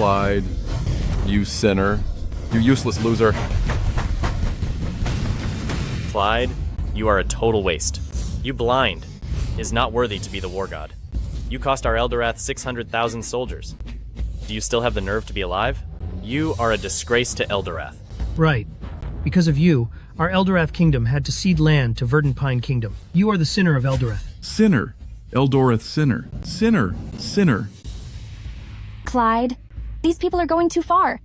Clyde, you sinner, you useless loser. Clyde, you are a total waste. You blind is not worthy to be the war god. You cost our Eldorath 600,000 soldiers. Do you still have the nerve to be alive? You are a disgrace to Eldorath. Right. Because of you, our Eldorath kingdom had to cede land to Verdant Kingdom. You are the sinner of Eldorath. Sinner. Eldorath sinner. Sinner. Sinner. Clyde, these people are going too far.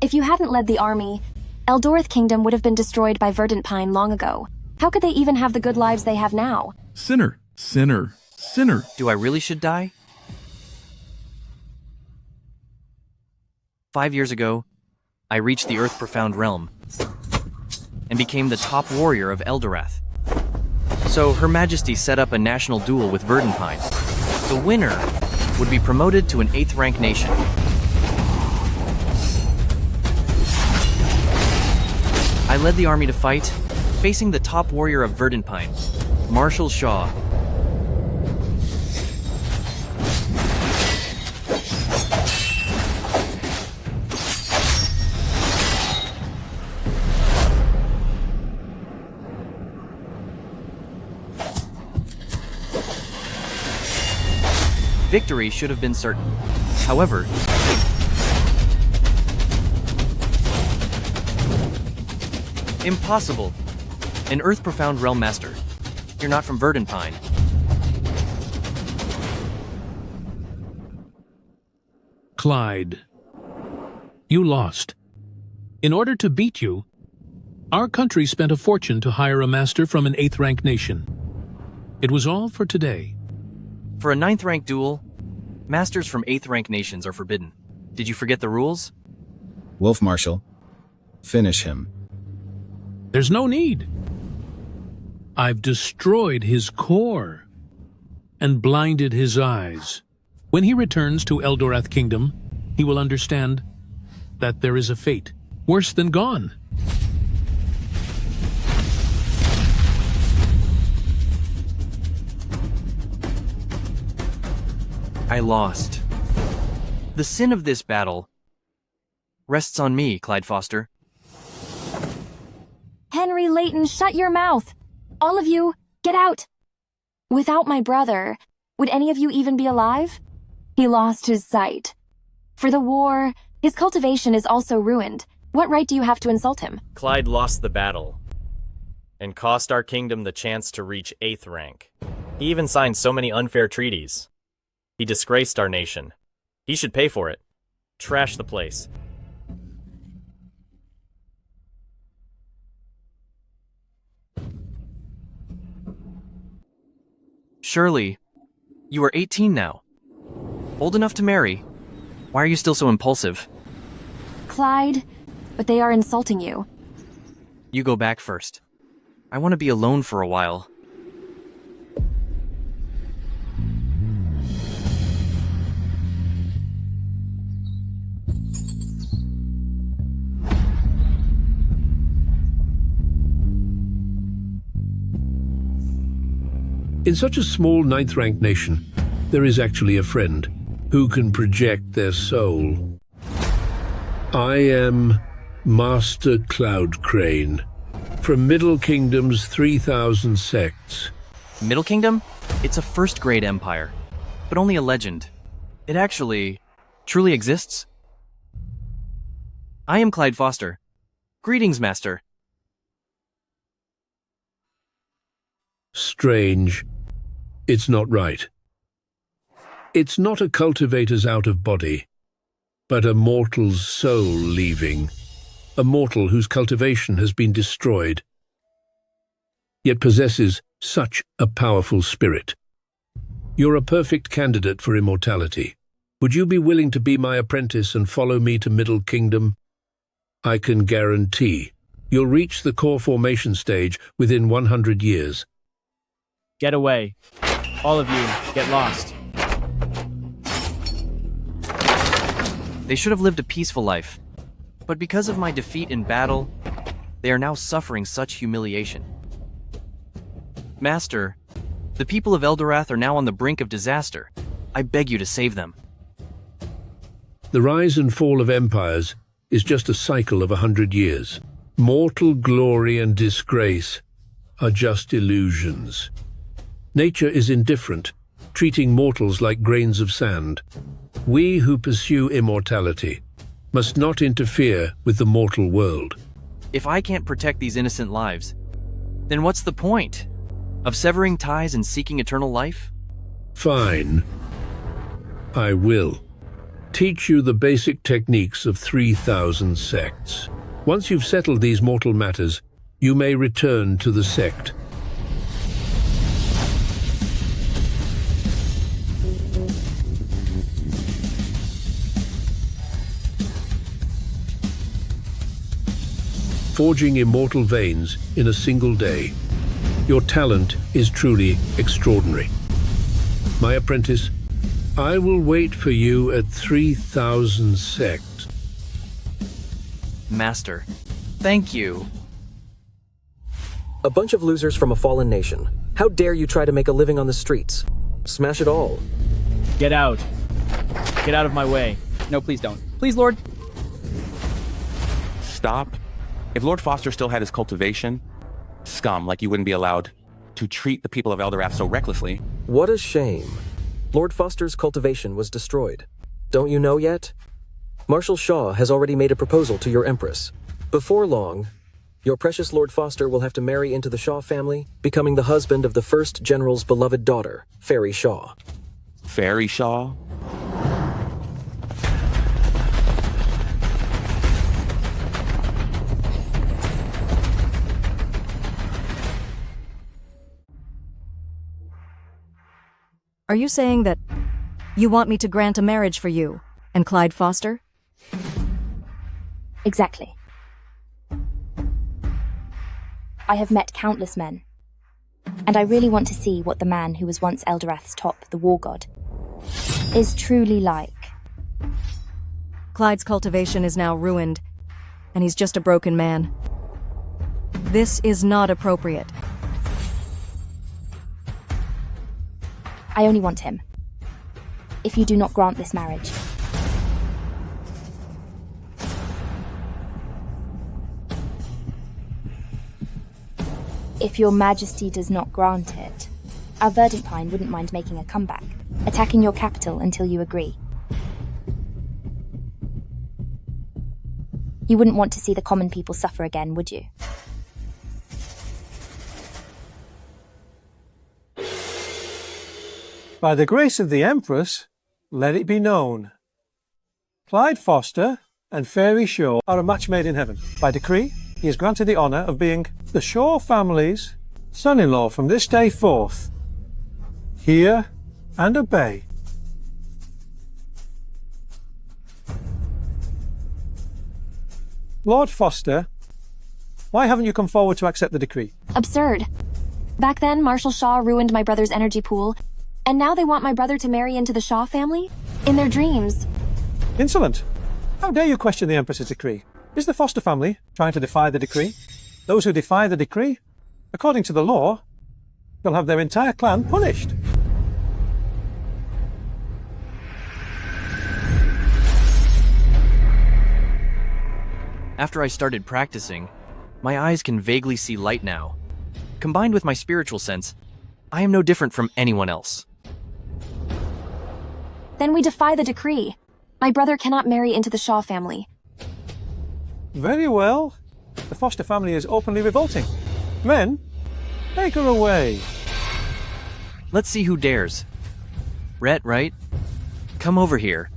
If you hadn't led the army, Eldorath Kingdom would have been destroyed by Verdant Pine long ago. How could they even have the good lives they have now? Sinner. Sinner. Sinner. Do I really should die? 5 years ago, I reached the Earth-profound realm and became the top warrior of Eldorath. So Her Majesty set up a national duel with Verdantpine. The winner would be promoted to an 8th rank nation. I led the army to fight, facing the top warrior of Verdantpine, Marshal Shaw. Victory should have been certain. However, impossible. An Earth-profound realm master. You're not from Verdantpine. Clyde, you lost. In order to beat you, our country spent a fortune to hire a master from an 8th rank nation. It was all for today. For a 9th rank duel, masters from 8th rank nations are forbidden. Did you forget the rules? Wolf Marshal, finish him. There's no need. I've destroyed his core and blinded his eyes. When he returns to Eldorath Kingdom, he will understand that there is a fate worse than gone. I lost. The sin of this battle rests on me, Clyde Foster. Henry Layton, shut your mouth! All of you, get out! Without my brother, would any of you even be alive? He lost his sight. For the war, his cultivation is also ruined. What right do you have to insult him? Clyde lost the battle and cost our kingdom the chance to reach 8th rank. He even signed so many unfair treaties. He disgraced our nation. He should pay for it. Trash the place. Surely, you are 18 now. Old enough to marry. Why are you still so impulsive? Clyde, but they are insulting you. You go back first. I want to be alone for a while. In such a small 9th rank nation, there is actually a friend who can project their soul. I am Master Cloud Crane from Middle Kingdom's 3,000 sects. Middle Kingdom? It's a first-grade empire, but only a legend. It actually truly exists. I am Clyde Foster. Greetings, Master. Strange. It's not right. It's not a cultivator's out of body, but a mortal's soul leaving. A mortal whose cultivation has been destroyed, yet possesses such a powerful spirit. You're a perfect candidate for immortality. Would you be willing to be my apprentice and follow me to Middle Kingdom? I can guarantee you'll reach the core formation stage within 100 years. Get away. All of you, get lost. They should have lived a peaceful life, but because of my defeat in battle, they are now suffering such humiliation. Master, the people of Eldorath are now on the brink of disaster. I beg you to save them. The rise and fall of empires is just a cycle of 100 years. Mortal glory and disgrace are just illusions. Nature is indifferent, treating mortals like grains of sand. We who pursue immortality must not interfere with the mortal world. If I can't protect these innocent lives, then what's the point of severing ties and seeking eternal life? Fine. I will. Teach you the basic techniques of 3,000 sects. Once you've settled these mortal matters, you may return to the sect. Forging immortal veins in a single day. Your talent is truly extraordinary. My apprentice, I will wait for you at 3,000 sects. Master, thank you. A bunch of losers from a fallen nation. How dare you try to make a living on the streets? Smash it all. Get out. Get out of my way. No, please don't. Please, Lord. Stop. If Lord Foster still had his cultivation, scum like you wouldn't be allowed to treat the people of Eldorath so recklessly. What a shame. Lord Foster's cultivation was destroyed. Don't you know yet? Marshal Shaw has already made a proposal to your Empress. Before long, your precious Lord Foster will have to marry into the Shaw family, becoming the husband of the first general's beloved daughter, Fairy Shaw. Fairy Shaw? Are you saying that you want me to grant a marriage for you and Clyde Foster? Exactly. I have met countless men, and I really want to see what the man who was once Eldorath's top, the war god, is truly like. Clyde's cultivation is now ruined, and he's just a broken man. This is not appropriate. I only want him. If you do not grant this marriage. If your majesty does not grant it, our Verdant Pine wouldn't mind making a comeback, attacking your capital until you agree. You wouldn't want to see the common people suffer again, would you? By the grace of the Empress, let it be known. Clyde Foster and Fairy Shaw are a match made in heaven. By decree, he is granted the honour of being the Shaw family's son-in-law from this day forth. Hear and obey. Lord Foster, why haven't you come forward to accept the decree? Absurd. Back then, Marshal Shaw ruined my brother's energy pool, and now they want my brother to marry into the Shaw family? In their dreams. Insolent. How dare you question the Empress's decree? Is the Foster family trying to defy the decree? Those who defy the decree, according to the law, will have their entire clan punished. After I started practicing, my eyes can vaguely see light now. Combined with my spiritual sense, I am no different from anyone else. Then we defy the decree. My brother cannot marry into the Shaw family. Very well. The Foster family is openly revolting. Men, take her away. Let's see who dares. Rhett, right? Come over here.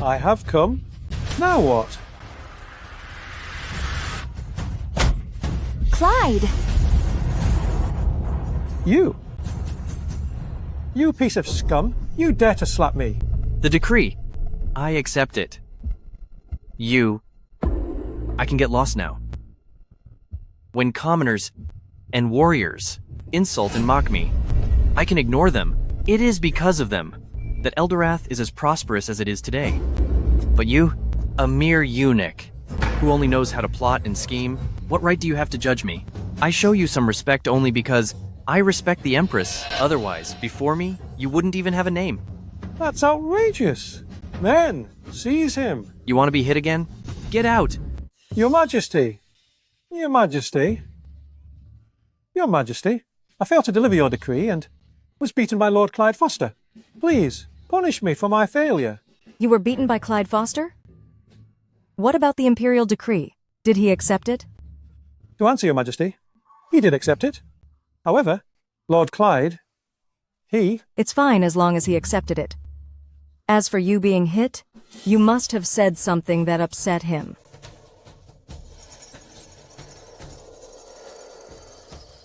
I have come. Now what? Clyde! You piece of scum. You dare to slap me. The decree. I accept it. I can get lost now. When commoners and warriors insult and mock me, I can ignore them. It is because of them that Eldorath is as prosperous as it is today. But you, a mere eunuch, who only knows how to plot and scheme, what right do you have to judge me? I show you some respect only because I respect the Empress. Otherwise, before me, you wouldn't even have a name. That's outrageous. Men, seize him. You want to be hit again? Get out! Your Majesty. Your Majesty. Your Majesty. I failed to deliver your decree and was beaten by Lord Clyde Foster. Please, punish me for my failure. You were beaten by Clyde Foster? What about the Imperial Decree? Did he accept it? To answer, Your Majesty, he did accept it. However, Lord Clyde, It's fine as long as he accepted it. As for you being hit, you must have said something that upset him.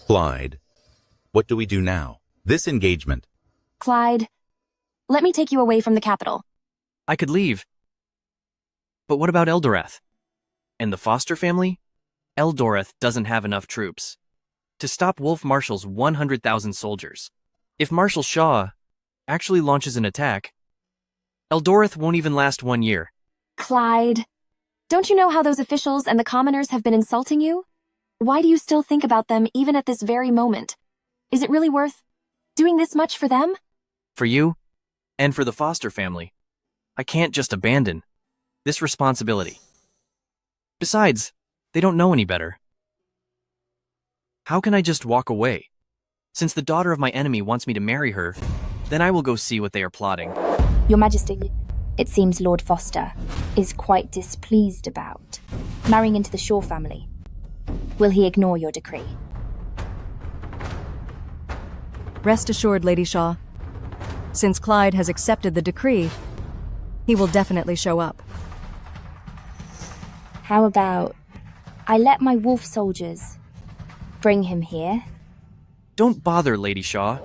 Clyde, what do we do now? This engagement. Clyde, let me take you away from the capital. I could leave. But what about Eldorath? And the Foster family? Eldorath doesn't have enough troops to stop Wolf Marshal's 100,000 soldiers. If Marshal Shaw actually launches an attack, Eldorath won't even last 1 year. Clyde, don't you know how those officials and the commoners have been insulting you? Why do you still think about them even at this very moment? Is it really worth doing this much for them? For you, and for the Foster family, I can't just abandon this responsibility. Besides, they don't know any better. How can I just walk away? Since the daughter of my enemy wants me to marry her, then I will go see what they are plotting. Your Majesty, it seems Lord Foster is quite displeased about marrying into the Shaw family. Will he ignore your decree? Rest assured, Lady Shaw. Since Clyde has accepted the decree, he will definitely show up. How about I let my wolf soldiers bring him here? Don't bother, Lady Shaw.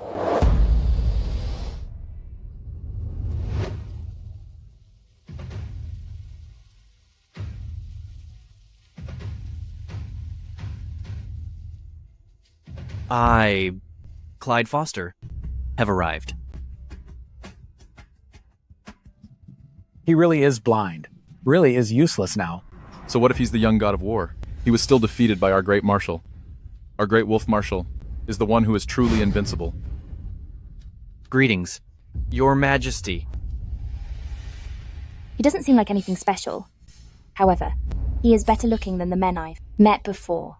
Clyde Foster, have arrived. He really is blind. Really is useless now. So what if he's the young god of war? He was still defeated by our great marshal. Our great wolf marshal is the one who is truly invincible. Greetings, Your Majesty. He doesn't seem like anything special. However, he is better looking than the men I've met before.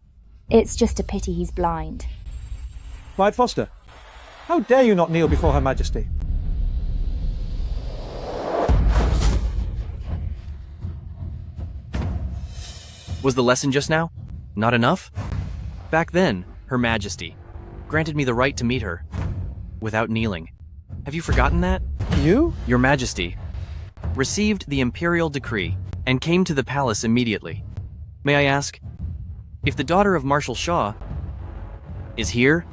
It's just a pity he's blind. Clyde Foster, how dare you not kneel before Her Majesty? Was the lesson just now not enough? Back then, Her Majesty granted me the right to meet her without kneeling. Have you forgotten that? You? Your Majesty received the Imperial Decree and came to the palace immediately. May I ask if the daughter of Marshal Shaw is here?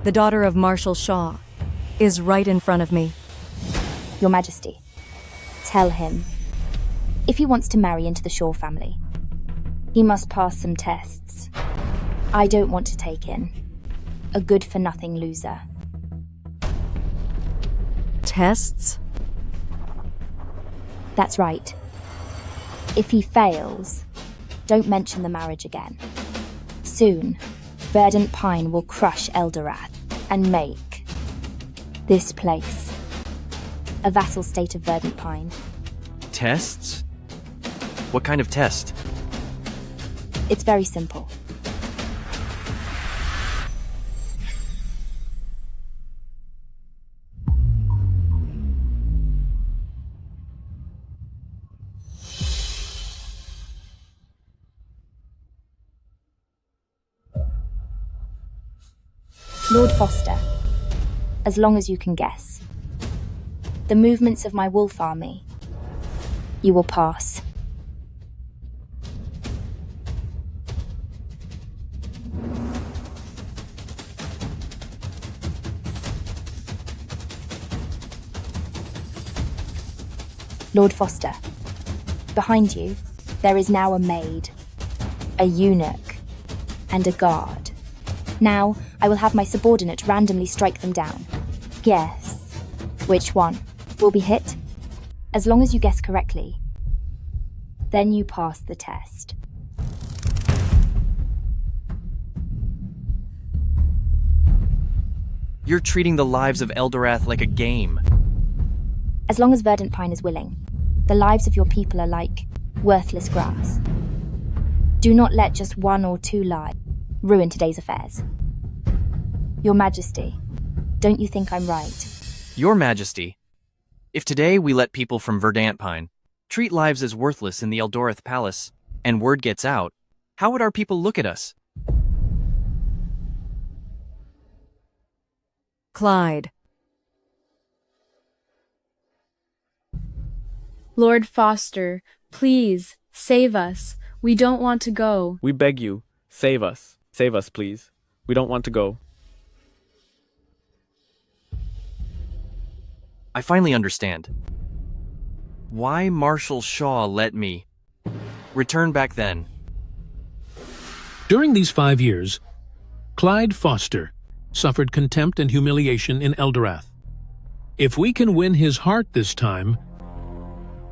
The daughter of Marshal Shaw is right in front of me. Your Majesty, tell him, if he wants to marry into the Shaw family, he must pass some tests. I don't want to take in a good-for-nothing loser. Tests? That's right. If he fails, don't mention the marriage again. Soon, Verdant Pine will crush Eldorath and make this place a vassal state of Verdant Pine. Tests? What kind of test? It's very simple. Lord Foster, as long as you can guess, the movements of my wolf army, you will pass. Lord Foster, behind you, there is now a maid, a eunuch, and a guard. Now, I will have my subordinate randomly strike them down. Guess which one will be hit? As long as you guess correctly, then you pass the test. You're treating the lives of Eldorath like a game. As long as Verdant Pine is willing, the lives of your people are like worthless grass. Do not let just one or two lives ruin today's affairs. Your Majesty, don't you think I'm right? Your Majesty, if today we let people from Verdant Pine treat lives as worthless in the Eldoreth Palace, and word gets out, how would our people look at us? Clyde. Lord Foster, please, save us. We don't want to go. We beg you, save us. Save us, please. We don't want to go. I finally understand. Why Marshal Shaw let me return back then. During these 5 years, Clyde Foster suffered contempt and humiliation in Eldorath. If we can win his heart this time,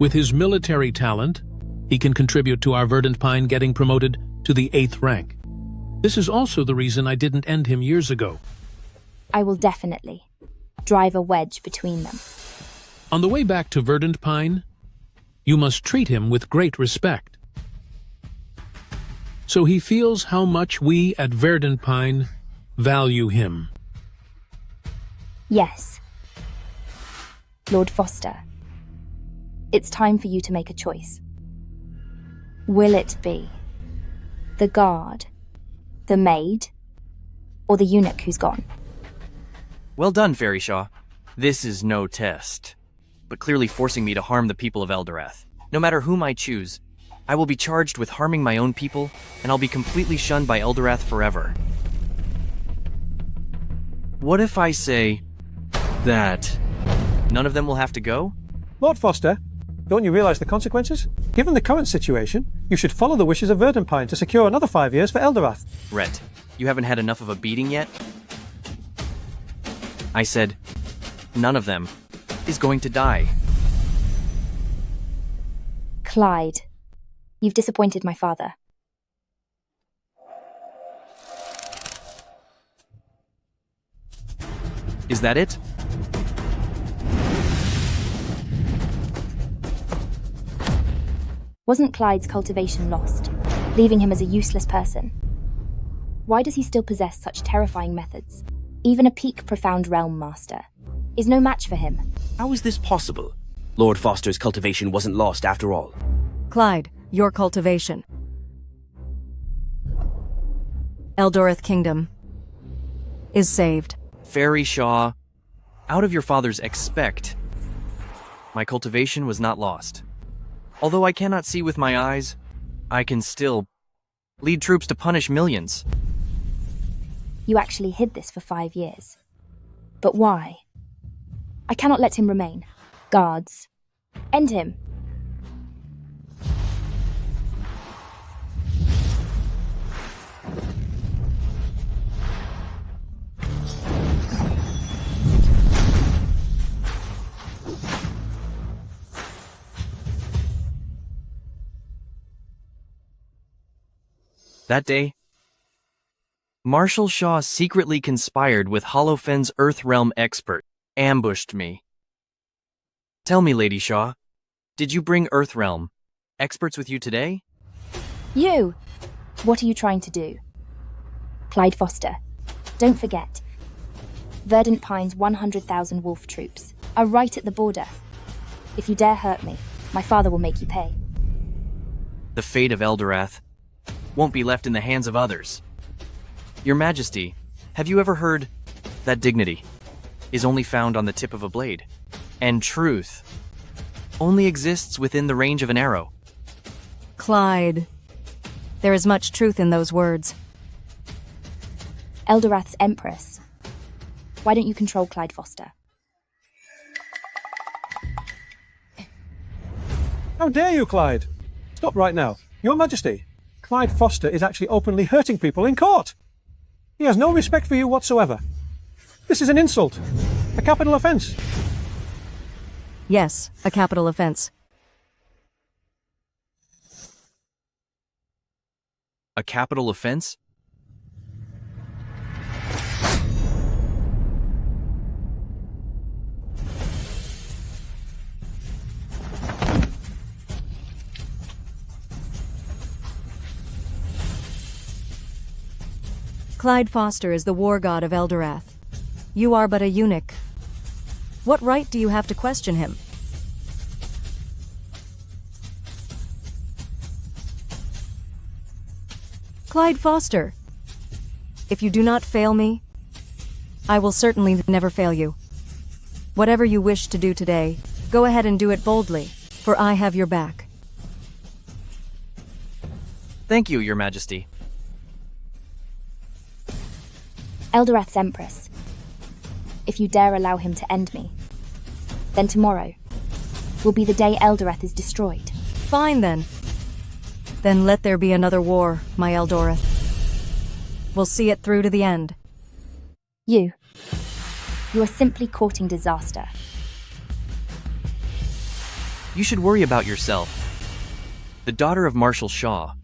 with his military talent, he can contribute to our Verdant Pine getting promoted to the 8th rank. This is also the reason I didn't end him years ago. I will definitely drive a wedge between them. On the way back to Verdant Pine, you must treat him with great respect, so he feels how much we at Verdant Pine value him. Yes. Lord Foster, it's time for you to make a choice. Will it be the guard, the maid, or the eunuch who's gone? Well done, Fairy Shaw. This is no test, but clearly forcing me to harm the people of Eldorath. No matter whom I choose, I will be charged with harming my own people, and I'll be completely shunned by Eldorath forever. What if I say that none of them will have to go? Lord Foster, don't you realize the consequences? Given the current situation, you should follow the wishes of Verdant Pine to secure another 5 years for Eldorath. Rhett, you haven't had enough of a beating yet? I said, none of them is going to die. Clyde, you've disappointed my father. Is that it? Wasn't Clyde's cultivation lost, leaving him as a useless person? Why does he still possess such terrifying methods? Even a peak profound realm master is no match for him. How is this possible? Lord Foster's cultivation wasn't lost after all. Clyde, your cultivation. Eldoreth Kingdom is saved. Fairy Shaw, out of your father's expect, my cultivation was not lost. Although I cannot see with my eyes, I can still lead troops to punish millions. You actually hid this for 5 years. But why? I cannot let him remain. Guards, end him. That day, Marshal Shaw secretly conspired with Hollowfen's Earthrealm expert, ambushed me. Tell me, Lady Shaw, did you bring Earthrealm experts with you today? You! What are you trying to do? Clyde Foster, don't forget, Verdant Pine's 100,000 wolf troops are right at the border. If you dare hurt me, my father will make you pay. The fate of Eldorath won't be left in the hands of others. Your Majesty, have you ever heard that dignity is only found on the tip of a blade, and truth only exists within the range of an arrow? Clyde, there is much truth in those words. Eldorath's Empress. Why don't you control Clyde Foster? How dare you, Clyde? Stop right now. Your Majesty, Clyde Foster is actually openly hurting people in court. He has no respect for you whatsoever. This is an insult. A capital offence. Yes, a capital offense. A capital offense? Clyde Foster is the war god of Eldorath. You are but a eunuch. What right do you have to question him? Clyde Foster, if you do not fail me, I will certainly never fail you. Whatever you wish to do today, go ahead and do it boldly, for I have your back. Thank you, Your Majesty. Eldorath's Empress. If you dare allow him to end me, then tomorrow will be the day Eldorath is destroyed. Fine then. Then let there be another war, my Eldorath. We'll see it through to the end. You are simply courting disaster. You should worry about yourself. The daughter of Marshal Shaw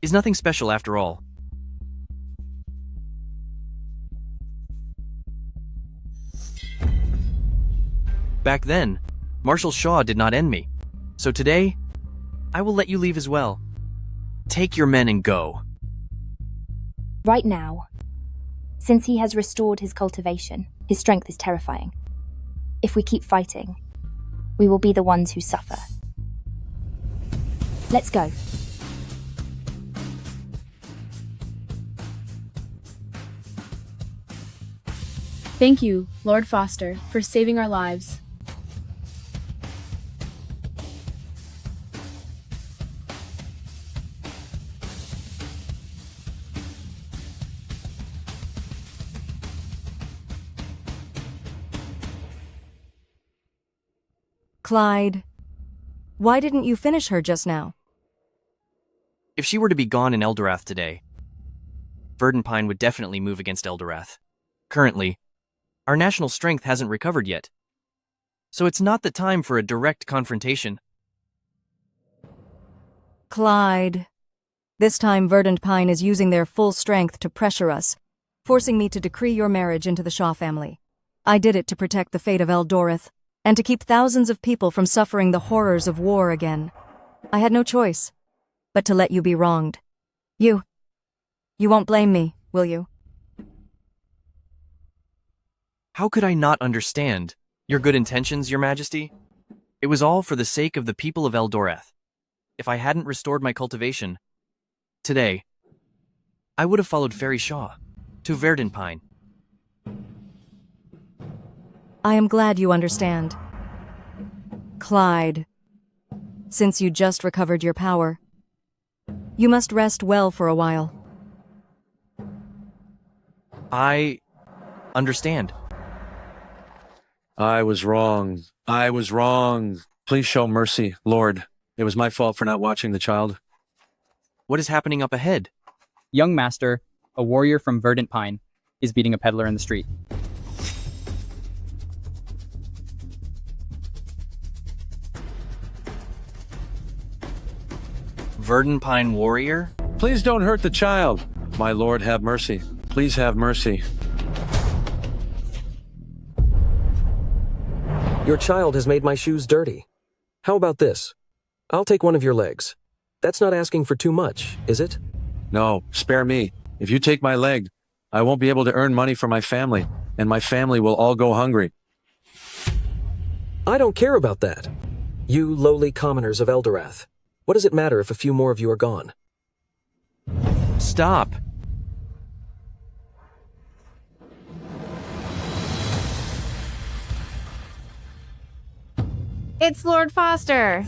is nothing special after all. Back then, Marshal Shaw did not end me. So today, I will let you leave as well. Take your men and go. Right now, since he has restored his cultivation, his strength is terrifying. If we keep fighting, we will be the ones who suffer. Let's go. Thank you, Lord Foster, for saving our lives. Clyde, why didn't you finish her just now? If she were to be gone in Eldorath today, Verdant would definitely move against Eldorath. Currently, our national strength hasn't recovered yet, so it's not the time for a direct confrontation. Clyde, this time Verdant Pine is using their full strength to pressure us, forcing me to decree your marriage into the Shaw family. I did it to protect the fate of Eldorath, and to keep thousands of people from suffering the horrors of war again. I had no choice but to let you be wronged. You won't blame me, will you? How could I not understand your good intentions, Your Majesty? It was all for the sake of the people of Eldorath. If I hadn't restored my cultivation, today, I would have followed Fairy Shaw to Verdant Pine. I am glad you understand. Clyde, since you just recovered your power, you must rest well for a while. I understand. I was wrong. I was wrong. Please show mercy, Lord. It was my fault for not watching the child. What is happening up ahead? Young Master, a warrior from Verdant Pine, is beating a peddler in the street. Verdant Pine warrior? Please don't hurt the child. My lord, have mercy. Please have mercy. Your child has made my shoes dirty. How about this? I'll take one of your legs. That's not asking for too much, is it? No, spare me. If you take my leg, I won't be able to earn money for my family, and my family will all go hungry. I don't care about that. You lowly commoners of Eldorath. What does it matter if a few more of you are gone? Stop. It's Lord Foster.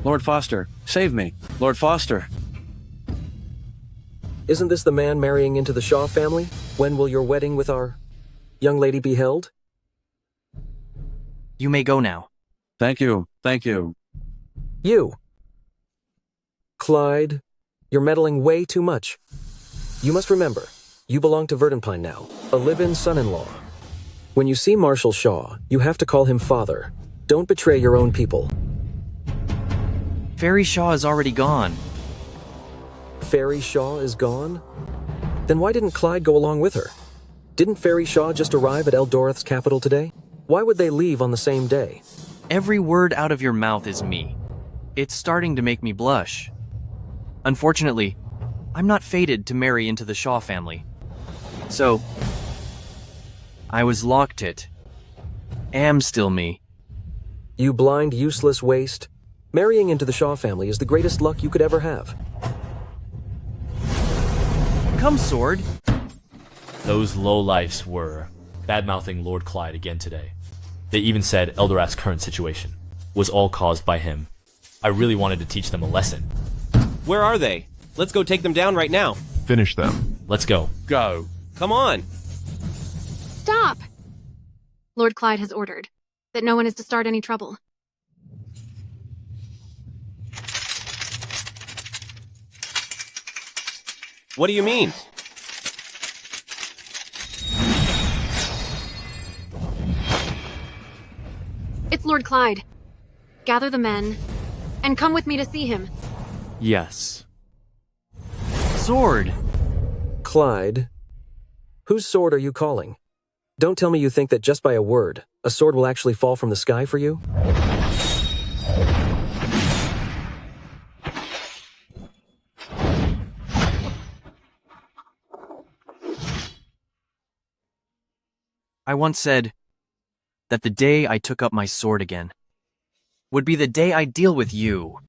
Lord Foster, save me. Lord Foster. Isn't this the man marrying into the Shaw family? When will your wedding with our young lady be held? You may go now. Thank you. Thank you. You. Clyde, you're meddling way too much. You must remember, you belong to Verdant Pine now, a live-in son-in-law. When you see Marshal Shaw, you have to call him father. Don't betray your own people. Fairy Shaw is already gone. Fairy Shaw is gone? Then why didn't Clyde go along with her? Didn't Fairy Shaw just arrive at Eldorath's capital today? Why would they leave on the same day? Every word out of your mouth is me. It's starting to make me blush. Unfortunately, I'm not fated to marry into the Shaw family. So, I was locked it. Am still me. You blind, useless waste. Marrying into the Shaw family is the greatest luck you could ever have. Come, sword. Those lowlifes were bad-mouthing Lord Clyde again today. They even said Eldorath's current situation was all caused by him. I really wanted to teach them a lesson. Where are they? Let's go take them down right now. Finish them. Let's go. Go. Come on. Stop! Lord Clyde has ordered that no one is to start any trouble. What do you mean? It's Lord Clyde. Gather the men and come with me to see him. Yes. Sword. Clyde, whose sword are you calling? Don't tell me you think that just by a word, a sword will actually fall from the sky for you? I once said that the day I took up my sword again would be the day I deal with you.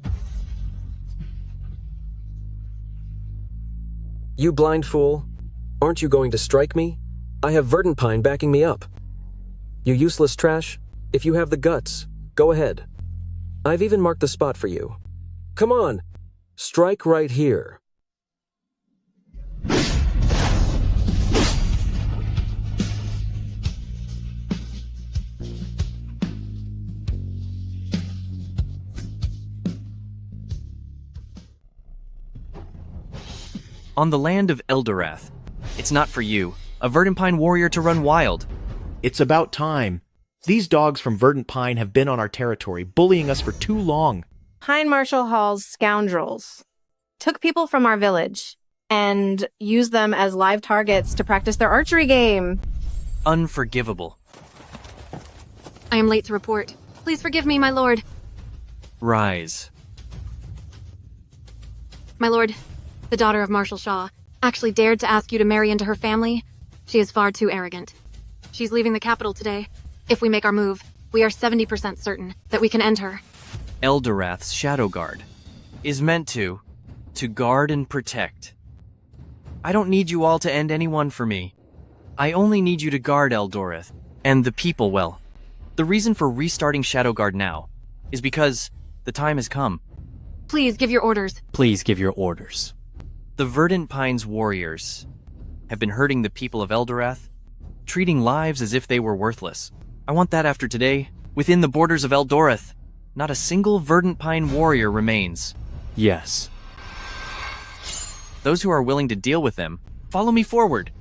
You blind fool. Aren't you going to strike me? I have Verdant Pine backing me up. You useless trash. If you have the guts, go ahead. I've even marked the spot for you. Come on. Strike right here. On the land of Eldorath, it's not for you, a Verdant Pine warrior, to run wild. It's about time. These dogs from Verdant Pine have been on our territory, bullying us for too long. Pine Marshal Hall's scoundrels took people from our village and used them as live targets to practice their archery game. Unforgivable. I am late to report. Please forgive me, my lord. Rise. My lord, the daughter of Marshal Shaw, actually dared to ask you to marry into her family. She is far too arrogant. She's leaving the capital today. If we make our move, we are 70% certain that we can end her. Eldorath's Shadow Guard is meant to guard and protect. I don't need you all to end anyone for me. I only need you to guard Eldorath and the people well. The reason for restarting Shadow Guard now is because the time has come. Please give your orders. Please give your orders. The Verdant Pines warriors have been hurting the people of Eldorath, treating lives as if they were worthless. I want that after today, within the borders of Eldorath, not a single Verdant Pine warrior remains. Yes. Those who are willing to deal with them, follow me forward.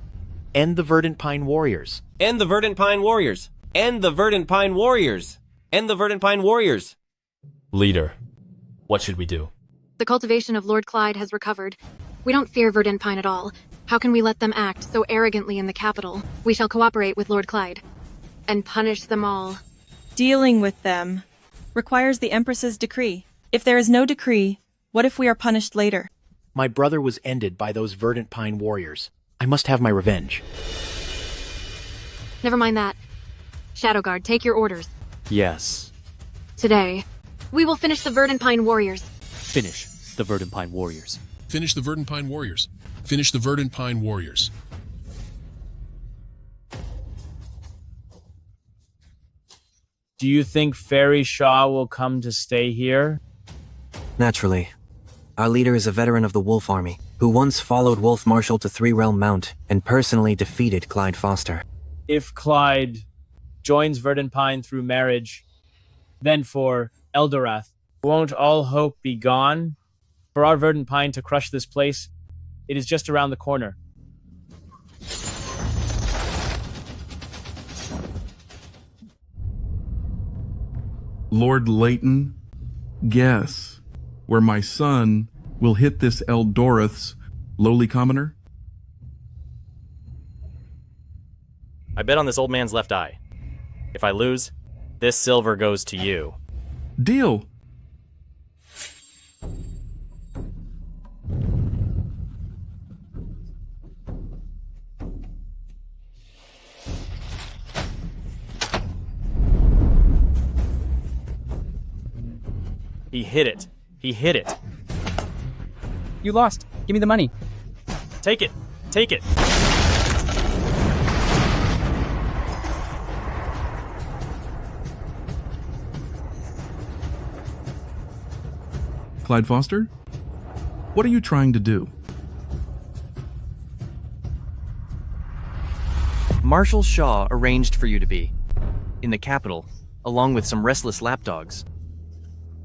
End the Verdant Pine warriors. End the Verdant Pine warriors. End the Verdant Pine warriors. End the Verdant Pine warriors. Leader, what should we do? The cultivation of Lord Clyde has recovered. We don't fear Verdant Pine at all. How can we let them act so arrogantly in the capital? We shall cooperate with Lord Clyde and punish them all. Dealing with them requires the Empress's decree. If there is no decree, what if we are punished later? My brother was ended by those Verdant Pine warriors. I must have my revenge. Never mind that. Shadow Guard, take your orders. Yes. Today, we will finish the Verdant Pine warriors. Finish the Verdant Pine warriors. Finish the Verdant Pine warriors. Finish the Verdant Pine warriors. Do you think Fairy Shaw will come to stay here? Naturally. Our leader is a veteran of the Wolf Army, who once followed Wolf Marshal to Three Realm Mount and personally defeated Clyde Foster. If Clyde joins Verdant Pine through marriage, then for Eldorath, won't all hope be gone? For our Verdant Pine to crush this place, it is just around the corner. Lord Leighton, guess where my son will hit this Eldorath's lowly commoner? I bet on this old man's left eye. If I lose, this silver goes to you. Deal. He hit it. He hit it. You lost. Give me the money. Take it. Take it. Clyde Foster? What are you trying to do? Marshal Shaw arranged for you to be in the capital, along with some restless lapdogs.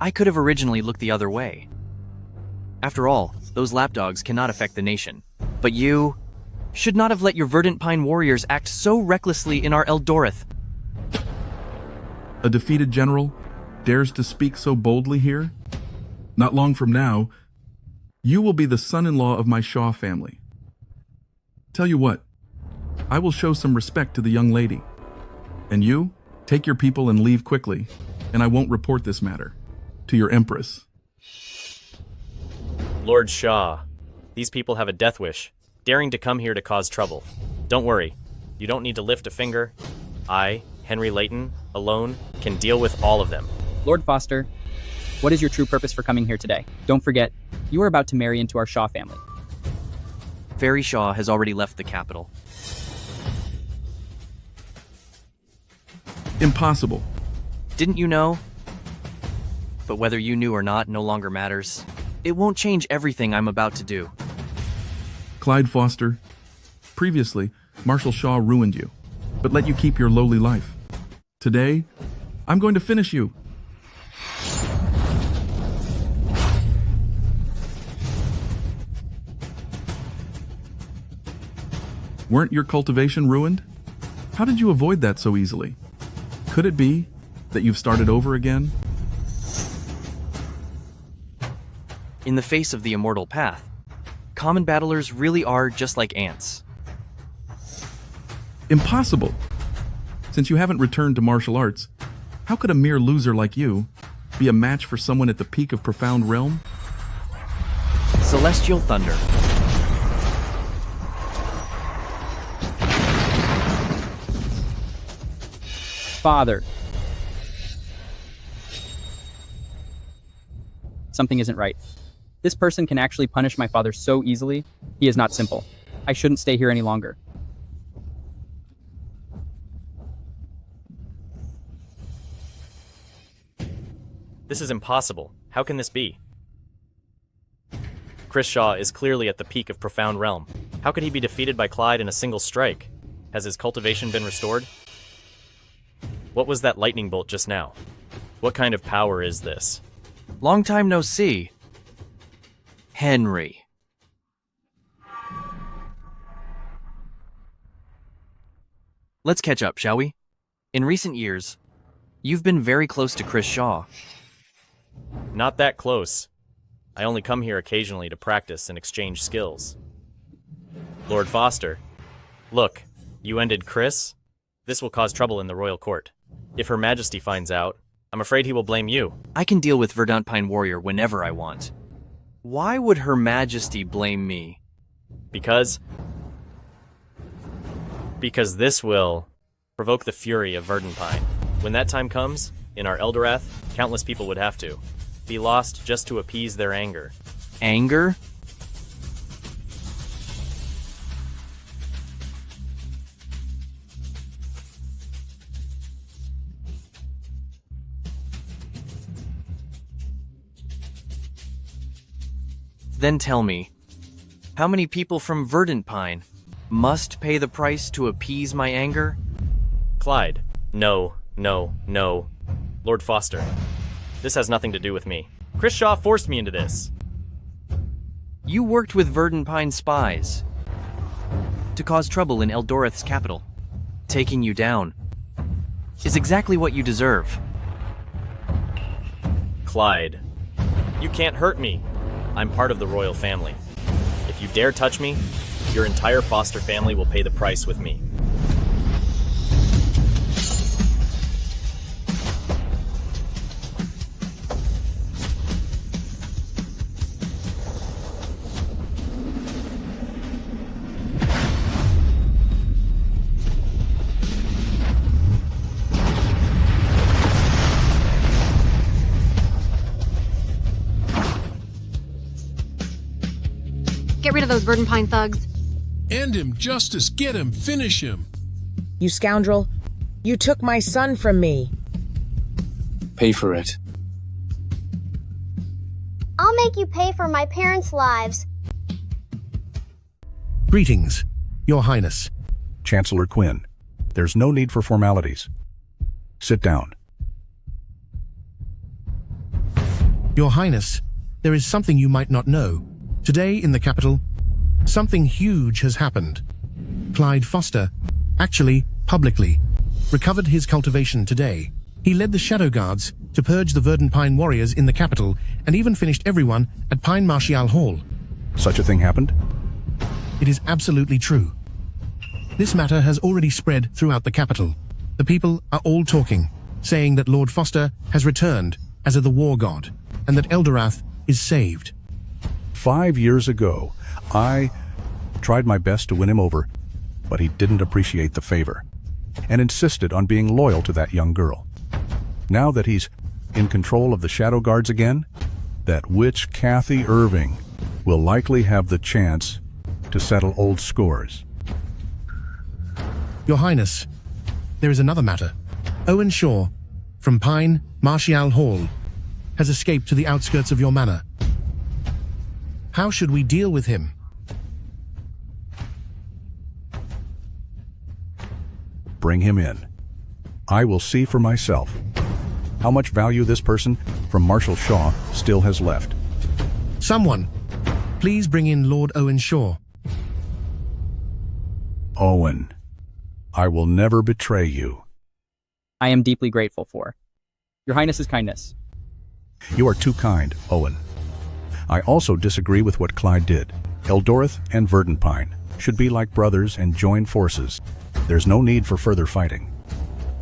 I could have originally looked the other way. After all, those lapdogs cannot affect the nation. But you should not have let your Verdant Pine warriors act so recklessly in our Eldoreth. A defeated general dares to speak so boldly here? Not long from now, you will be the son-in-law of my Shaw family. Tell you what, I will show some respect to the young lady. And you, take your people and leave quickly, and I won't report this matter to your Empress. Lord Shaw, these people have a death wish, daring to come here to cause trouble. Don't worry, you don't need to lift a finger. I, Henry Layton, alone, can deal with all of them. Lord Foster, what is your true purpose for coming here today? Don't forget, you are about to marry into our Shaw family. Fairy Shaw has already left the capital. Impossible. Didn't you know? But whether you knew or not no longer matters. It won't change everything I'm about to do. Clyde Foster, previously, Marshal Shaw ruined you, but let you keep your lowly life. Today, I'm going to finish you. Weren't your cultivation ruined? How did you avoid that so easily? Could it be that you've started over again? In the face of the immortal path, common battlers really are just like ants. Impossible! Since you haven't returned to martial arts, how could a mere loser like you be a match for someone at the peak of profound realm? Celestial thunder. Father. Something isn't right. This person can actually punish my father so easily. He is not simple. I shouldn't stay here any longer. This is impossible. How can this be? Chris Shaw is clearly at the peak of profound realm. How could he be defeated by Clyde in a single strike? Has his cultivation been restored? What was that lightning bolt just now? What kind of power is this? Long time no see. Henry. Let's catch up, shall we? In recent years, you've been very close to Chris Shaw. Not that close. I only come here occasionally to practice and exchange skills. Lord Foster, look, you ended Chris? This will cause trouble in the royal court. If Her Majesty finds out, I'm afraid he will blame you. I can deal with Verdant Pine Warrior whenever I want. Why would Her Majesty blame me? Because this will provoke the fury of Verdant Pine. When that time comes, in our Eldorath, countless people would have to be lost just to appease their anger. Anger? Then tell me, how many people from Verdant Pine must pay the price to appease my anger? Clyde, no. Lord Foster, this has nothing to do with me. Chris Shaw forced me into this. You worked with Verdant Pine spies to cause trouble in Eldoreth's capital. Taking you down is exactly what you deserve. Clyde, you can't hurt me. I'm part of the royal family. If you dare touch me, your entire Foster family will pay the price with me. those Verdant Pine thugs. End him, Justice, get him, finish him. You scoundrel. You took my son from me. Pay for it. I'll make you pay for my parents' lives. Greetings, Your Highness. Chancellor Quinn, there's no need for formalities. Sit down. Your Highness, there is something you might not know. Today in the capital, something huge has happened. Clyde Foster, actually, publicly, recovered his cultivation today. He led the Shadow Guards to purge the Verdant Pine warriors in the capital and even finished everyone at Pine Martial Hall. Such a thing happened? It is absolutely true. This matter has already spread throughout the capital. The people are all talking, saying that Lord Foster has returned as the war god, and that Eldorath is saved. 5 years ago, I tried my best to win him over, but he didn't appreciate the favor, and insisted on being loyal to that young girl. Now that he's in control of the Shadow Guards again, that witch Kathy Irving will likely have the chance to settle old scores. Your Highness, there is another matter. Owen Shaw, from Pine Martial Hall, has escaped to the outskirts of your manor. How should we deal with him? Bring him in. I will see for myself how much value this person from Marshal Shaw still has left. Someone, please bring in Lord Owen Shaw. Owen, I will never betray you. I am deeply grateful for Your Highness's kindness. You are too kind, Owen. I also disagree with what Clyde did. Eldoreth and Verdant Pine should be like brothers and join forces. There's no need for further fighting.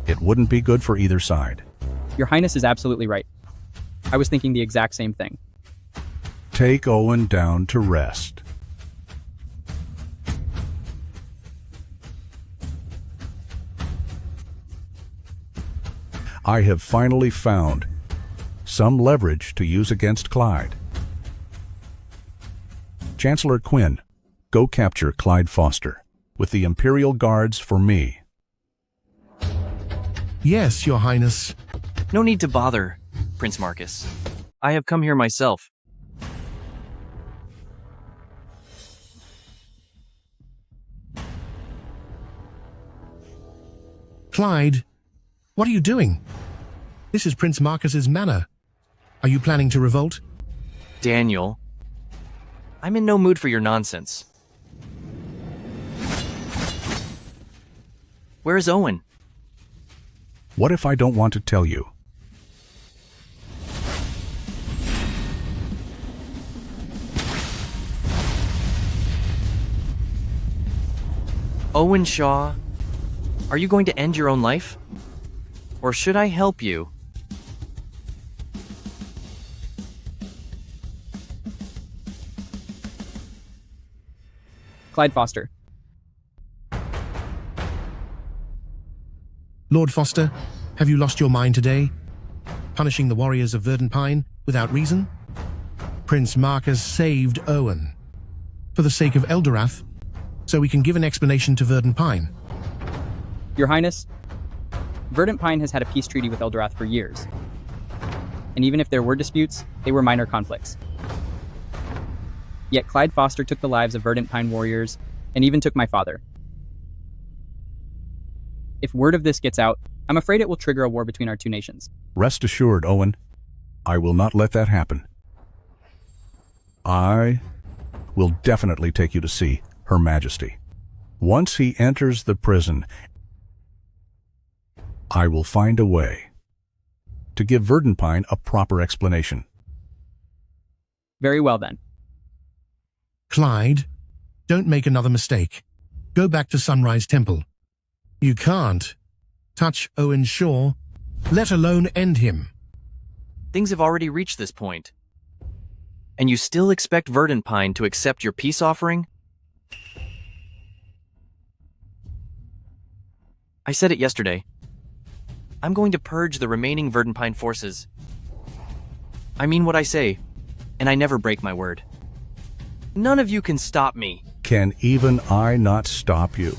It wouldn't be good for either side. Your Highness is absolutely right. I was thinking the exact same thing. Take Owen down to rest. I have finally found some leverage to use against Clyde. Chancellor Quinn, go capture Clyde Foster with the Imperial Guards for me. Yes, Your Highness. No need to bother, Prince Marcus. I have come here myself. Clyde, what are you doing? This is Prince Marcus's manor. Are you planning to revolt? Daniel, I'm in no mood for your nonsense. Where is Owen? What if I don't want to tell you? Owen Shaw, are you going to end your own life? Or should I help you? Clyde Foster. Lord Foster, have you lost your mind today? Punishing the warriors of Verdant Pine without reason? Prince Marcus saved Owen. For the sake of Eldorath, so we can give an explanation to Verdant Pine. Your Highness, Verdant Pine has had a peace treaty with Eldorath for years. And even if there were disputes, they were minor conflicts. Yet Clyde Foster took the lives of Verdant Pine warriors, and even took my father. If word of this gets out, I'm afraid it will trigger a war between our two nations. Rest assured, Owen, I will not let that happen. I will definitely take you to see Her Majesty. Once he enters the prison, I will find a way to give Verdant Pine a proper explanation. Very well then. Clyde, don't make another mistake. Go back to Sunrise Temple. You can't touch Owen Shaw, let alone end him. Things have already reached this point. And you still expect Verdant Pine to accept your peace offering? I said it yesterday. I'm going to purge the remaining Verdant Pine forces. I mean what I say, and I never break my word. None of you can stop me. Can even I not stop you?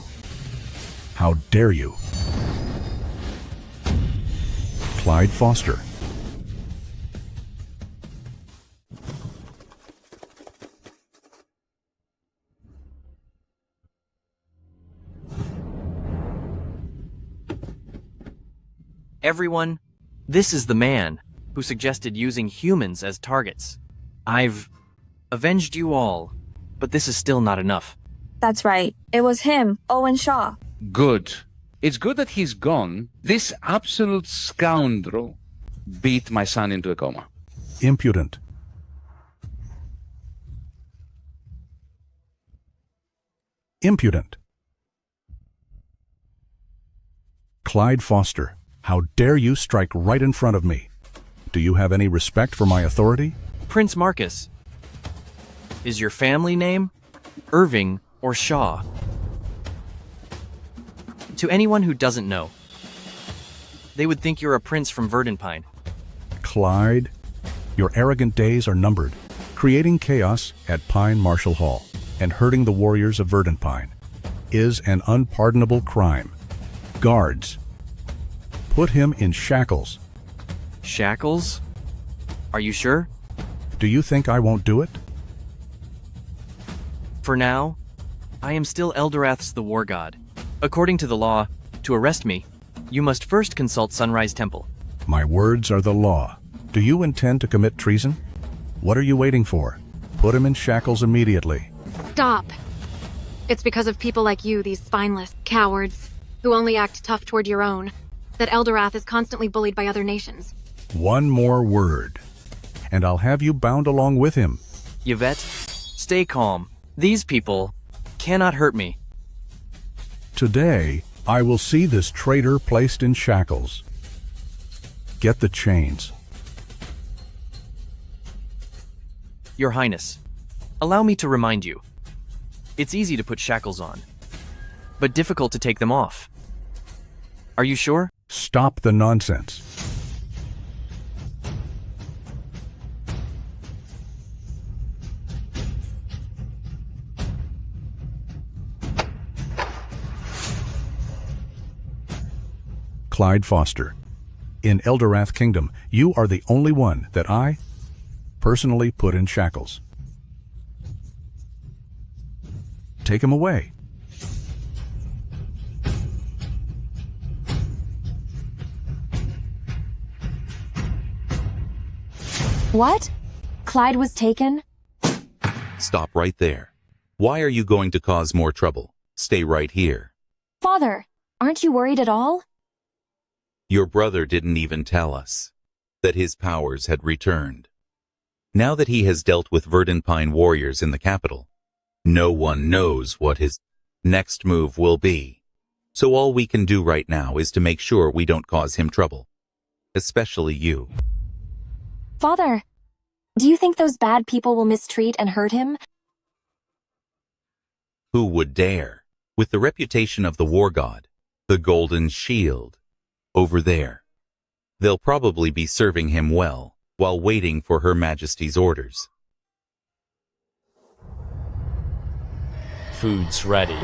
How dare you? Clyde Foster. Everyone, this is the man who suggested using humans as targets. I've avenged you all, but this is still not enough. That's right. It was him, Owen Shaw. Good. It's good that he's gone. This absolute scoundrel beat my son into a coma. Impudent. Impudent. Clyde Foster, how dare you strike right in front of me? Do you have any respect for my authority? Prince Marcus. Is your family name Irving or Shaw? To anyone who doesn't know, they would think you're a prince from Verdantpine. Clyde, your arrogant days are numbered. Creating chaos at Pine Marshall Hall and hurting the warriors of Verdantpine is an unpardonable crime. Guards, put him in shackles. Shackles? Are you sure? Do you think I won't do it? For now, I am still Eldorath's the War God. According to the law, to arrest me, you must first consult Sunrise Temple. My words are the law. Do you intend to commit treason? What are you waiting for? Put him in shackles immediately. Stop. It's because of people like you, these spineless cowards, who only act tough toward your own, that Eldorath is constantly bullied by other nations. One more word, and I'll have you bound along with him. Yvette, stay calm. These people cannot hurt me. Today, I will see this traitor placed in shackles. Get the chains. Your Highness, allow me to remind you. It's easy to put shackles on, but difficult to take them off. Are you sure? Stop the nonsense. Clyde Foster. In Eldorath Kingdom, you are the only one that I personally put in shackles. Take him away. What? Clyde was taken? Stop right there. Why are you going to cause more trouble? Stay right here. Father, aren't you worried at all? Your brother didn't even tell us that his powers had returned. Now that he has dealt with Verdantpine warriors in the capital, no one knows what his next move will be. So all we can do right now is to make sure we don't cause him trouble. Especially you. Father, do you think those bad people will mistreat and hurt him? Who would dare? With the reputation of the war god, the Golden Shield, over there. They'll probably be serving him well, while waiting for Her Majesty's orders. Food's ready.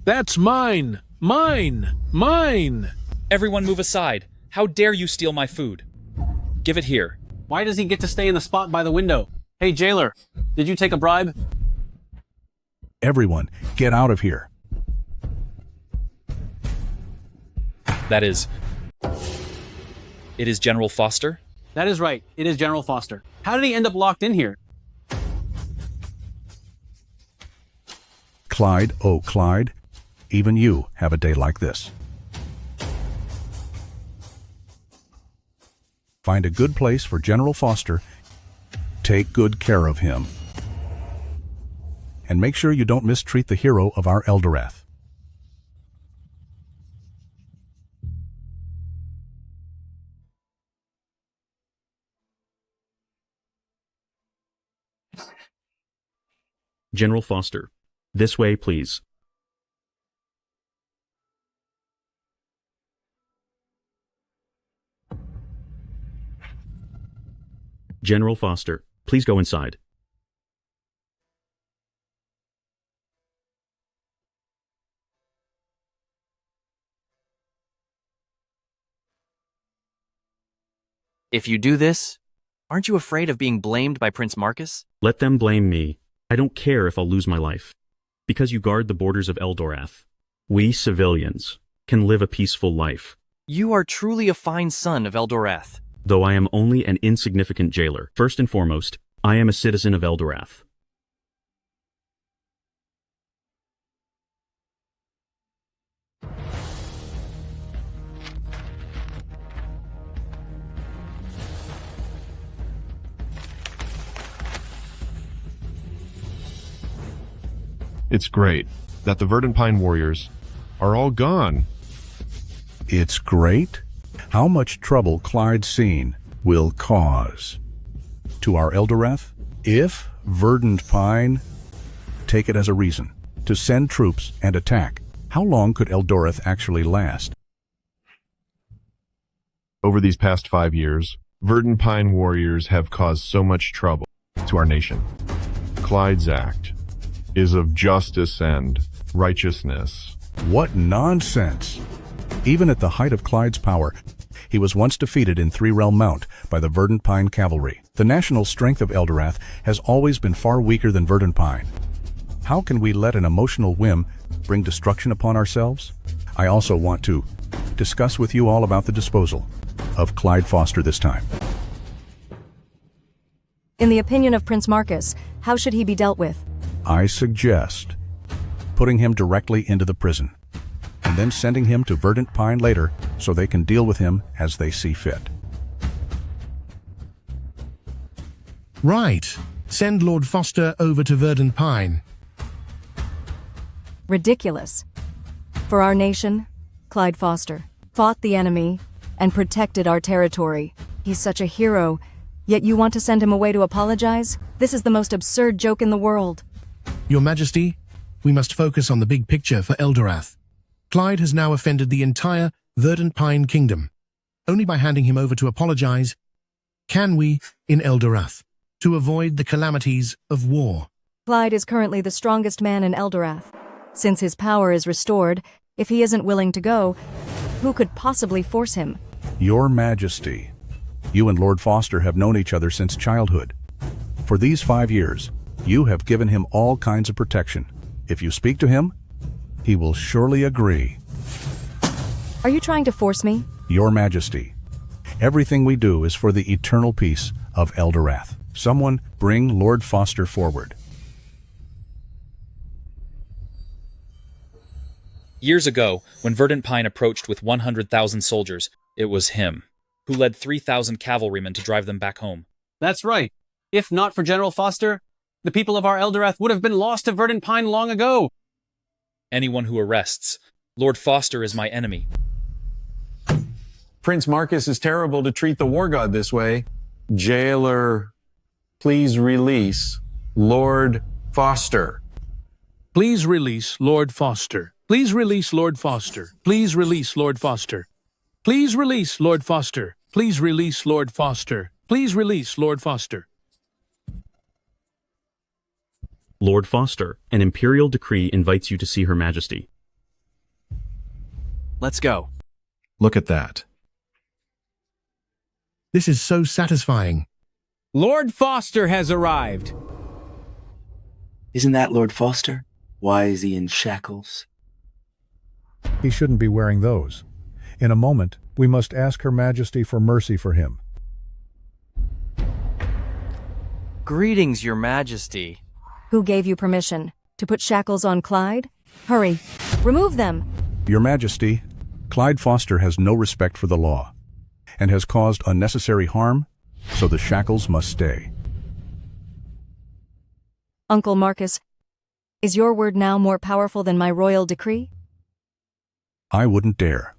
That's mine! Mine! Mine! Everyone move aside. How dare you steal my food? Give it here. Why does he get to stay in the spot by the window? Hey, jailer, did you take a bribe? Everyone, get out of here. That is... It is General Foster? That is right. It is General Foster. How did he end up locked in here? Clyde, oh Clyde, even you have a day like this. Find a good place for General Foster. Take good care of him. And make sure you don't mistreat the hero of our Eldorath. General Foster, this way, please. General Foster, Please go inside. If you do this, aren't you afraid of being blamed by Prince Marcus? Let them blame me. I don't care if I'll lose my life. Because you guard the borders of Eldorath, we civilians can live a peaceful life. You are truly a fine son of Eldorath. Though I am only an insignificant jailer, first and foremost, I am a citizen of Eldorath. It's great that the Verdant warriors are all gone. It's great? How much trouble Clyde's scene will cause to our Eldorath? If Verdant Pine, take it as a reason, to send troops and attack, how long could Eldorath actually last? Over these past 5 years, Verdant warriors have caused so much trouble to our nation. Clyde's act is of justice and righteousness. What nonsense! Even at the height of Clyde's power, he was once defeated in Three-Realm Mount by the Verdant Pine cavalry. The national strength of Eldorath has always been far weaker than Verdant Pine. How can we let an emotional whim bring destruction upon ourselves? I also want to discuss with you all about the disposal of Clyde Foster this time. In the opinion of Prince Marcus, how should he be dealt with? I suggest putting him directly into the prison, and then sending him to Verdant Pine later so they can deal with him as they see fit. Right. Send Lord Foster over to Verdant Pine. Ridiculous. For our nation, Clyde Foster fought the enemy and protected our territory. He's such a hero, yet you want to send him away to apologize? This is the most absurd joke in the world. Your Majesty, we must focus on the big picture for Eldorath. Clyde has now offended the entire Verdant Pine Kingdom. Only by handing him over to apologize can we, in Eldorath, to avoid the calamities of war. Clyde is currently the strongest man in Eldorath. Since his power is restored, if he isn't willing to go, who could possibly force him? Your Majesty, you and Lord Foster have known each other since childhood. For these 5 years, you have given him all kinds of protection. If you speak to him, he will surely agree. Are you trying to force me? Your Majesty, everything we do is for the eternal peace of Eldorath. Someone bring Lord Foster forward. Years ago, when Verdant Pine approached with 100,000 soldiers, it was him who led 3,000 cavalrymen to drive them back home. That's right. If not for General Foster, the people of our Eldorath would have been lost to Verdant Pine long ago. Anyone who arrests, Lord Foster is my enemy. Prince Marcus is terrible to treat the war god this way. Jailer, please release Lord Foster. Please release Lord Foster. Please release Lord Foster. Please release Lord Foster. Please release Lord Foster. Please release Lord Foster. Please release Lord Foster. Lord Foster, an imperial decree invites you to see Her Majesty. Let's go. Look at that. This is so satisfying. Lord Foster has arrived. Isn't that Lord Foster? Why is he in shackles? He shouldn't be wearing those. In a moment, we must ask Her Majesty for mercy for him. Greetings, Your Majesty. Who gave you permission to put shackles on Clyde? Hurry, remove them. Your Majesty, Clyde Foster has no respect for the law and has caused unnecessary harm, so the shackles must stay. Uncle Marcus, is your word now more powerful than my royal decree? I wouldn't dare.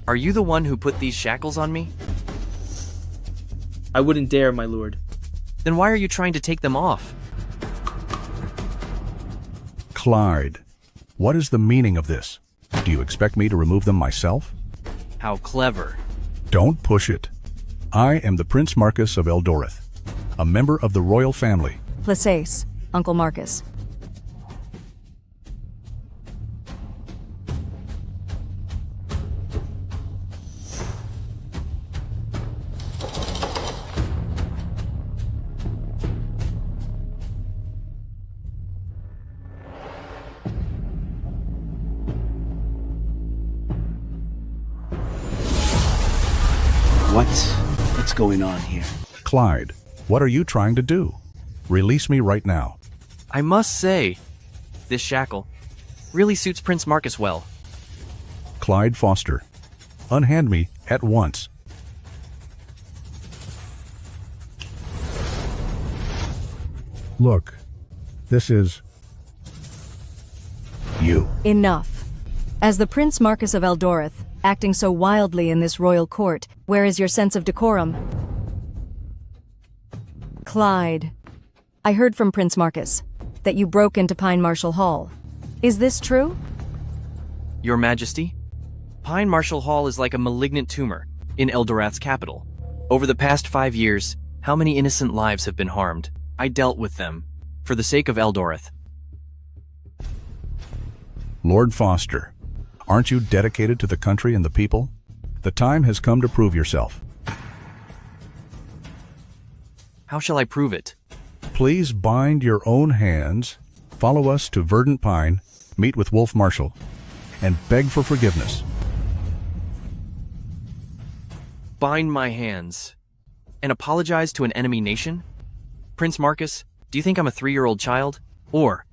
Are you the one who put these shackles on me? I wouldn't dare, my lord. Then why are you trying to take them off? Clyde, what is the meaning of this? Do you expect me to remove them myself? How clever. Don't push it. I am the Prince Marcus of Eldoreth, a member of the royal family. Placace, Uncle Marcus. What's going on here? Clyde, what are you trying to do? Release me right now. I must say, this shackle really suits Prince Marcus well. Clyde Foster, unhand me at once. Look, this is... you. Enough. As the Prince Marcus of Eldoreth, acting so wildly in this royal court, where is your sense of decorum? Clyde, I heard from Prince Marcus that you broke into Pine Marshall Hall. Is this true? Your Majesty, Pine Marshall Hall is like a malignant tumor in Eldorath's capital. Over the past 5 years, how many innocent lives have been harmed? I dealt with them, for the sake of Eldoreth. Lord Foster, aren't you dedicated to the country and the people? The time has come to prove yourself. How shall I prove it? Please bind your own hands, follow us to Verdant Pine, meet with Wolf Marshall, and beg for forgiveness. Bind my hands and apologize to an enemy nation? Prince Marcus, do you think I'm a 3-year-old child? Or,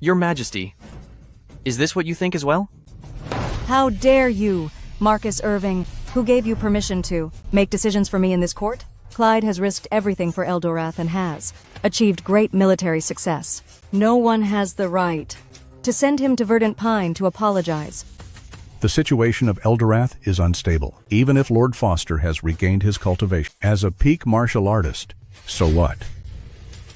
Your Majesty, is this what you think as well? How dare you, Marcus Irving, who gave you permission to make decisions for me in this court? Clyde has risked everything for Eldorath and has achieved great military success. No one has the right to send him to Verdant Pine to apologize. The situation of Eldorath is unstable, even if Lord Foster has regained his cultivation. As a peak martial artist, so what?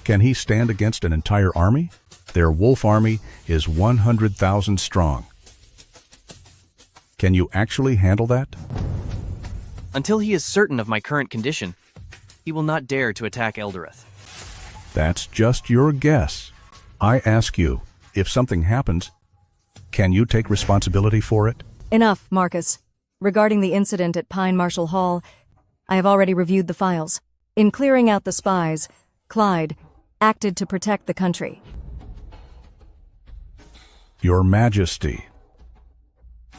Can he stand against an entire army? Their wolf army is 100,000 strong. Can you actually handle that? Until he is certain of my current condition, he will not dare to attack Eldoreth. That's just your guess. I ask you, if something happens, can you take responsibility for it? Enough, Marcus. Regarding the incident at Pine Marshall Hall, I have already reviewed the files. In clearing out the spies, Clyde acted to protect the country. Your Majesty,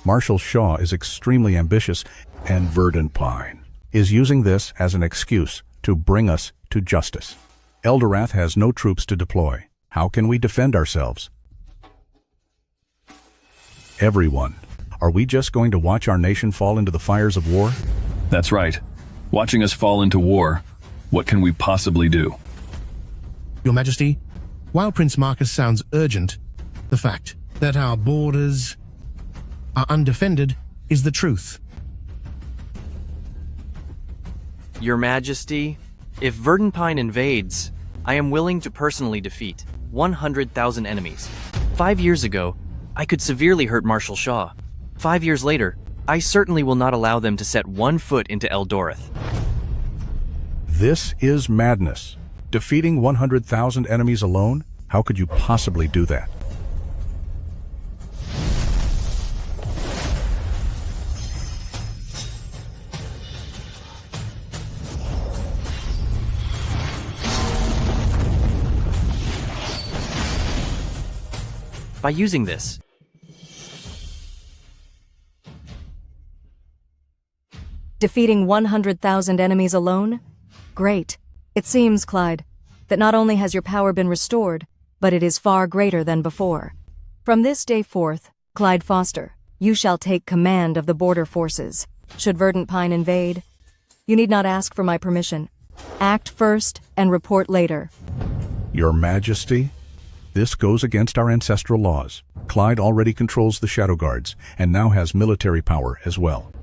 Marshal Shaw is extremely ambitious, and Verdant Pine is using this as an excuse to bring us to justice. Eldorath has no troops to deploy. How can we defend ourselves? Everyone, are we just going to watch our nation fall into the fires of war? That's right. Watching us fall into war, what can we possibly do? Your Majesty, while Prince Marcus sounds urgent, the fact that our borders are undefended is the truth. Your Majesty, if Verdant Pine invades, I am willing to personally defeat 100,000 enemies. 5 years ago, I could severely hurt Marshal Shaw. 5 years later, I certainly will not allow them to set one foot into Eldoreth. This is madness. Defeating 100,000 enemies alone? How could you possibly do that? By using this, defeating 100,000 enemies alone? Great. It seems, Clyde, that not only has your power been restored, but it is far greater than before. From this day forth, Clyde Foster, you shall take command of the border forces. Should Verdant Pine invade, you need not ask for my permission. Act first and report later. Your Majesty, this goes against our ancestral laws. Clyde already controls the Shadow Guards and now has military power as well.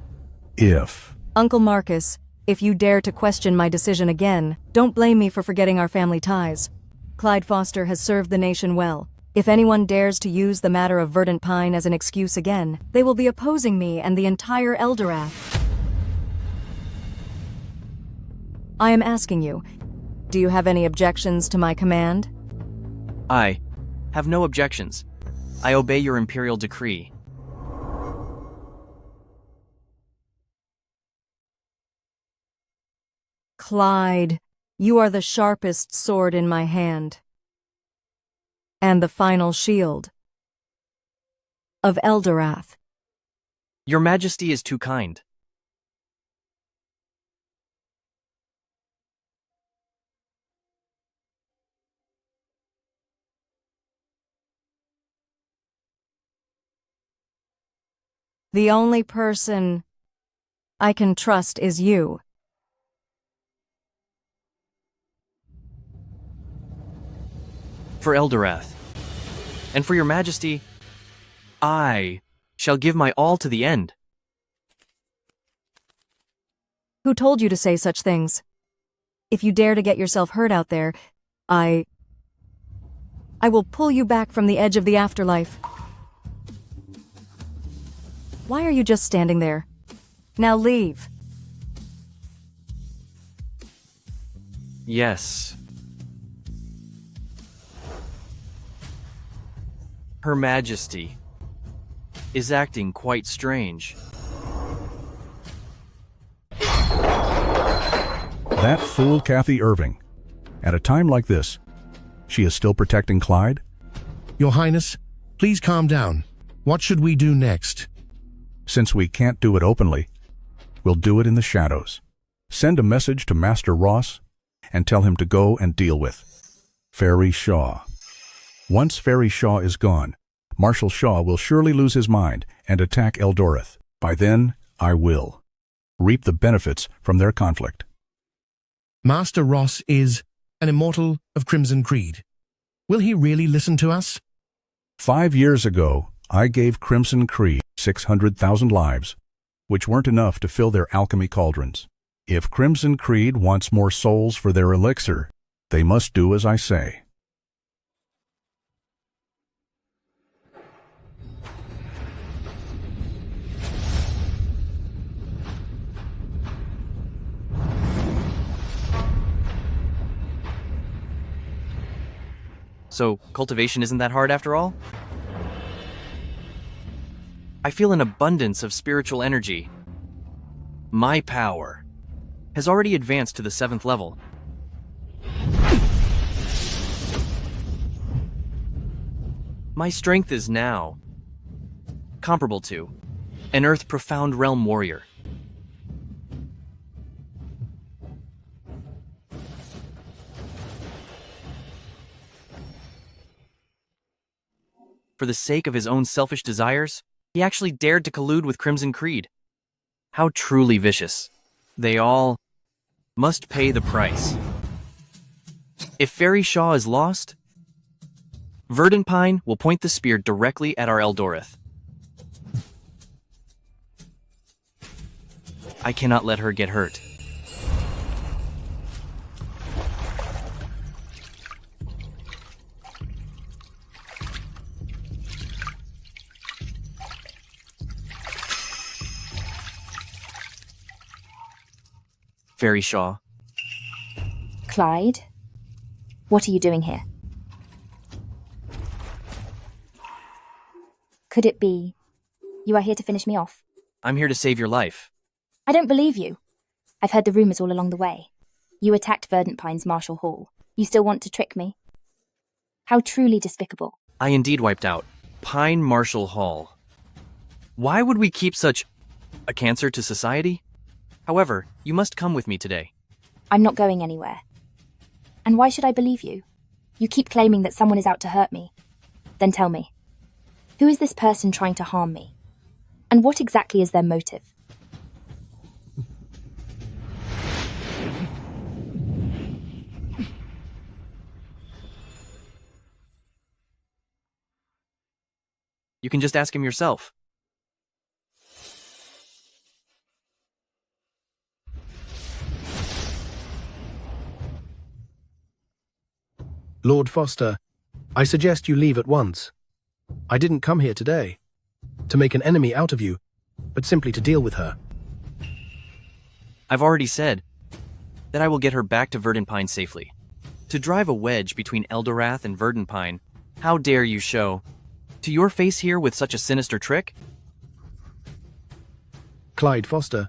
Uncle Marcus, if you dare to question my decision again, don't blame me for forgetting our family ties. Clyde Foster has served the nation well. If anyone dares to use the matter of Verdant Pine as an excuse again, they will be opposing me and the entire Eldorath. I am asking you, do you have any objections to my command? I have no objections. I obey your imperial decree. Clyde, you are the sharpest sword in my hand. And the final shield of Eldorath. Your Majesty is too kind. The only person I can trust is you. For Eldorath, and for your Majesty, I shall give my all to the end. Who told you to say such things? If you dare to get yourself hurt out there, I will pull you back from the edge of the afterlife. Why are you just standing there? Now leave. Yes. Her Majesty is acting quite strange. That fool Kathy Irving. At a time like this, she is still protecting Clyde? Your Highness, please calm down. What should we do next? Since we can't do it openly, we'll do it in the shadows. Send a message to Master Ross and tell him to go and deal with Ferry Shaw. Once Ferry Shaw is gone, Marshal Shaw will surely lose his mind and attack Eldorath. By then, I will reap the benefits from their conflict. Master Ross is an immortal of Crimson Creed. Will he really listen to us? 5 years ago, I gave Crimson Creed 600,000 lives, which weren't enough to fill their alchemy cauldrons. If Crimson Creed wants more souls for their elixir, they must do as I say. So, cultivation isn't that hard after all? I feel an abundance of spiritual energy. My power has already advanced to the 7th level. My strength is now comparable to an Earth Profound Realm warrior. For the sake of his own selfish desires, he actually dared to collude with Crimson Creed. How truly vicious. They all must pay the price. If Ferry Shaw is lost, Verdant Pine will point the spear directly at our Eldorath. I cannot let her get hurt. Ferry Shaw. Clyde, what are you doing here? Could it be you are here to finish me off? I'm here to save your life. I don't believe you. I've heard the rumors all along the way. You attacked Verdant Pine's Marshall Hall. You still want to trick me? How truly despicable. I indeed wiped out Pine Marshall Hall. Why would we keep such a cancer to society? However, you must come with me today. I'm not going anywhere. And why should I believe you? You keep claiming that someone is out to hurt me. Then tell me, who is this person trying to harm me? And what exactly is their motive? You can just ask him yourself. Lord Foster, I suggest you leave at once. I didn't come here today to make an enemy out of you, but simply to deal with her. I've already said that I will get her back to Verdant safely. To drive a wedge between Eldorath and Verdant, how dare you show to your face here with such a sinister trick? Clyde Foster,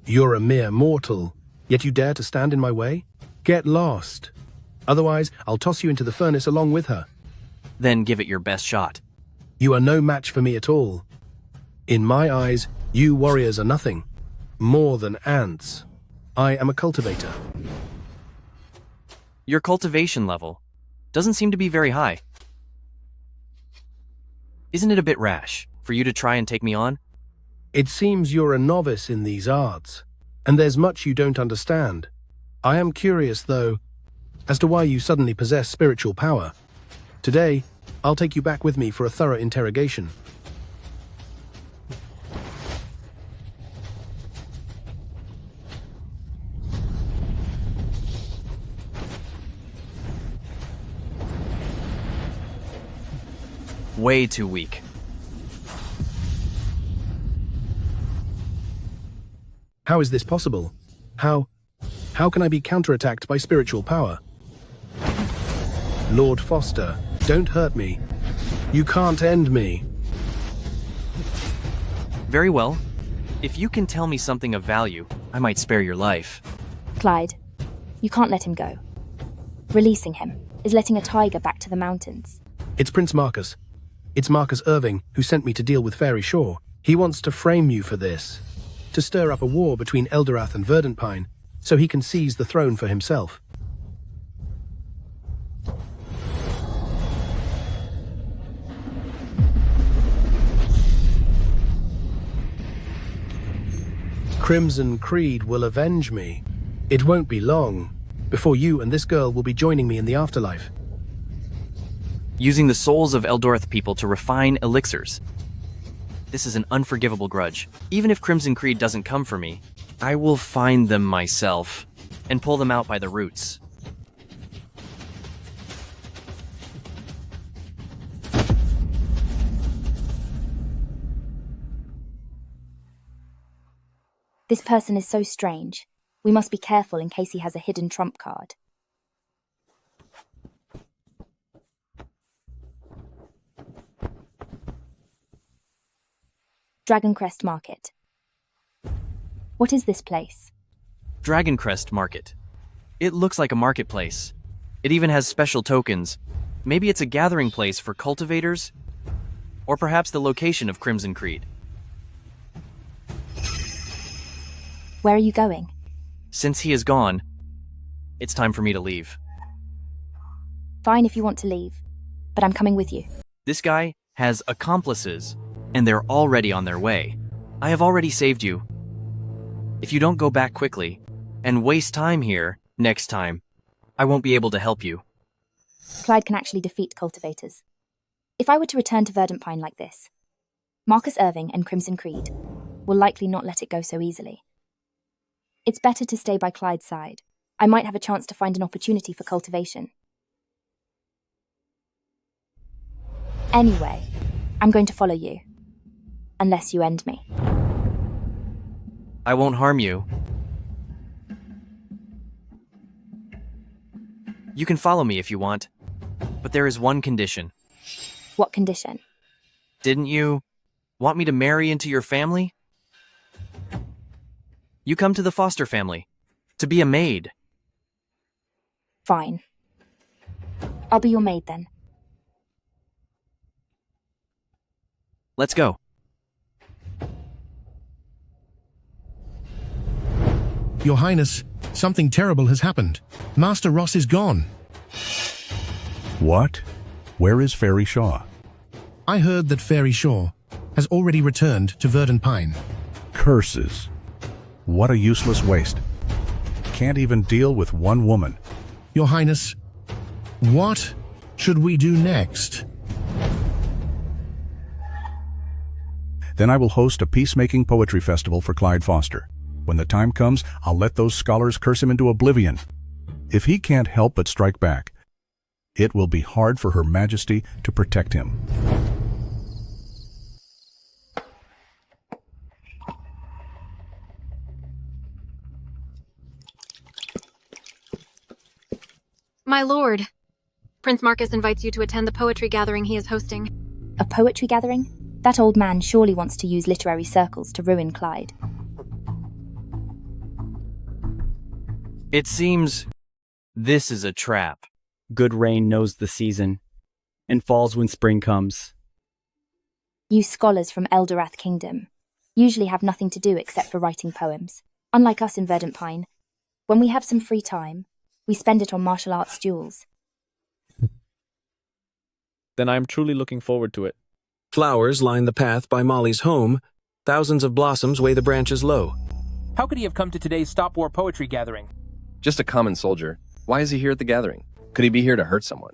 you're a mere mortal, yet you dare to stand in my way? Get lost. Otherwise, I'll toss you into the furnace along with her. Then give it your best shot. You are no match for me at all. In my eyes, you warriors are nothing. More than ants. I am a cultivator. Your cultivation level doesn't seem to be very high. Isn't it a bit rash for you to try and take me on? It seems you're a novice in these arts, and there's much you don't understand. I am curious, though, as to why you suddenly possess spiritual power. Today, I'll take you back with me for a thorough interrogation. Way too weak. How is this possible? How can I be counterattacked by spiritual power? Lord Foster, don't hurt me. You can't end me. Very well. If you can tell me something of value, I might spare your life. Clyde, you can't let him go. Releasing him is letting a tiger back to the mountains. It's Prince Marcus. It's Marcus Irving who sent me to deal with Fairy Shaw. He wants to frame you for this, to stir up a war between Eldorath and Verdant, so he can seize the throne for himself. Crimson Creed will avenge me. It won't be long before you and this girl will be joining me in the afterlife. Using the souls of Eldorath people to refine elixirs. This is an unforgivable grudge. Even if Crimson Creed doesn't come for me, I will find them myself and pull them out by the roots. This person is so strange. We must be careful in case he has a hidden trump card. Dragoncrest Market. What is this place? Dragoncrest Market. It looks like a marketplace. It even has special tokens. Maybe it's a gathering place for cultivators? Or perhaps the location of Crimson Creed. Where are you going? Since he is gone, it's time for me to leave. Fine if you want to leave, but I'm coming with you. This guy has accomplices, and they're already on their way. I have already saved you. If you don't go back quickly, and waste time here next time, I won't be able to help you. Clyde can actually defeat cultivators. If I were to return to Verdant like this, Marcus Irving and Crimson Creed will likely not let it go so easily. It's better to stay by Clyde's side. I might have a chance to find an opportunity for cultivation. Anyway, I'm going to follow you. Unless you end me. I won't harm you. You can follow me if you want, but there is one condition. What condition? Didn't you want me to marry into your family? You come to the Foster family, to be a maid. Fine. I'll be your maid then. Let's go. Your Highness, something terrible has happened. Master Ross is gone. What? Where is Fairy Shaw? I heard that Fairy Shaw has already returned to Verdant. Curses. What a useless waste. Can't even deal with one woman. Your Highness, what should we do next? Then I will host a peacemaking poetry festival for Clyde Foster. When the time comes, I'll let those scholars curse him into oblivion. If he can't help but strike back, It will be hard for Her Majesty to protect him. My lord, Prince Marcus invites you to attend the poetry gathering he is hosting. A poetry gathering? That old man surely wants to use literary circles to ruin Clyde. It seems this is a trap. Good rain knows the season, and falls when spring comes. You scholars from Eldorath Kingdom usually have nothing to do except for writing poems. Unlike us in Verdant Pine, when we have some free time, we spend it on martial arts duels. Then I am truly looking forward to it. Flowers line the path by Molly's home. Thousands of blossoms weigh the branches low. How could he have come to today's Stop War poetry gathering? Just a common soldier. Why is he here at the gathering? Could he be here to hurt someone?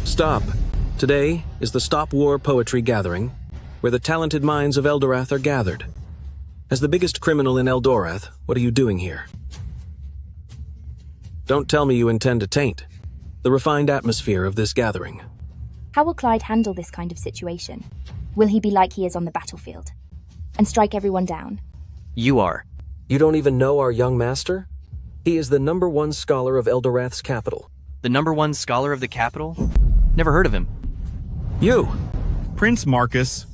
Stop. Today is the Stop War Poetry Gathering, where the talented minds of Eldorath are gathered. As the biggest criminal in Eldorath, what are you doing here? Don't tell me you intend to taint the refined atmosphere of this gathering. How will Clyde handle this kind of situation? Will he be like he is on the battlefield and strike everyone down? You are. You don't even know our young master? He is the #1 scholar of Eldorath's capital. The #1 scholar of the capital? Never heard of him. You! Prince Marcus,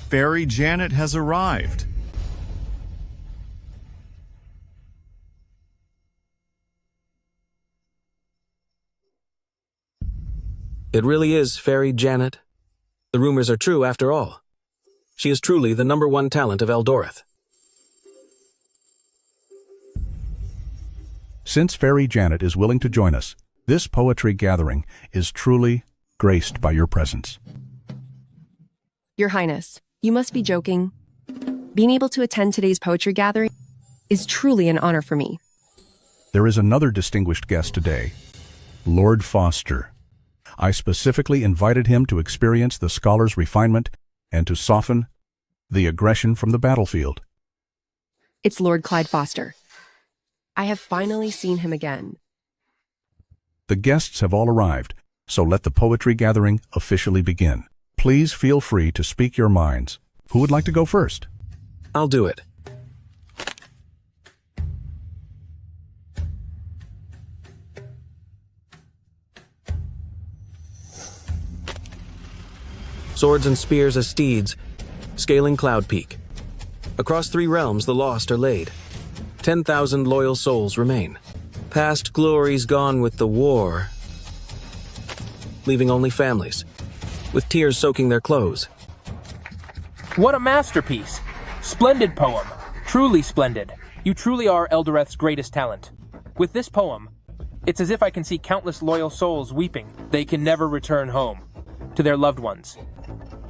Fairy Janet has arrived. It really is Fairy Janet. The rumors are true after all. She is truly the #1 talent of Eldorath. Since Fairy Janet is willing to join us, this poetry gathering is truly graced by your presence. Your Highness, you must be joking. Being able to attend today's poetry gathering is truly an honor for me. There is another distinguished guest today, Lord Foster. I specifically invited him to experience the scholar's refinement and to soften the aggression from the battlefield. It's Lord Clyde Foster. I have finally seen him again. The guests have all arrived, so let the poetry gathering officially begin. Please feel free to speak your minds. Who would like to go first? I'll do it. Swords and spears as steeds, scaling Cloud Peak. Across 3 realms the lost are laid. 10,000 loyal souls remain. Past glories gone with the war, leaving only families, with tears soaking their clothes. What a masterpiece! Splendid poem. Truly splendid. You truly are Eldorath's greatest talent. With this poem, it's as if I can see countless loyal souls weeping. They can never return home to their loved ones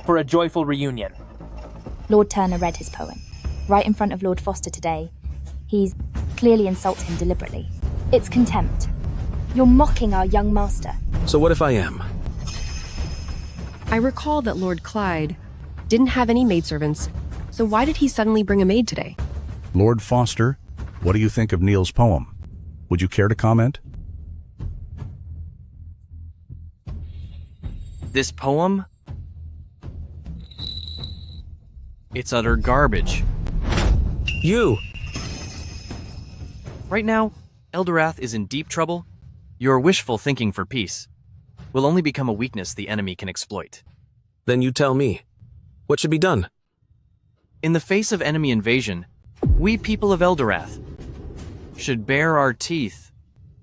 for a joyful reunion. Lord Turner read his poem, right in front of Lord Foster today. He's clearly insulted him deliberately. It's contempt. You're mocking our young master. So what if I am? I recall that Lord Clyde didn't have any maidservants, so why did he suddenly bring a maid today? Lord Foster, what do you think of Neil's poem? Would you care to comment? This poem? It's utter garbage. You! Right now, Eldorath is in deep trouble. Your wishful thinking for peace will only become a weakness the enemy can exploit. Then you tell me. What should be done? In the face of enemy invasion, we people of Eldorath should bare our teeth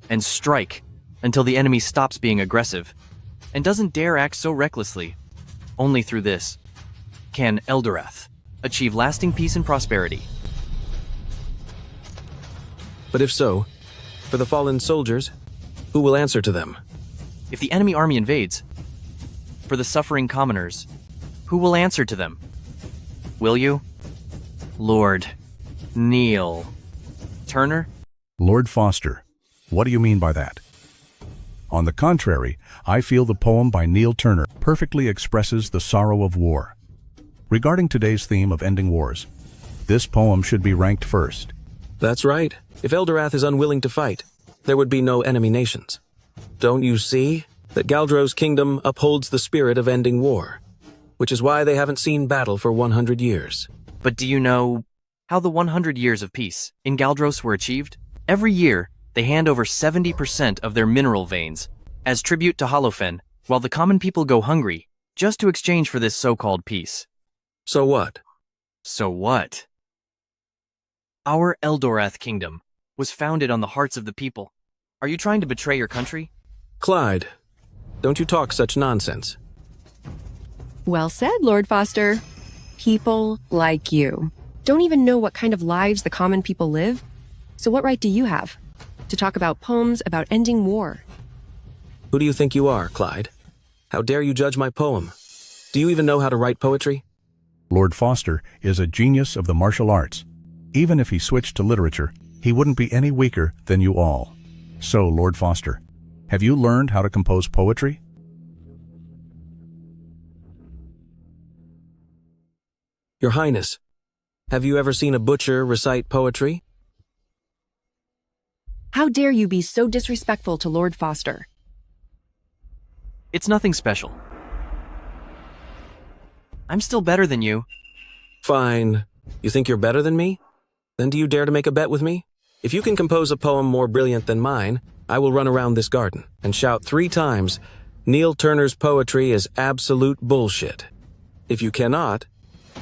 and strike until the enemy stops being aggressive and doesn't dare act so recklessly. Only through this can Eldorath achieve lasting peace and prosperity. But if so, for the fallen soldiers, who will answer to them? If the enemy army invades, for the suffering commoners, who will answer to them? Will you? Lord Neil Turner? Lord Foster, what do you mean by that? On the contrary, I feel the poem by Neil Turner perfectly expresses the sorrow of war. Regarding today's theme of ending wars, this poem should be ranked first. That's right. If Eldorath is unwilling to fight, there would be no enemy nations. Don't you see that Galdro's kingdom upholds the spirit of ending war, which is why they haven't seen battle for 100 years. But do you know how the 100 years of peace in Galdros were achieved? Every year, they hand over 70% of their mineral veins as tribute to Holofen, while the common people go hungry just to exchange for this so-called peace. So what? So what? Our Eldorath kingdom was founded on the hearts of the people. Are you trying to betray your country? Clyde, don't you talk such nonsense. Well said, Lord Foster. People like you don't even know what kind of lives the common people live. So what right do you have to talk about poems about ending war? Who do you think you are, Clyde? How dare you judge my poem? Do you even know how to write poetry? Lord Foster is a genius of the martial arts. Even if he switched to literature, he wouldn't be any weaker than you all. So, Lord Foster, have you learned how to compose poetry? Your Highness, have you ever seen a butcher recite poetry? How dare you be so disrespectful to Lord Foster? It's nothing special. I'm still better than you. Fine. You think you're better than me? Then do you dare to make a bet with me? If you can compose a poem more brilliant than mine, I will run around this garden and shout 3 times, Neil Turner's poetry is absolute bullshit. If you cannot,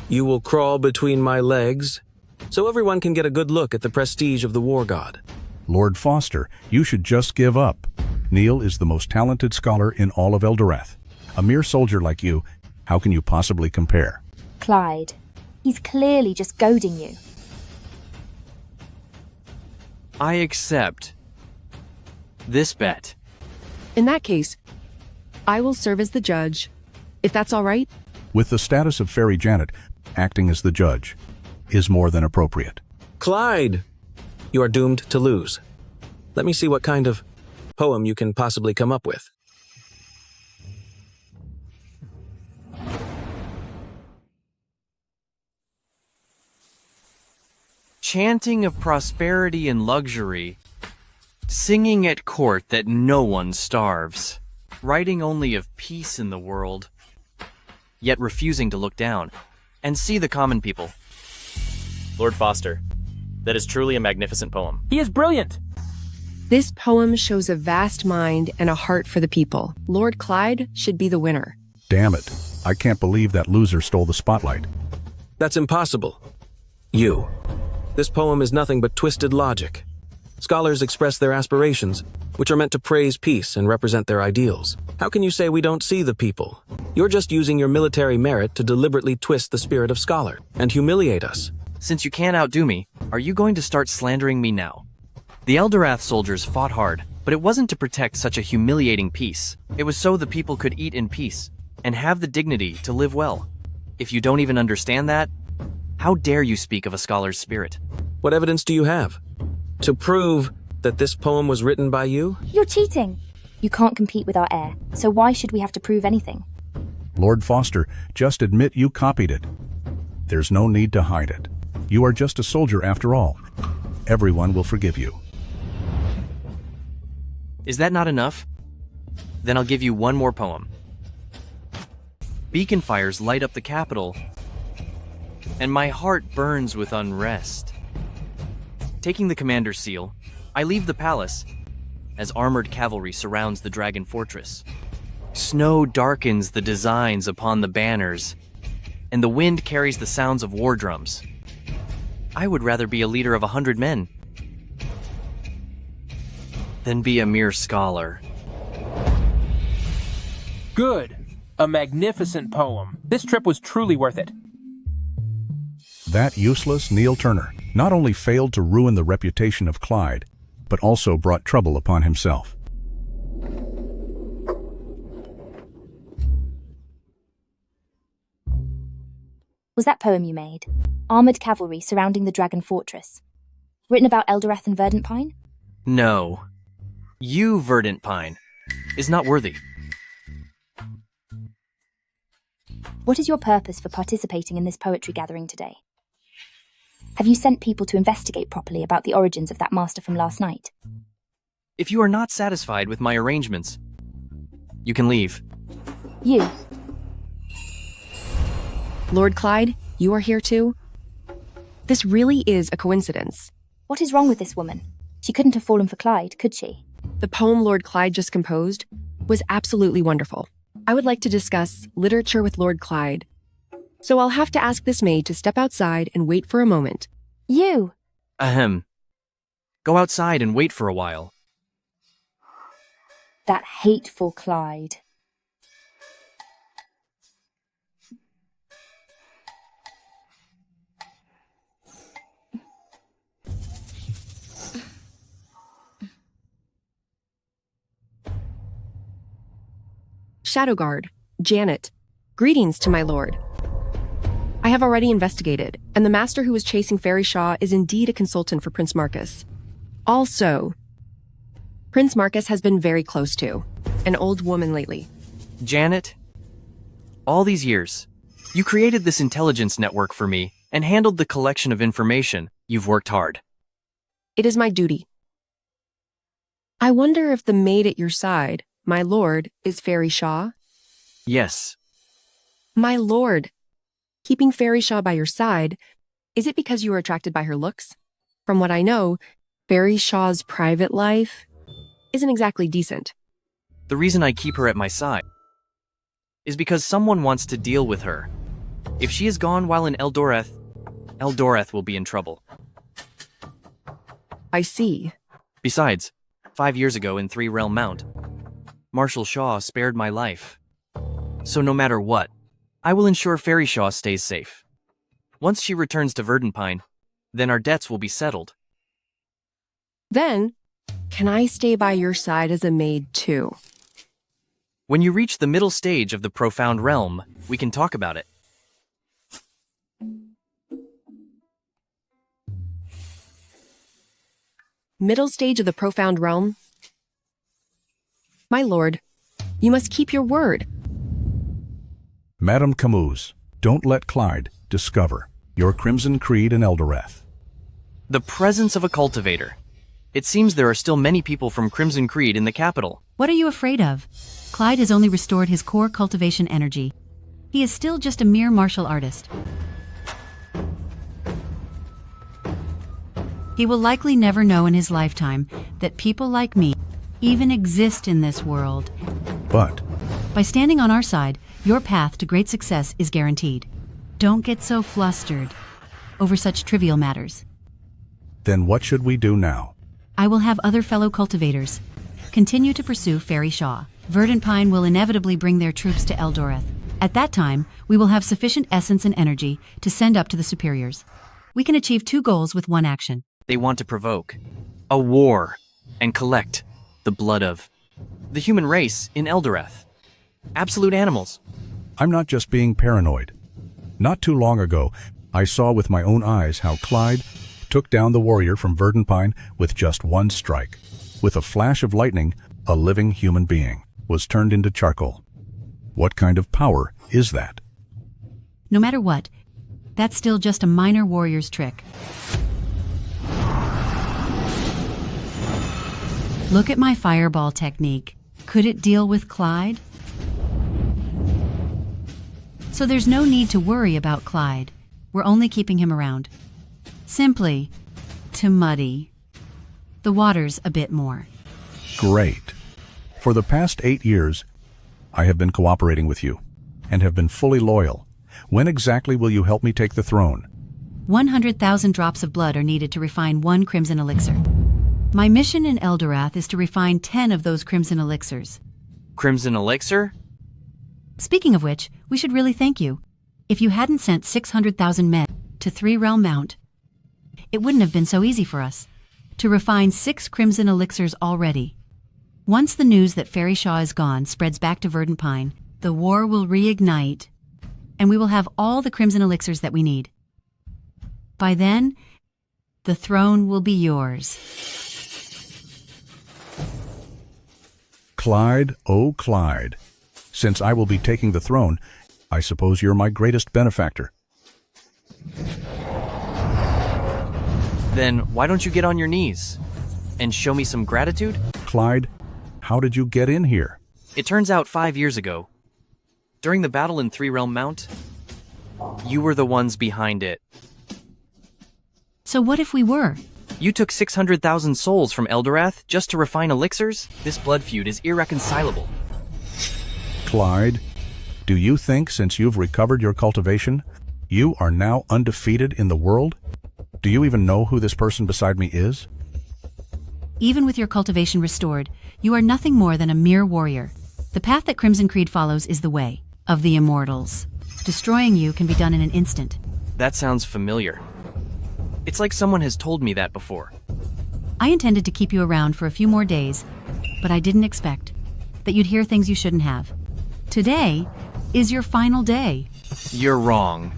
you will crawl between my legs so everyone can get a good look at the prestige of the war god. Lord Foster, you should just give up. Neil is the most talented scholar in all of Eldorath. A mere soldier like you, how can you possibly compare? Clyde, he's clearly just goading you. I accept this bet. In that case, I will serve as the judge, if that's all right. With the status of Fairy Janet, acting as the judge is more than appropriate. Clyde, you are doomed to lose. Let me see what kind of poem you can possibly come up with. Chanting of prosperity and luxury, singing at court that no one starves, writing only of peace in the world, yet refusing to look down and see the common people. Lord Foster, that is truly a magnificent poem. He is brilliant! This poem shows a vast mind and a heart for the people. Lord Clyde should be the winner. Damn it. I can't believe that loser stole the spotlight. That's impossible. You. This poem is nothing but twisted logic. Scholars express their aspirations, which are meant to praise peace and represent their ideals. How can you say we don't see the people? You're just using your military merit to deliberately twist the spirit of scholar and humiliate us. Since you can't outdo me, are you going to start slandering me now? The Eldorath soldiers fought hard, but it wasn't to protect such a humiliating peace. It was so the people could eat in peace and have the dignity to live well. If you don't even understand that, how dare you speak of a scholar's spirit? What evidence do you have to prove that this poem was written by you? You're cheating. You can't compete with our heir, so why should we have to prove anything? Lord Foster, just admit you copied it. There's no need to hide it. You are just a soldier after all. Everyone will forgive you. Is that not enough? Then I'll give you one more poem. Beacon fires light up the capital, and my heart burns with unrest. Taking the commander's seal, I leave the palace as armored cavalry surrounds the dragon fortress. Snow darkens the designs upon the banners, and the wind carries the sounds of war drums. I would rather be a leader of 100 men than be a mere scholar. Good. A magnificent poem. This trip was truly worth it. That useless Neil Turner not only failed to ruin the reputation of Clyde, but also brought trouble upon himself. Was that poem you made? Armored cavalry surrounding the dragon fortress. Written about Eldorath and Verdant Pine? No. You, Verdant Pine, is not worthy. What is your purpose for participating in this poetry gathering today? Have you sent people to investigate properly about the origins of that master from last night? If you are not satisfied with my arrangements, you can leave. You. Lord Clyde, you are here too? This really is a coincidence. What is wrong with this woman? She couldn't have fallen for Clyde, could she? The poem Lord Clyde just composed was absolutely wonderful. I would like to discuss literature with Lord Clyde. So I'll have to ask this maid to step outside and wait for a moment. You! Ahem. Go outside and wait for a while. That hateful Clyde. Shadowguard, Janet, greetings to my lord. I have already investigated, and the master who was chasing Fairy Shaw is indeed a consultant for Prince Marcus. Also, Prince Marcus has been very close to an old woman lately. Janet, all these years, you created this intelligence network for me and handled the collection of information. You've worked hard. It is my duty. I wonder if the maid at your side, my lord, is Fairy Shaw? Yes. My lord, keeping Fairy Shaw by your side, is it because you were attracted by her looks? From what I know, Fairy Shaw's private life isn't exactly decent. The reason I keep her at my side is because someone wants to deal with her. If she is gone while in Eldoreth will be in trouble. I see. Besides, 5 years ago in Three Realm Mount, Marshal Shaw spared my life. So no matter what, I will ensure Fairy Shaw stays safe. Once she returns to Verdantpine, then our debts will be settled. Then, can I stay by your side as a maid too? When you reach the middle stage of the Profound Realm, we can talk about it. Middle stage of the Profound Realm? My lord, you must keep your word. Madame Camus, don't let Clyde discover your Crimson Creed in Eldoreth. The presence of a cultivator. It seems there are still many people from Crimson Creed in the capital. What are you afraid of? Clyde has only restored his core cultivation energy. He is still just a mere martial artist. He will likely never know in his lifetime that people like me even exist in this world. But by standing on our side, your path to great success is guaranteed. Don't get so flustered over such trivial matters. Then what should we do now? I will have other fellow cultivators continue to pursue Fairy Shaw. Verdantpine will inevitably bring their troops to Eldoreth. At that time, we will have sufficient essence and energy to send up to the superiors. We can achieve 2 goals with 1 action. They want to provoke a war and collect the blood of the human race in Eldoreth. Absolute animals. I'm not just being paranoid. Not too long ago, I saw with my own eyes how Clyde took down the warrior from Verdantpine with just 1 strike. With a flash of lightning, a living human being was turned into charcoal. What kind of power is that? No matter what, that's still just a minor warrior's trick. Look at my fireball technique. Could it deal with Clyde? So there's no need to worry about Clyde. We're only keeping him around. Simply to muddy the waters a bit more. Great. For the past 8 years, I have been cooperating with you and have been fully loyal. When exactly will you help me take the throne? 100,000 drops of blood are needed to refine 1 crimson elixir. My mission in Eldoreth is to refine 10 of those crimson elixirs. Crimson elixir? Speaking of which, we should really thank you. If you hadn't sent 600,000 men to Three Realm Mount, it wouldn't have been so easy for us to refine 6 crimson elixirs already. Once the news that Fairy Shaw is gone spreads back to Verdantpine, the war will reignite, and we will have all the crimson elixirs that we need. By then, the throne will be yours. Clyde, oh Clyde. Since I will be taking the throne, I suppose you're my greatest benefactor. Then why don't you get on your knees and show me some gratitude? Clyde, how did you get in here? It turns out 5 years ago, during the battle in Three Realm Mount, you were the ones behind it. So what if we were? You took 600,000 souls from Eldorath just to refine elixirs? This blood feud is irreconcilable. Clyde, do you think since you've recovered your cultivation, you are now undefeated in the world? Do you even know who this person beside me is? Even with your cultivation restored, you are nothing more than a mere warrior. The path that Crimson Creed follows is the way of the immortals. Destroying you can be done in an instant. That sounds familiar. It's like someone has told me that before. I intended to keep you around for a few more days, but I didn't expect that you'd hear things you shouldn't have. Today is your final day. You're wrong.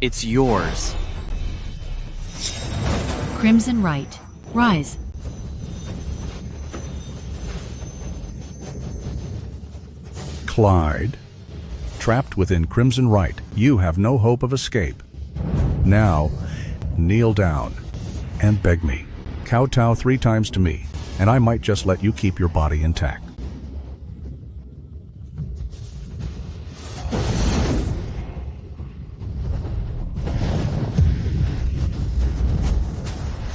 It's yours. Crimson Right. Rise. Clyde, trapped within Crimson Right, you have no hope of escape. Now, kneel down and beg me. Kowtow 3 times to me, and I might just let you keep your body intact.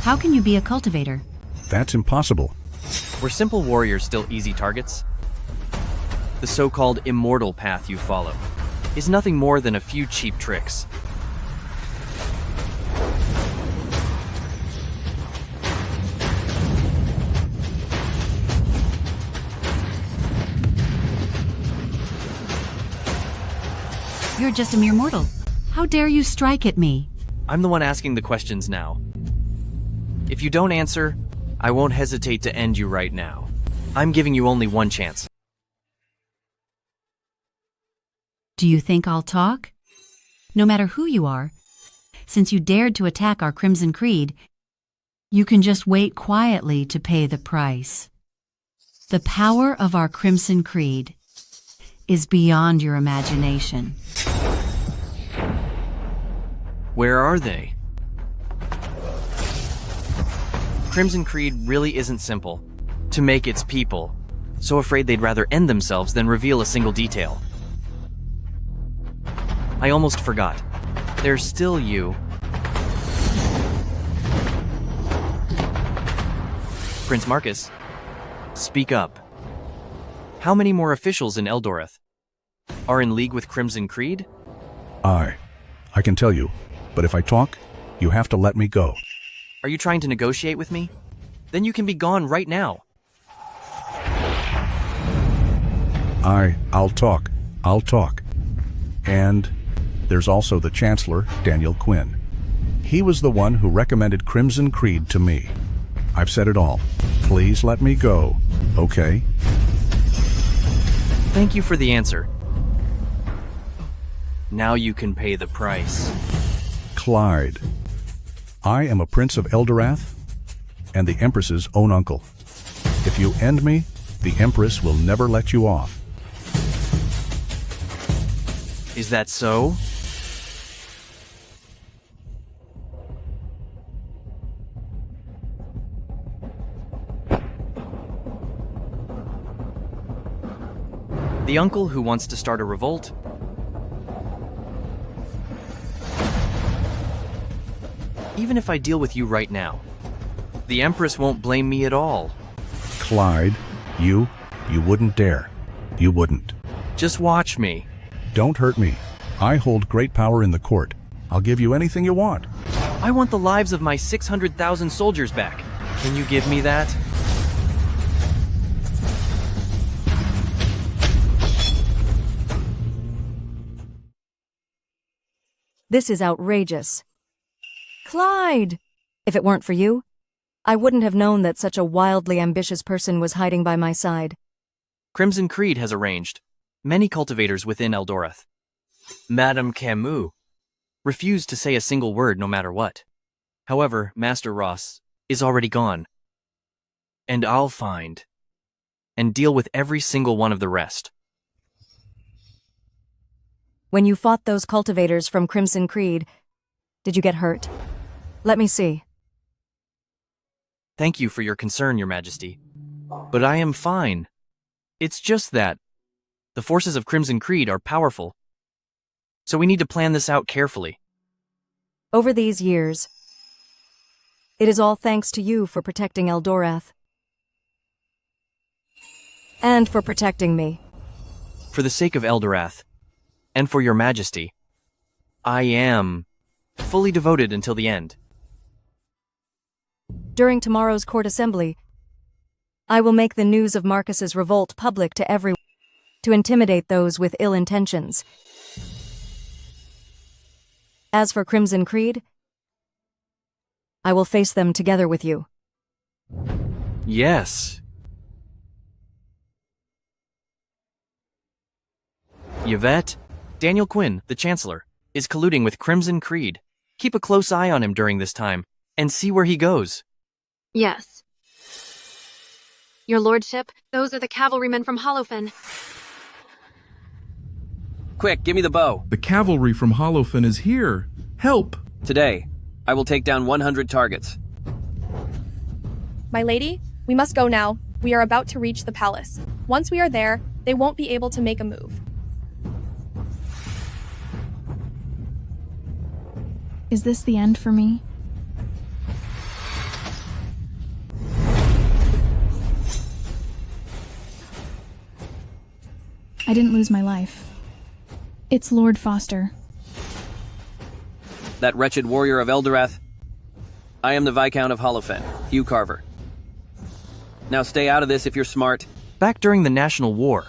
How can you be a cultivator? That's impossible. Were simple warriors still easy targets? The so-called immortal path you follow is nothing more than a few cheap tricks. You're just a mere mortal. How dare you strike at me? I'm the one asking the questions now. If you don't answer, I won't hesitate to end you right now. I'm giving you only one chance. Do you think I'll talk? No matter who you are, since you dared to attack our Crimson Creed, you can just wait quietly to pay the price. The power of our Crimson Creed is beyond your imagination. Where are they? Crimson Creed really isn't simple to make its people so afraid they'd rather end themselves than reveal a single detail. I almost forgot. There's still you. Prince Marcus, speak up. How many more officials in Eldorath are in league with Crimson Creed? I can tell you, but if I talk, you have to let me go. Are you trying to negotiate with me? Then you can be gone right now. I'll talk. And there's also the Chancellor, Daniel Quinn. He was the one who recommended Crimson Creed to me. I've said it all. Please let me go, okay? Thank you for the answer. Now you can pay the price. Clyde, I am a Prince of Eldorath and the Empress's own uncle. If you end me, the Empress will never let you off. Is that so? The uncle who wants to start a revolt? Even if I deal with you right now, the Empress won't blame me at all. Clyde, you wouldn't dare. You wouldn't. Just watch me. Don't hurt me. I hold great power in the court. I'll give you anything you want. I want the lives of my 600,000 soldiers back. Can you give me that? This is outrageous. Clyde! If it weren't for you, I wouldn't have known that such a wildly ambitious person was hiding by my side. Crimson Creed has arranged many cultivators within Eldorath. Madame Camus refused to say a single word no matter what. However, Master Ross is already gone. And I'll find and deal with every single one of the rest. When you fought those cultivators from Crimson Creed, did you get hurt? Let me see. Thank you for your concern, Your Majesty. But I am fine. It's just that the forces of Crimson Creed are powerful. So we need to plan this out carefully. Over these years, it is all thanks to you for protecting Eldorath. And for protecting me. For the sake of Eldorath, and for Your Majesty, I am fully devoted until the end. During tomorrow's court assembly, I will make the news of Marcus's revolt public to everyone to intimidate those with ill intentions. As for Crimson Creed, I will face them together with you. Yes. Yvette, Daniel Quinn, the Chancellor, is colluding with Crimson Creed. Keep a close eye on him during this time, and see where he goes. Yes. Your lordship, those are the cavalrymen from Hollowfen. Quick, give me the bow. The cavalry from Hollowfen is here. Help! Today, I will take down 100 targets. My lady, we must go now. We are about to reach the palace. Once we are there, they won't be able to make a move. Is this the end for me? I didn't lose my life. It's Lord Foster. That wretched warrior of Eldorath. I am the Viscount of Hollowfen, Hugh Carver. Now stay out of this if you're smart. Back during the National War,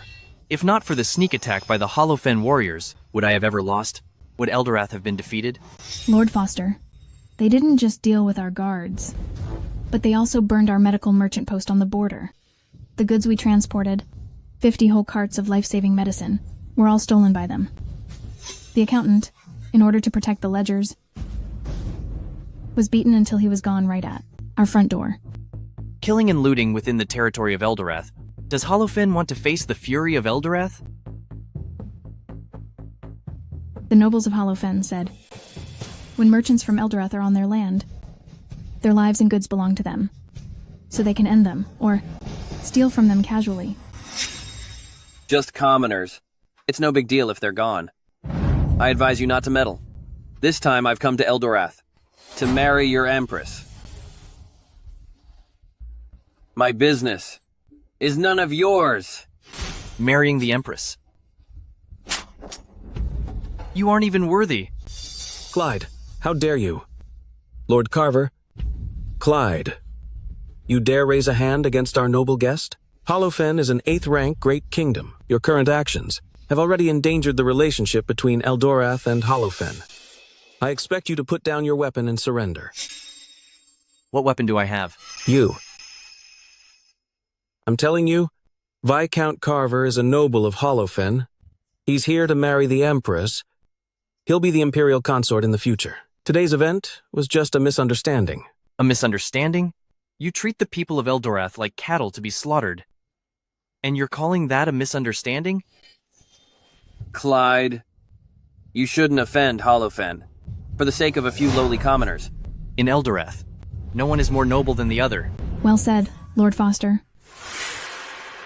if not for the sneak attack by the Hollowfen warriors, would I have ever lost? Would Eldorath have been defeated? Lord Foster, they didn't just deal with our guards, but they also burned our medical merchant post on the border. The goods we transported, 50 whole carts of life-saving medicine, were all stolen by them. The accountant, in order to protect the ledgers, was beaten until he was gone right at our front door. Killing and looting within the territory of Eldorath. Does Hollowfen want to face the fury of Eldorath? The nobles of Hollowfen said, when merchants from Eldorath are on their land, their lives and goods belong to them, so they can end them, or steal from them casually. Just commoners. It's no big deal if they're gone. I advise you not to meddle. This time I've come to Eldorath to marry your Empress. My business is none of yours. Marrying the Empress. You aren't even worthy. Clyde, how dare you? Lord Carver, Clyde, you dare raise a hand against our noble guest? Hollowfen is an 8th-rank great kingdom. Your current actions have already endangered the relationship between Eldorath and Hollowfen. I expect you to put down your weapon and surrender. What weapon do I have? You. I'm telling you, Viscount Carver is a noble of Hollowfen. He's here to marry the Empress. He'll be the imperial consort in the future. Today's event was just a misunderstanding. A misunderstanding? You treat the people of Eldorath like cattle to be slaughtered. And you're calling that a misunderstanding? Clyde, you shouldn't offend Hollowfen, for the sake of a few lowly commoners. In Eldorath, no one is more noble than the other. Well said, Lord Foster.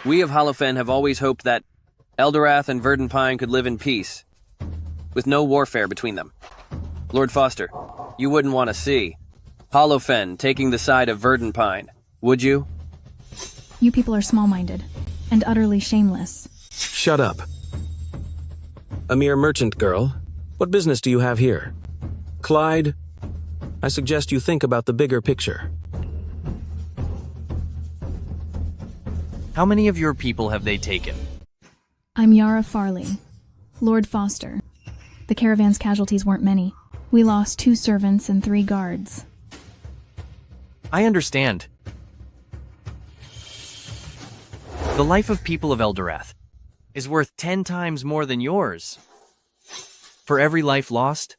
We of Hollowfen have always hoped that Eldorath and Verdanpine could live in peace, with no warfare between them. Lord Foster, you wouldn't want to see Hollowfen taking the side of Verdanpine, would you? You people are small-minded and utterly shameless. Shut up. A mere merchant girl. What business do you have here? Clyde, I suggest you think about the bigger picture. How many of your people have they taken? I'm Yara Farley, Lord Foster. The caravan's casualties weren't many. We lost 2 servants and 3 guards. I understand. The life of people of Eldorath is worth 10 times more than yours. For every life lost,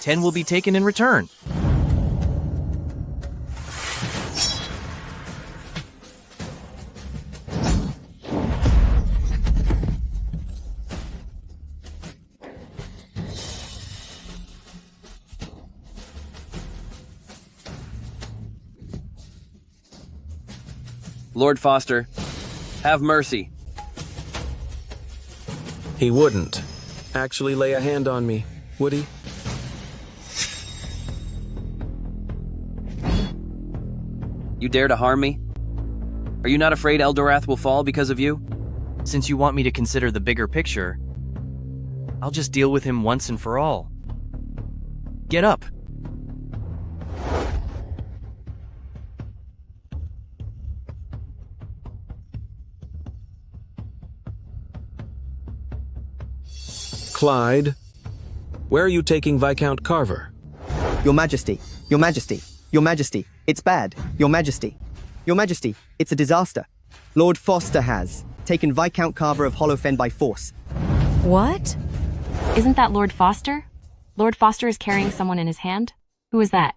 10 will be taken in return. Lord Foster, have mercy. He wouldn't actually lay a hand on me, would he? You dare to harm me? Are you not afraid Eldorath will fall because of you? Since you want me to consider the bigger picture, I'll just deal with him once and for all. Get up. Clyde, where are you taking Viscount Carver? Your Majesty, Your Majesty, Your Majesty, it's bad. Your Majesty, Your Majesty, it's a disaster. Lord Foster has taken Viscount Carver of Hollowfen by force. What? Isn't that Lord Foster? Lord Foster is carrying someone in his hand? Who is that?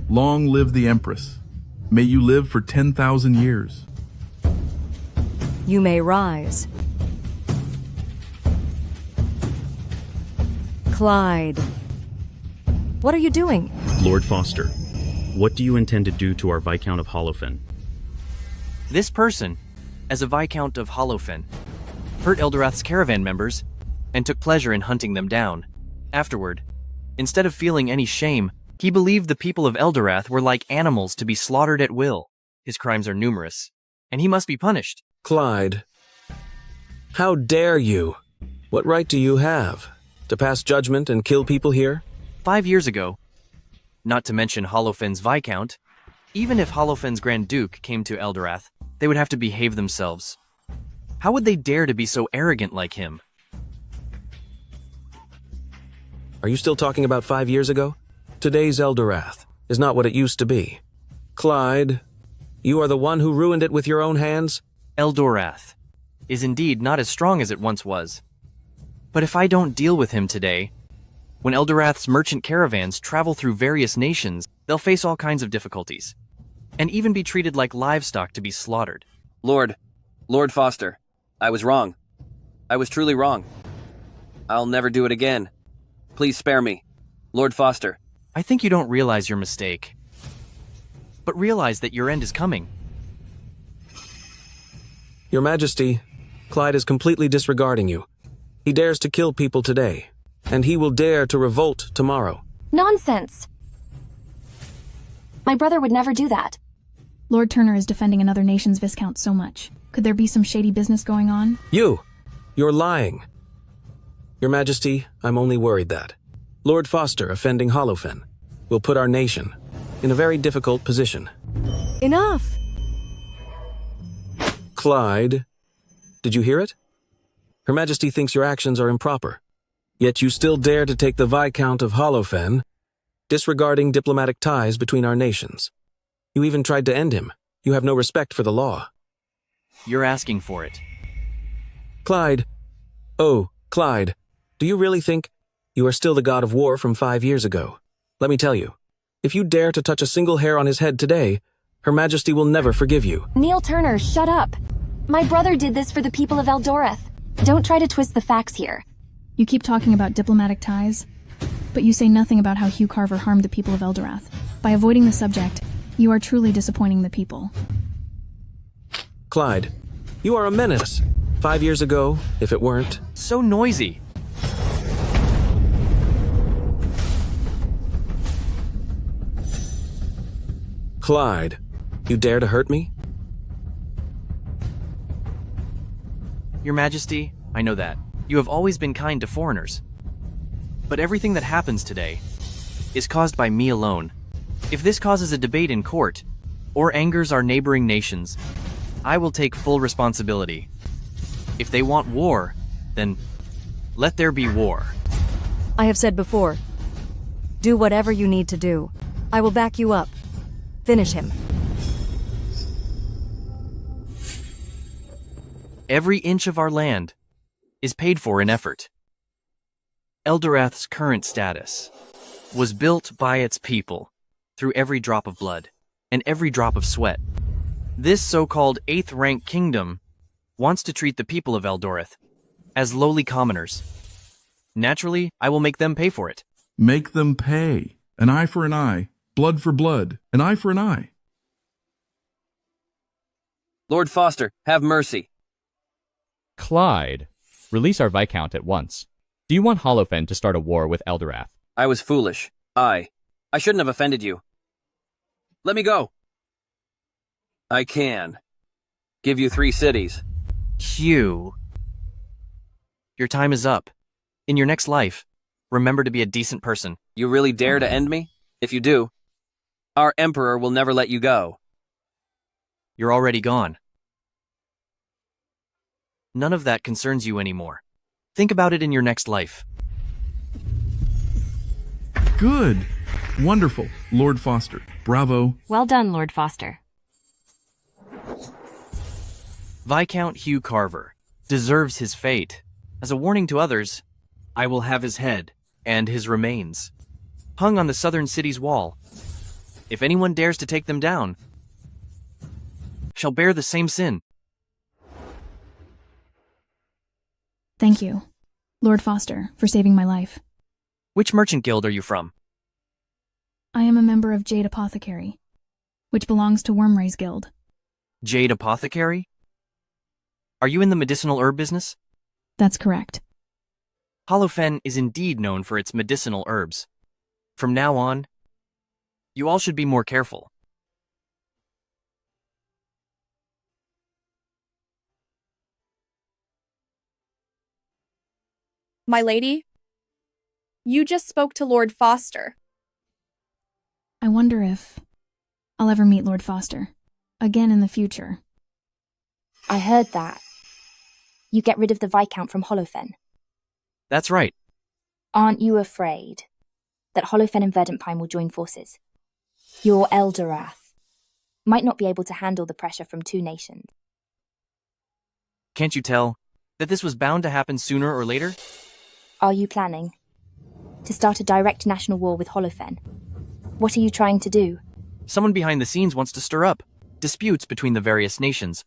Long live the Empress. May you live for 10,000 years. You may rise. Clyde. What are you doing? Lord Foster, what do you intend to do to our Viscount of Hollowfen? This person, as a Viscount of Hollowfen, hurt Eldorath's caravan members and took pleasure in hunting them down. Afterward, instead of feeling any shame, he believed the people of Eldorath were like animals to be slaughtered at will. His crimes are numerous, and he must be punished. Clyde, how dare you? What right do you have to pass judgment and kill people here? 5 years ago, not to mention Hollowfen's Viscount, even if Hollowfen's Grand Duke came to Eldorath, they would have to behave themselves. How would they dare to be so arrogant like him? Are you still talking about 5 years ago? Today's Eldorath is not what it used to be. Clyde, you are the one who ruined it with your own hands? Eldorath is indeed not as strong as it once was. But if I don't deal with him today, when Eldorath's merchant caravans travel through various nations, they'll face all kinds of difficulties, and even be treated like livestock to be slaughtered. Lord Foster, I was wrong. I was truly wrong. I'll never do it again. Please spare me. Lord Foster. I think you don't realize your mistake, but realize that your end is coming. Your Majesty, Clyde is completely disregarding you. He dares to kill people today, and he will dare to revolt tomorrow. Nonsense! My brother would never do that. Lord Turner is defending another nation's Viscount so much. Could there be some shady business going on? You're lying. Your Majesty, I'm only worried that Lord Foster offending Hollowfen will put our nation in a very difficult position. Enough! Clyde, did you hear it? Her Majesty thinks your actions are improper, yet you still dare to take the Viscount of Hollowfen, disregarding diplomatic ties between our nations. You even tried to end him. You have no respect for the law. You're asking for it. Clyde, do you really think you are still the god of war from 5 years ago? Let me tell you, if you dare to touch a single hair on his head today, Her Majesty will never forgive you. Neil Turner, shut up. My brother did this for the people of Eldorath. Don't try to twist the facts here. You keep talking about diplomatic ties, but you say nothing about how Hugh Carver harmed the people of Eldorath. By avoiding the subject, you are truly disappointing the people. Clyde, you are a menace. 5 years ago, if it weren't. So noisy. Clyde, you dare to hurt me? Your Majesty, I know that. You have always been kind to foreigners. But everything that happens today is caused by me alone. If this causes a debate in court, or angers our neighboring nations, I will take full responsibility. If they want war, then let there be war. I have said before, do whatever you need to do. I will back you up. Finish him. Every inch of our land is paid for in effort. Eldorath's current status was built by its people through every drop of blood and every drop of sweat. This so-called 8th rank kingdom wants to treat the people of Eldorath as lowly commoners. Naturally, I will make them pay for it. Make them pay. An eye for an eye. Blood for blood. An eye for an eye. Lord Foster, have mercy. Clyde, release our Viscount at once. Do you want Holofen to start a war with Eldorath? I was foolish. I shouldn't have offended you. Let me go. I can. Give you 3 cities. Hugh. Your time is up. In your next life, remember to be a decent person. You really dare to end me? If you do, our Emperor will never let you go. You're already gone. None of that concerns you anymore. Think about it in your next life. Good. Wonderful, Lord Foster. Bravo. Well done, Lord Foster. Viscount Hugh Carver deserves his fate. As a warning to others, I will have his head and his remains hung on the southern city's wall. If anyone dares to take them down, shall bear the same sin. Thank you, Lord Foster, for saving my life. Which merchant guild are you from? I am a member of Jade Apothecary, which belongs to Wormray's Guild. Jade Apothecary? Are you in the medicinal herb business? That's correct. Holofen is indeed known for its medicinal herbs. From now on, you all should be more careful. My lady, you just spoke to Lord Foster. I wonder if I'll ever meet Lord Foster again in the future. I heard that. You get rid of the Viscount from Holofen. That's right. Aren't you afraid that Holofen and Verdantpine will join forces? Your Eldorath might not be able to handle the pressure from 2 nations. Can't you tell that this was bound to happen sooner or later? Are you planning to start a direct national war with Holofen? What are you trying to do? Someone behind the scenes wants to stir up disputes between the various nations.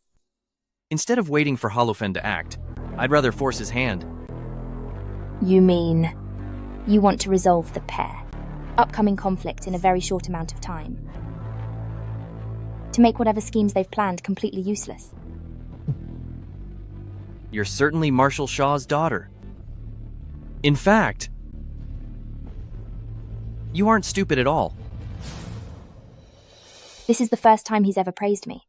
Instead of waiting for Holofen to act, I'd rather force his hand. You mean you want to resolve the upcoming conflict in a very short amount of time? To make whatever schemes they've planned completely useless? You're certainly Marshal Shaw's daughter. In fact, you aren't stupid at all. This is the first time he's ever praised me.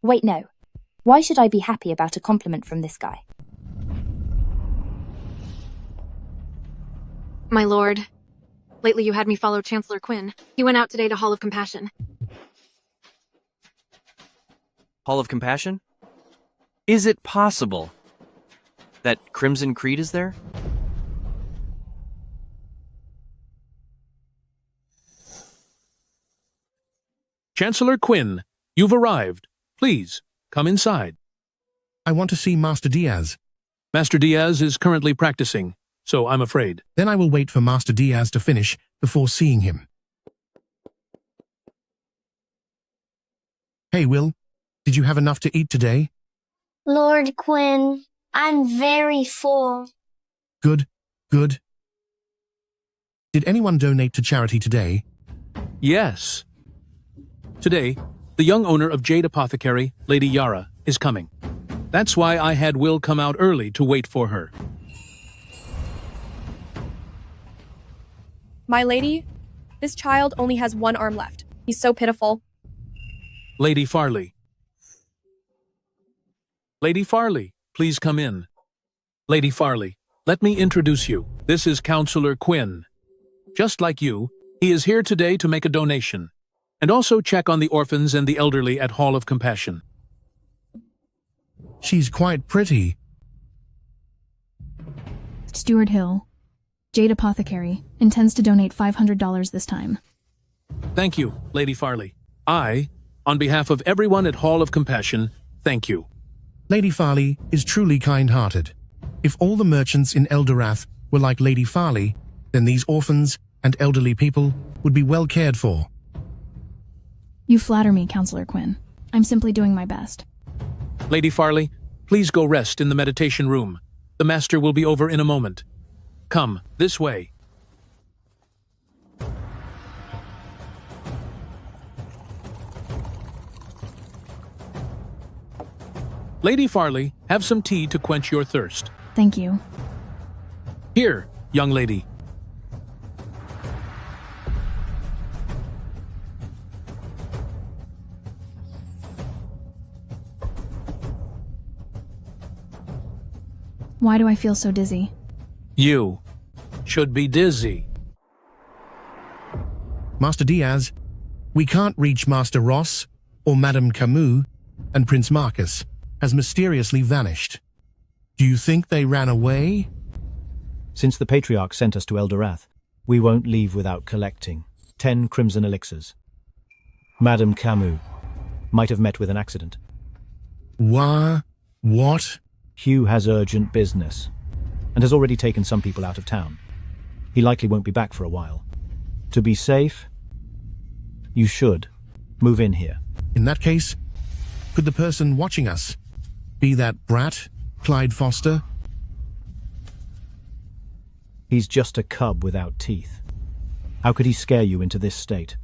Wait, no. Why should I be happy about a compliment from this guy? My lord, lately you had me follow Chancellor Quinn. He went out today to Hall of Compassion. Hall of Compassion? Is it possible that Crimson Creed is there? Chancellor Quinn, you've arrived. Please, come inside. I want to see Master Diaz. Master Diaz is currently practicing, so I'm afraid. Then I will wait for Master Diaz to finish before seeing him. Hey, Will. Did you have enough to eat today? Lord Quinn, I'm very full. Good, good. Did anyone donate to charity today? Yes. Today, the young owner of Jade Apothecary, Lady Yara, is coming. That's why I had Will come out early to wait for her. My lady, this child only has 1 arm left. He's so pitiful. Lady Farley. Lady Farley, please come in. Lady Farley, let me introduce you. This is Counselor Quinn. Just like you, he is here today to make a donation, and also check on the orphans and the elderly at Hall of Compassion. She's quite pretty. Stuart Hill, Jade Apothecary, intends to donate $500 this time. Thank you, Lady Farley. I, on behalf of everyone at Hall of Compassion, thank you. Lady Farley is truly kind-hearted. If all the merchants in Eldorath were like Lady Farley, then these orphans and elderly people would be well cared for. You flatter me, Counselor Quinn. I'm simply doing my best. Lady Farley, please go rest in the meditation room. The master will be over in a moment. Come, this way. Lady Farley, have some tea to quench your thirst. Thank you. Here, young lady. Why do I feel so dizzy? You should be dizzy. Master Diaz, we can't reach Master Ross or Madame Camus, and Prince Marcus has mysteriously vanished. Do you think they ran away? Since the Patriarch sent us to Eldorath, we won't leave without collecting 10 crimson elixirs. Madame Camus might have met with an accident. What? Hugh has urgent business, and has already taken some people out of town. He likely won't be back for a while. To be safe, you should move in here. In that case, could the person watching us be that brat, Clyde Foster? He's just a cub without teeth. How could he scare you into this state?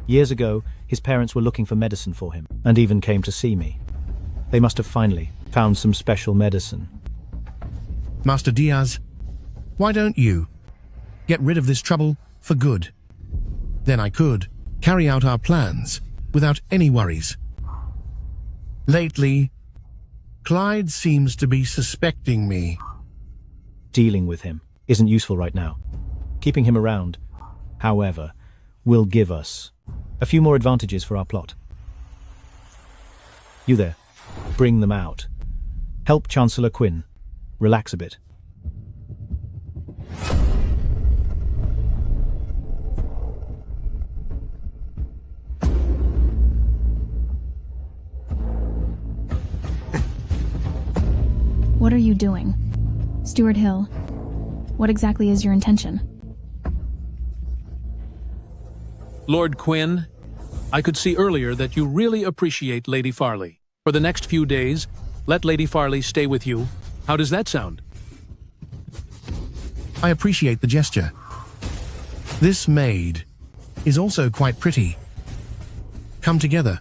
Years ago, his parents were looking for medicine for him, and even came to see me. They must have finally found some special medicine. Master Diaz, why don't you get rid of this trouble for good? Then I could carry out our plans without any worries. Lately, Clyde seems to be suspecting me. Dealing with him isn't useful right now. Keeping him around, however, will give us a few more advantages for our plot. You there, bring them out. Help Chancellor Quinn relax a bit. What are you doing? Stuart Hill, what exactly is your intention? Lord Quinn, I could see earlier that you really appreciate Lady Farley. For the next few days, let Lady Farley stay with you. How does that sound? I appreciate the gesture. This maid is also quite pretty. Come together.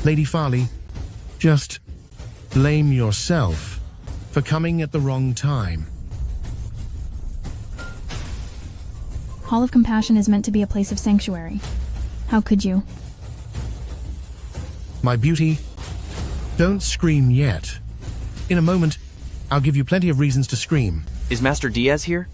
Lady Farley, just blame yourself for coming at the wrong time. Hall of Compassion is meant to be a place of sanctuary. How could you? My beauty, don't scream yet. In a moment, I'll give you plenty of reasons to scream. Is Master Diaz here?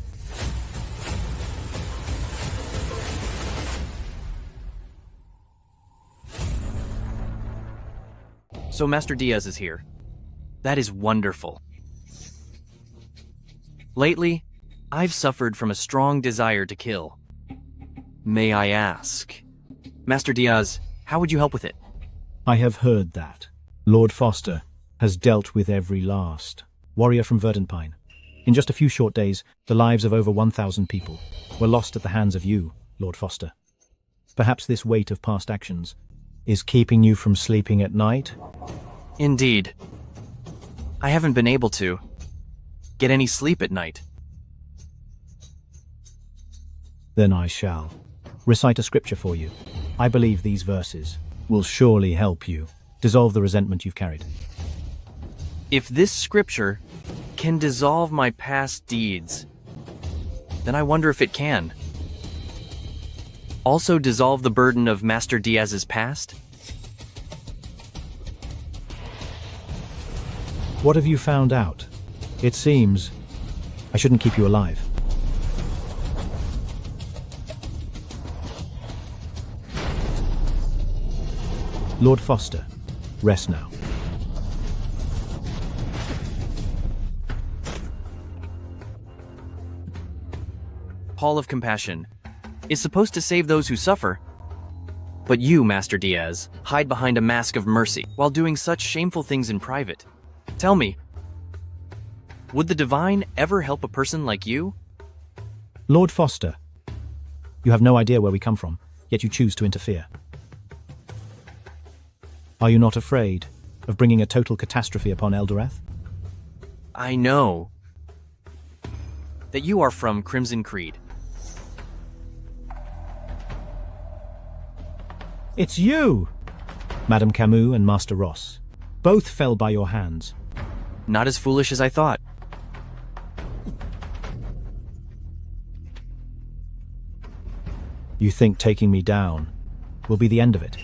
So Master Diaz is here. That is wonderful. Lately, I've suffered from a strong desire to kill. May I ask, Master Diaz, how would you help with it? I have heard that Lord Foster has dealt with every last warrior from Verdant-Pine. In just a few short days, the lives of over 1,000 people were lost at the hands of you, Lord Foster. Perhaps this weight of past actions is keeping you from sleeping at night? Indeed. I haven't been able to get any sleep at night. Then I shall recite a scripture for you. I believe these verses will surely help you dissolve the resentment you've carried. If this scripture can dissolve my past deeds, then I wonder if it can also dissolve the burden of Master Diaz's past? What have you found out? It seems I shouldn't keep you alive. Lord Foster, rest now. Hall of Compassion is supposed to save those who suffer. But you, Master Diaz, hide behind a mask of mercy while doing such shameful things in private. Tell me, would the divine ever help a person like you? Lord Foster, you have no idea where we come from, yet you choose to interfere. Are you not afraid of bringing a total catastrophe upon Eldorath? I know that you are from Crimson Creed. It's you! Madame Camus and Master Ross. Both fell by your hands. Not as foolish as I thought. You think taking me down will be the end of it?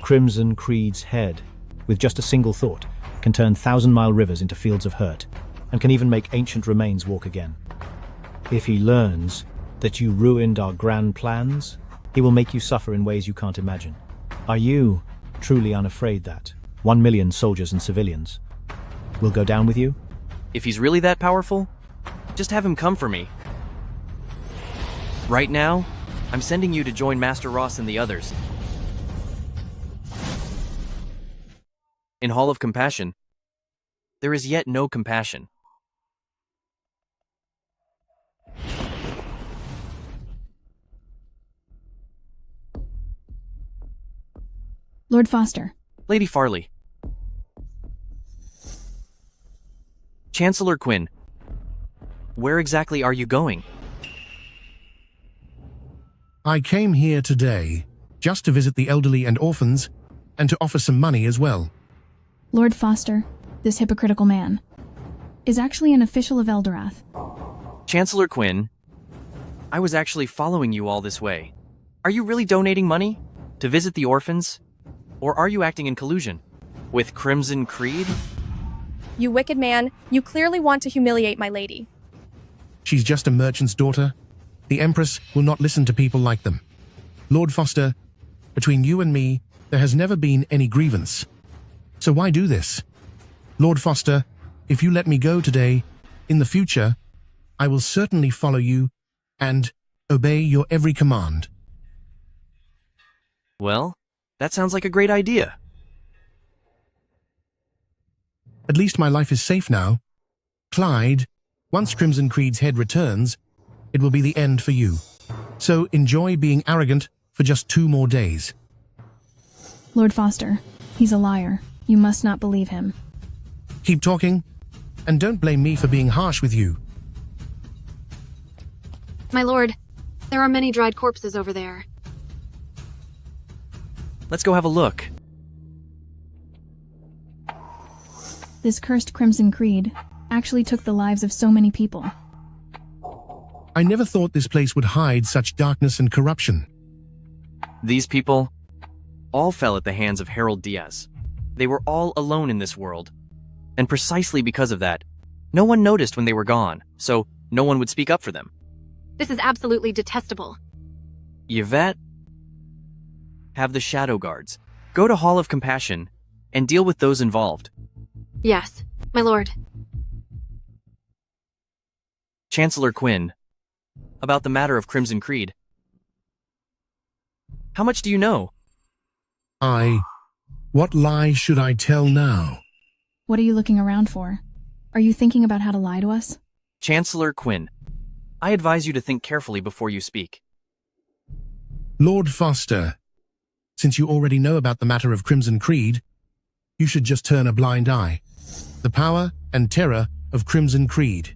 Crimson Creed's head, with just a single thought, can turn thousand-mile rivers into fields of hurt, and can even make ancient remains walk again. If he learns that you ruined our grand plans, he will make you suffer in ways you can't imagine. Are you truly unafraid that 1 million soldiers and civilians will go down with you? If he's really that powerful, just have him come for me. Right now, I'm sending you to join Master Ross and the others. In Hall of Compassion, there is yet no compassion. Lord Foster. Lady Farley. Chancellor Quinn, where exactly are you going? I came here today just to visit the elderly and orphans and to offer some money as well. Lord Foster, this hypocritical man, is actually an official of Eldorath. Chancellor Quinn, I was actually following you all this way. Are you really donating money to visit the orphans? Or are you acting in collusion with Crimson Creed? You wicked man, you clearly want to humiliate my lady. She's just a merchant's daughter. The Empress will not listen to people like them. Lord Foster, between you and me, there has never been any grievance. So why do this? Lord Foster, if you let me go today, in the future, I will certainly follow you and obey your every command. Well, that sounds like a great idea. At least my life is safe now. Clyde, once Crimson Creed's head returns, it will be the end for you. So enjoy being arrogant for just 2 more days. Lord Foster, he's a liar. You must not believe him. Keep talking, and don't blame me for being harsh with you. My lord, there are many dried corpses over there. Let's go have a look. This cursed Crimson Creed actually took the lives of so many people. I never thought this place would hide such darkness and corruption. These people all fell at the hands of Harold Diaz. They were all alone in this world. And precisely because of that, no one noticed when they were gone, so no one would speak up for them. This is absolutely detestable. Yvette, have the Shadow Guards go to Hall of Compassion and deal with those involved. Yes, my lord. Chancellor Quinn, about the matter of Crimson Creed. How much do you know? What lie should I tell now? What are you looking around for? Are you thinking about how to lie to us? Chancellor Quinn, I advise you to think carefully before you speak. Lord Foster, since you already know about the matter of Crimson Creed, you should just turn a blind eye. The power and terror of Crimson Creed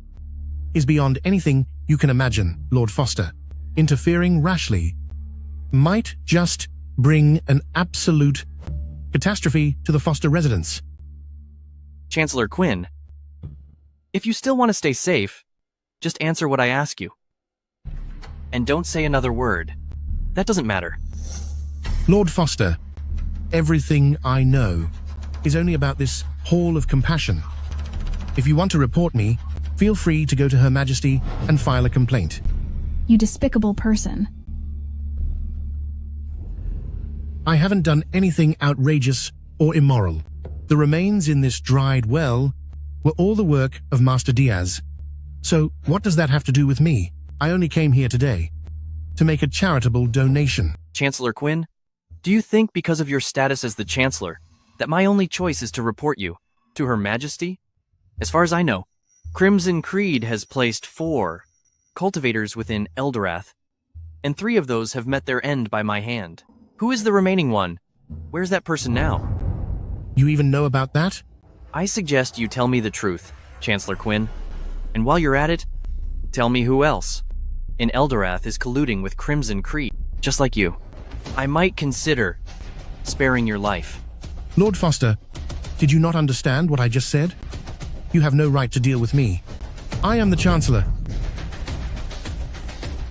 is beyond anything you can imagine, Lord Foster. Interfering rashly might just bring an absolute catastrophe to the Foster residence. Chancellor Quinn, if you still want to stay safe, just answer what I ask you. And don't say another word. That doesn't matter. Lord Foster, everything I know is only about this Hall of Compassion. If you want to report me, feel free to go to Her Majesty and file a complaint. You despicable person. I haven't done anything outrageous or immoral. The remains in this dried well were all the work of Master Diaz. So what does that have to do with me? I only came here today to make a charitable donation. Chancellor Quinn, do you think because of your status as the Chancellor that my only choice is to report you to Her Majesty? As far as I know, Crimson Creed has placed 4 cultivators within Eldorath, and 3 of those have met their end by my hand. Who is the remaining one? Where's that person now? You even know about that? I suggest you tell me the truth, Chancellor Quinn. And while you're at it, tell me who else in Eldorath is colluding with Crimson Creed, just like you. I might consider sparing your life. Lord Foster, did you not understand what I just said? You have no right to deal with me. I am the Chancellor.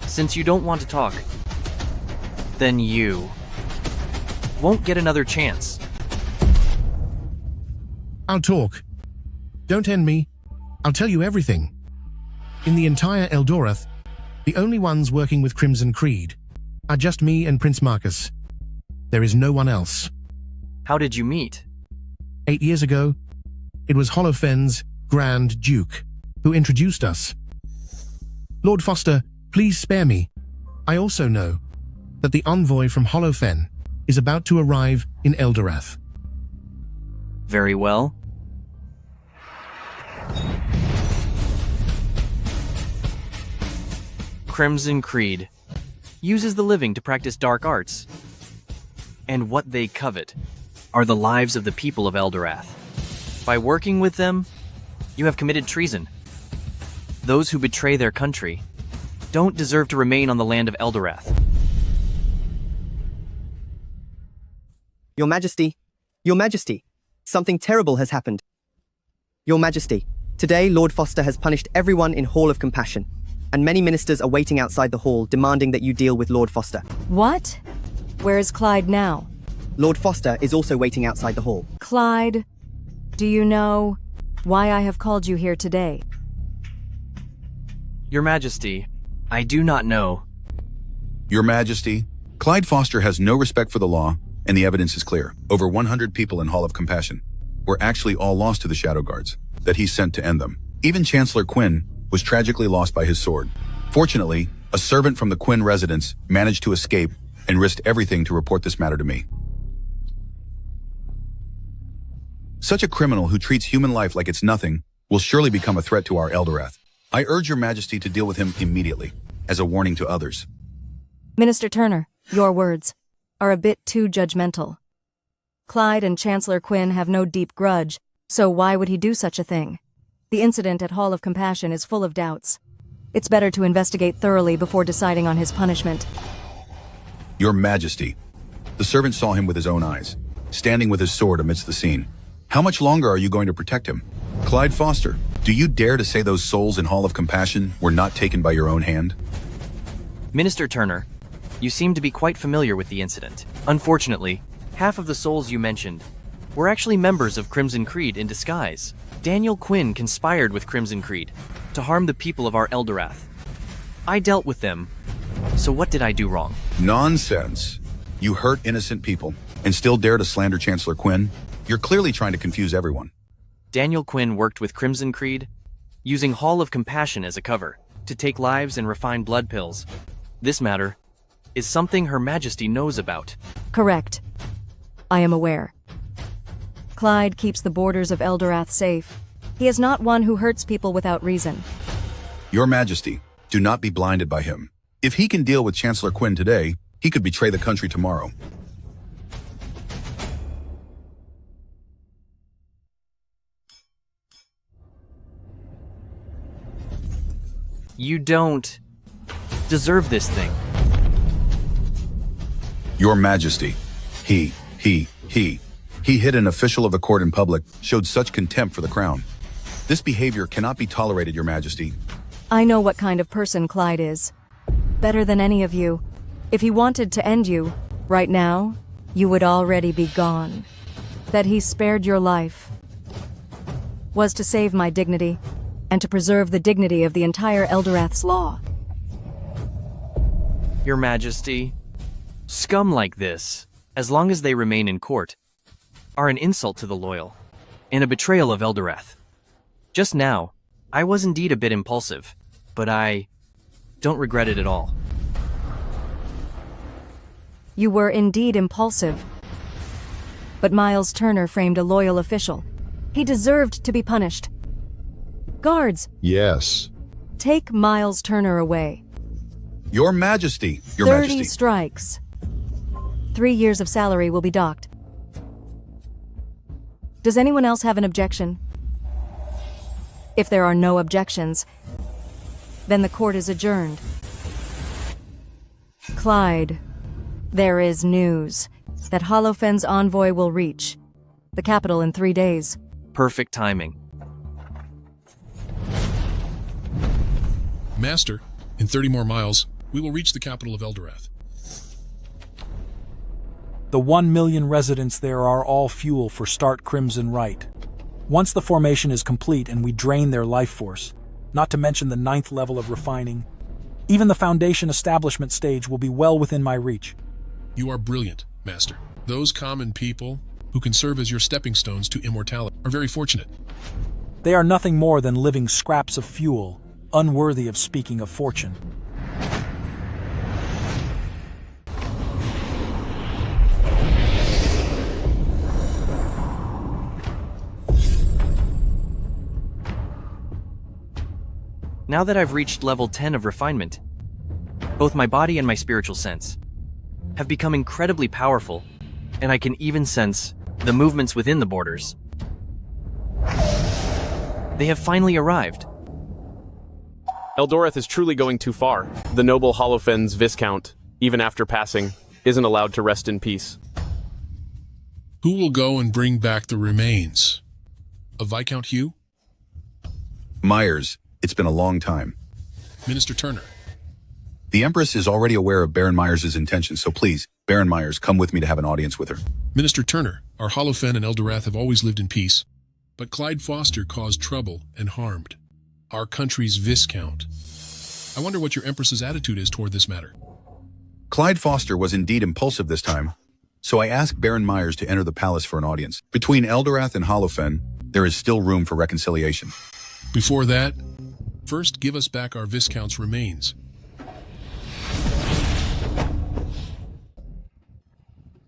Since you don't want to talk, then you won't get another chance. I'll talk. Don't end me. I'll tell you everything. In the entire Eldorath, the only ones working with Crimson Creed are just me and Prince Marcus. There is no one else. How did you meet? 8 years ago, it was Holofen's Grand Duke who introduced us. Lord Foster, please spare me. I also know that the envoy from Holofen is about to arrive in Eldorath. Very well. Crimson Creed uses the living to practice dark arts, and what they covet are the lives of the people of Eldorath. By working with them, you have committed treason. Those who betray their country don't deserve to remain on the land of Eldorath. Your Majesty, Your Majesty, something terrible has happened. Your Majesty, today Lord Foster has punished everyone in Hall of Compassion, and many ministers are waiting outside the hall demanding that you deal with Lord Foster. What? Where is Clyde now? Lord Foster is also waiting outside the hall. Clyde, do you know why I have called you here today? Your Majesty, I do not know. Your Majesty, Clyde Foster has no respect for the law, and the evidence is clear. Over 100 people in Hall of Compassion were actually all lost to the Shadow Guards that he sent to end them. Even Chancellor Quinn was tragically lost by his sword. Fortunately, a servant from the Quinn residence managed to escape and risked everything to report this matter to me. Such a criminal who treats human life like it's nothing will surely become a threat to our Eldorath. I urge your Majesty to deal with him immediately, as a warning to others. Minister Turner, your words are a bit too judgmental. Clyde and Chancellor Quinn have no deep grudge, so why would he do such a thing? The incident at Hall of Compassion is full of doubts. It's better to investigate thoroughly before deciding on his punishment. Your Majesty, the servant saw him with his own eyes, standing with his sword amidst the scene. How much longer are you going to protect him? Clyde Foster, do you dare to say those souls in Hall of Compassion were not taken by your own hand? Minister Turner, you seem to be quite familiar with the incident. Unfortunately, half of the souls you mentioned were actually members of Crimson Creed in disguise. Daniel Quinn conspired with Crimson Creed to harm the people of our Eldorath. I dealt with them, so what did I do wrong? Nonsense. You hurt innocent people and still dare to slander Chancellor Quinn? You're clearly trying to confuse everyone. Daniel Quinn worked with Crimson Creed, using Hall of Compassion as a cover to take lives and refine blood pills. This matter is something Her Majesty knows about. Correct. I am aware. Clyde keeps the borders of Eldorath safe. He is not one who hurts people without reason. Your Majesty, do not be blinded by him. If he can deal with Chancellor Quinn today, he could betray the country tomorrow. You don't deserve this thing. Your Majesty, he hit an official of the court in public, showed such contempt for the crown. This behavior cannot be tolerated, Your Majesty. I know what kind of person Clyde is. Better than any of you. If he wanted to end you, right now, you would already be gone. That he spared your life was to save my dignity and to preserve the dignity of the entire Eldorath's law. Your Majesty, scum like this, as long as they remain in court, are an insult to the loyal and a betrayal of Eldorath. Just now, I was indeed a bit impulsive, but I don't regret it at all. You were indeed impulsive. But Miles Turner framed a loyal official. He deserved to be punished. Guards, Yes. take Miles Turner away. Your Majesty, Your 30 Majesty. strikes. 3 years of salary will be docked. Does anyone else have an objection? If there are no objections, then the court is adjourned. Clyde, there is news that Holofen's envoy will reach the capital in 3 days. Perfect timing. Master, in 30 more miles, we will reach the capital of Eldorath. The 1 million residents there are all fuel for Start Crimson Right. Once the formation is complete and we drain their life force, not to mention the 9th level of refining, even the Foundation establishment stage will be well within my reach. You are brilliant, Master. Those common people who can serve as your stepping stones to immortality are very fortunate. They are nothing more than living scraps of fuel, unworthy of speaking of fortune. Now that I've reached level 10 of refinement, both my body and my spiritual sense have become incredibly powerful, and I can even sense the movements within the borders. They have finally arrived. Eldorath is truly going too far. The noble Holofen's Viscount, even after passing, isn't allowed to rest in peace. Who will go and bring back the remains? Of Viscount Hugh? Myers, it's been a long time. Minister Turner. The Empress is already aware of Baron Myers' intentions, so please, Baron Myers, come with me to have an audience with her. Minister Turner, our Holofen and Eldorath have always lived in peace, but Clyde Foster caused trouble and harmed our country's Viscount. I wonder what your Empress's attitude is toward this matter. Clyde Foster was indeed impulsive this time, so I asked Baron Myers to enter the palace for an audience. Between Eldorath and Holofen, there is still room for reconciliation. Before that, first give us back our Viscount's remains.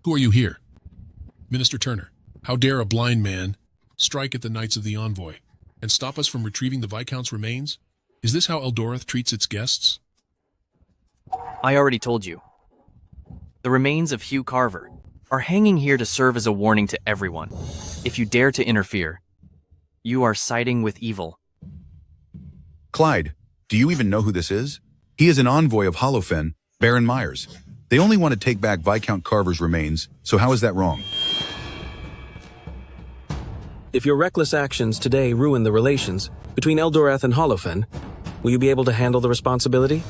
Who are you here? Minister Turner, how dare a blind man strike at the Knights of the Envoy and stop us from retrieving the Viscount's remains? Is this how Eldorath treats its guests? I already told you. The remains of Hugh Carver are hanging here to serve as a warning to everyone. If you dare to interfere, you are siding with evil. Clyde, do you even know who this is? He is an envoy of Holofen, Baron Myers. They only want to take back Viscount Carver's remains, so how is that wrong? If your reckless actions today ruin the relations between Eldorath and Holofen, will you be able to handle the responsibility?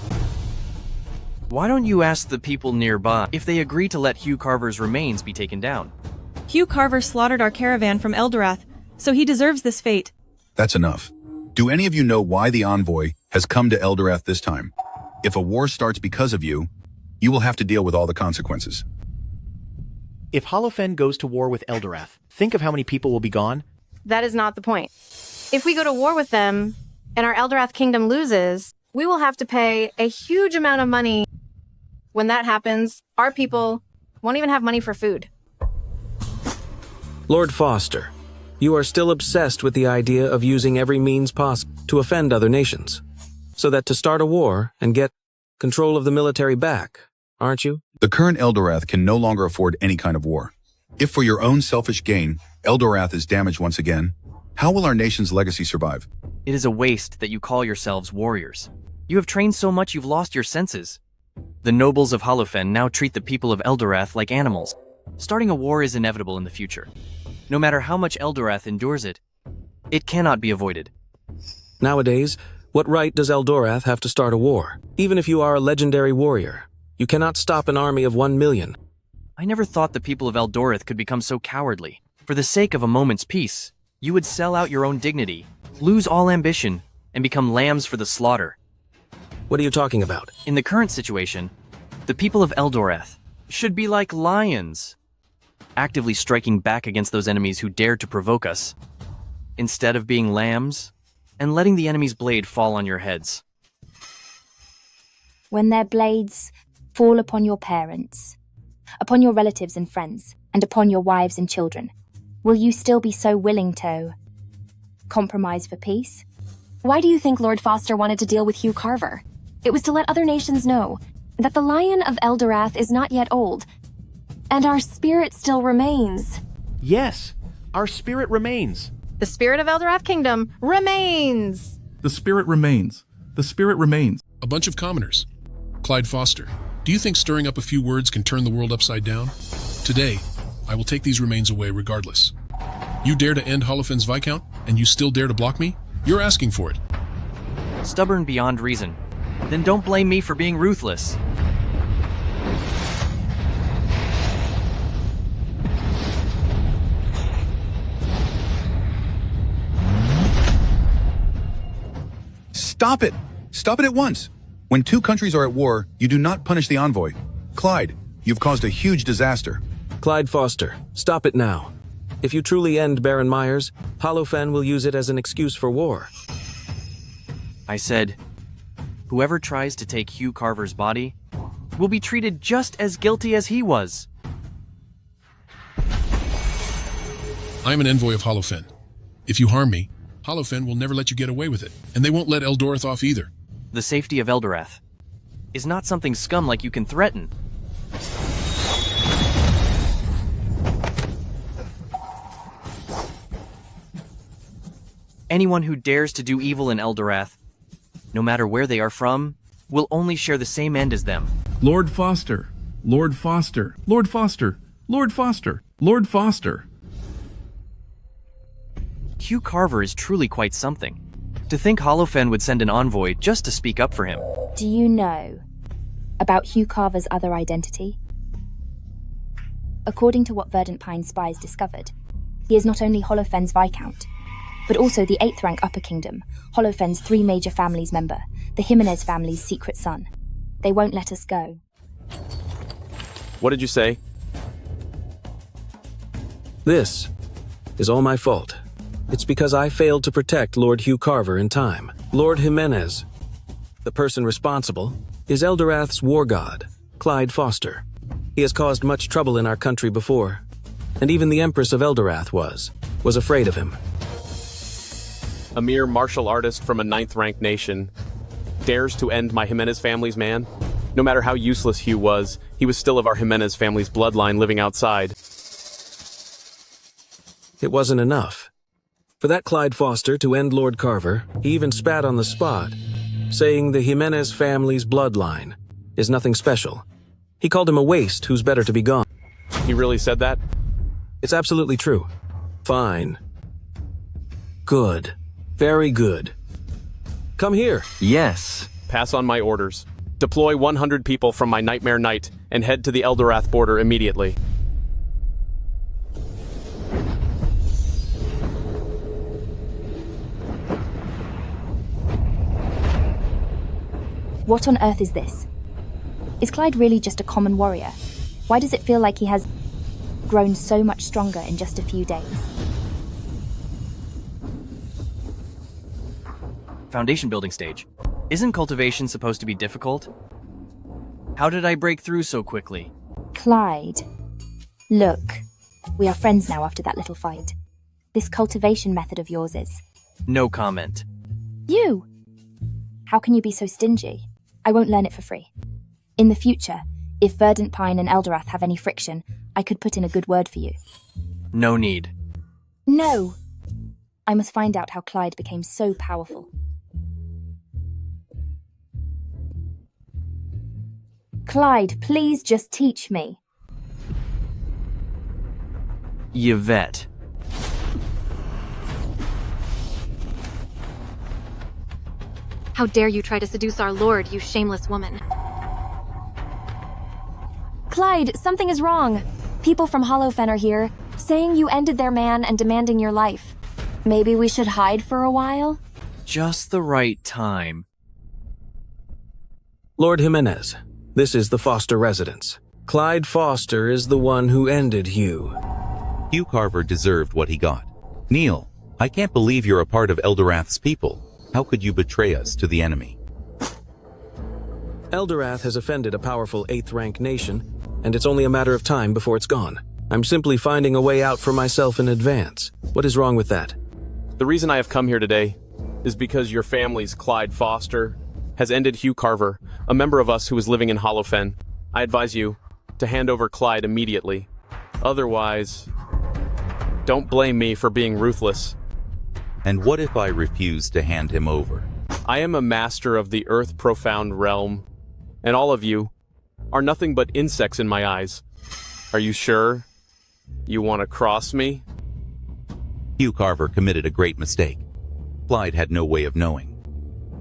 Why don't you ask the people nearby if they agree to let Hugh Carver's remains be taken down? Hugh Carver slaughtered our caravan from Eldorath, so he deserves this fate. That's enough. Do any of you know why the envoy has come to Eldorath this time? If a war starts because of you, you will have to deal with all the consequences. If Holofen goes to war with Eldorath, think of how many people will be gone. That is not the point. If we go to war with them, and our Eldorath kingdom loses, we will have to pay a huge amount of money. When that happens, our people won't even have money for food. Lord Foster, you are still obsessed with the idea of using every means possible to offend other nations, so that to start a war and get control of the military back, aren't you? The current Eldorath can no longer afford any kind of war. If for your own selfish gain, Eldorath is damaged once again, how will our nation's legacy survive? It is a waste that you call yourselves warriors. You have trained so much you've lost your senses. The nobles of Holofen now treat the people of Eldorath like animals. Starting a war is inevitable in the future. No matter how much Eldorath endures it, it cannot be avoided. Nowadays, what right does Eldorath have to start a war? Even if you are a legendary warrior, you cannot stop an army of 1 million. I never thought the people of Eldorath could become so cowardly. For the sake of a moment's peace, you would sell out your own dignity, lose all ambition, and become lambs for the slaughter. What are you talking about? In the current situation, the people of Eldorath should be like lions, actively striking back against those enemies who dare to provoke us, instead of being lambs and letting the enemy's blade fall on your heads. When their blades fall upon your parents, upon your relatives and friends, and upon your wives and children, will you still be so willing to compromise for peace? Why do you think Lord Foster wanted to deal with Hugh Carver? It was to let other nations know that the Lion of Eldorath is not yet old, and our spirit still remains. Yes, our spirit remains. The spirit of Eldorath Kingdom remains! The spirit remains. The spirit remains. A bunch of commoners. Clyde Foster, do you think stirring up a few words can turn the world upside down? Today, I will take these remains away regardless. You dare to end Holofen's Viscount, and you still dare to block me? You're asking for it. Stubborn beyond reason. Then don't blame me for being ruthless. Stop it! Stop it at once! When two countries are at war, you do not punish the envoy. Clyde, you've caused a huge disaster. Clyde Foster, stop it now. If you truly end Baron Myers, Holofen will use it as an excuse for war. I said, whoever tries to take Hugh Carver's body will be treated just as guilty as he was. I am an envoy of Holofen. If you harm me, Holofen will never let you get away with it, and they won't let Eldoreth off either. The safety of Eldorath is not something scum like you can threaten. Anyone who dares to do evil in Eldorath, no matter where they are from, will only share the same end as them. Lord Foster. Lord Foster. Lord Foster. Lord Foster. Lord Foster. Hugh Carver is truly quite something. To think Holofen would send an envoy just to speak up for him. Do you know about Hugh Carver's other identity? According to what Verdant Pine spies discovered, he is not only Holofen's Viscount, but also the 8th rank Upper Kingdom, Holofen's 3 major families member, the Jimenez family's secret son. They won't let us go. What did you say? This is all my fault. It's because I failed to protect Lord Hugh Carver in time. Lord Jimenez, the person responsible, is Eldorath's war god, Clyde Foster. He has caused much trouble in our country before, and even the Empress of Eldorath was afraid of him. A mere martial artist from a 9th-ranked nation dares to end my Jimenez family's man? No matter how useless Hugh was, he was still of our Jimenez family's bloodline living outside. It wasn't enough. For that Clyde Foster to end Lord Carver, he even spat on the spot, saying the Jimenez family's bloodline is nothing special. He called him a waste who's better to be gone. He really said that? It's absolutely true. Fine. Good. Very good. Come here. Yes. Pass on my orders. Deploy 100 people from my Nightmare Night and head to the Eldorath border immediately. What on earth is this? Is Clyde really just a common warrior? Why does it feel like he has grown so much stronger in just a few days? Foundation building stage. Isn't cultivation supposed to be difficult? How did I break through so quickly? Clyde, look, we are friends now after that little fight. This cultivation method of yours is... No comment. You! How can you be so stingy? I won't learn it for free. In the future, if Verdant Pine and Eldorath have any friction, I could put in a good word for you. No need. No! I must find out how Clyde became so powerful. Clyde, please just teach me. Yvette. How dare you try to seduce our lord, you shameless woman. Clyde, something is wrong. People from Holofen are here, saying you ended their man and demanding your life. Maybe we should hide for a while? Just the right time. Lord Jimenez, this is the Foster residence. Clyde Foster is the one who ended Hugh. Hugh Carver deserved what he got. Neil, I can't believe you're a part of Eldorath's people. How could you betray us to the enemy? Eldorath has offended a powerful 8th-rank nation, and it's only a matter of time before it's gone. I'm simply finding a way out for myself in advance. What is wrong with that? The reason I have come here today is because your family's Clyde Foster has ended Hugh Carver, a member of us who is living in Holofen. I advise you to hand over Clyde immediately. Otherwise, don't blame me for being ruthless. And what if I refuse to hand him over? I am a master of the earth profound realm, and all of you are nothing but insects in my eyes. Are you sure you want to cross me? Hugh Carver committed a great mistake. Clyde had no way of knowing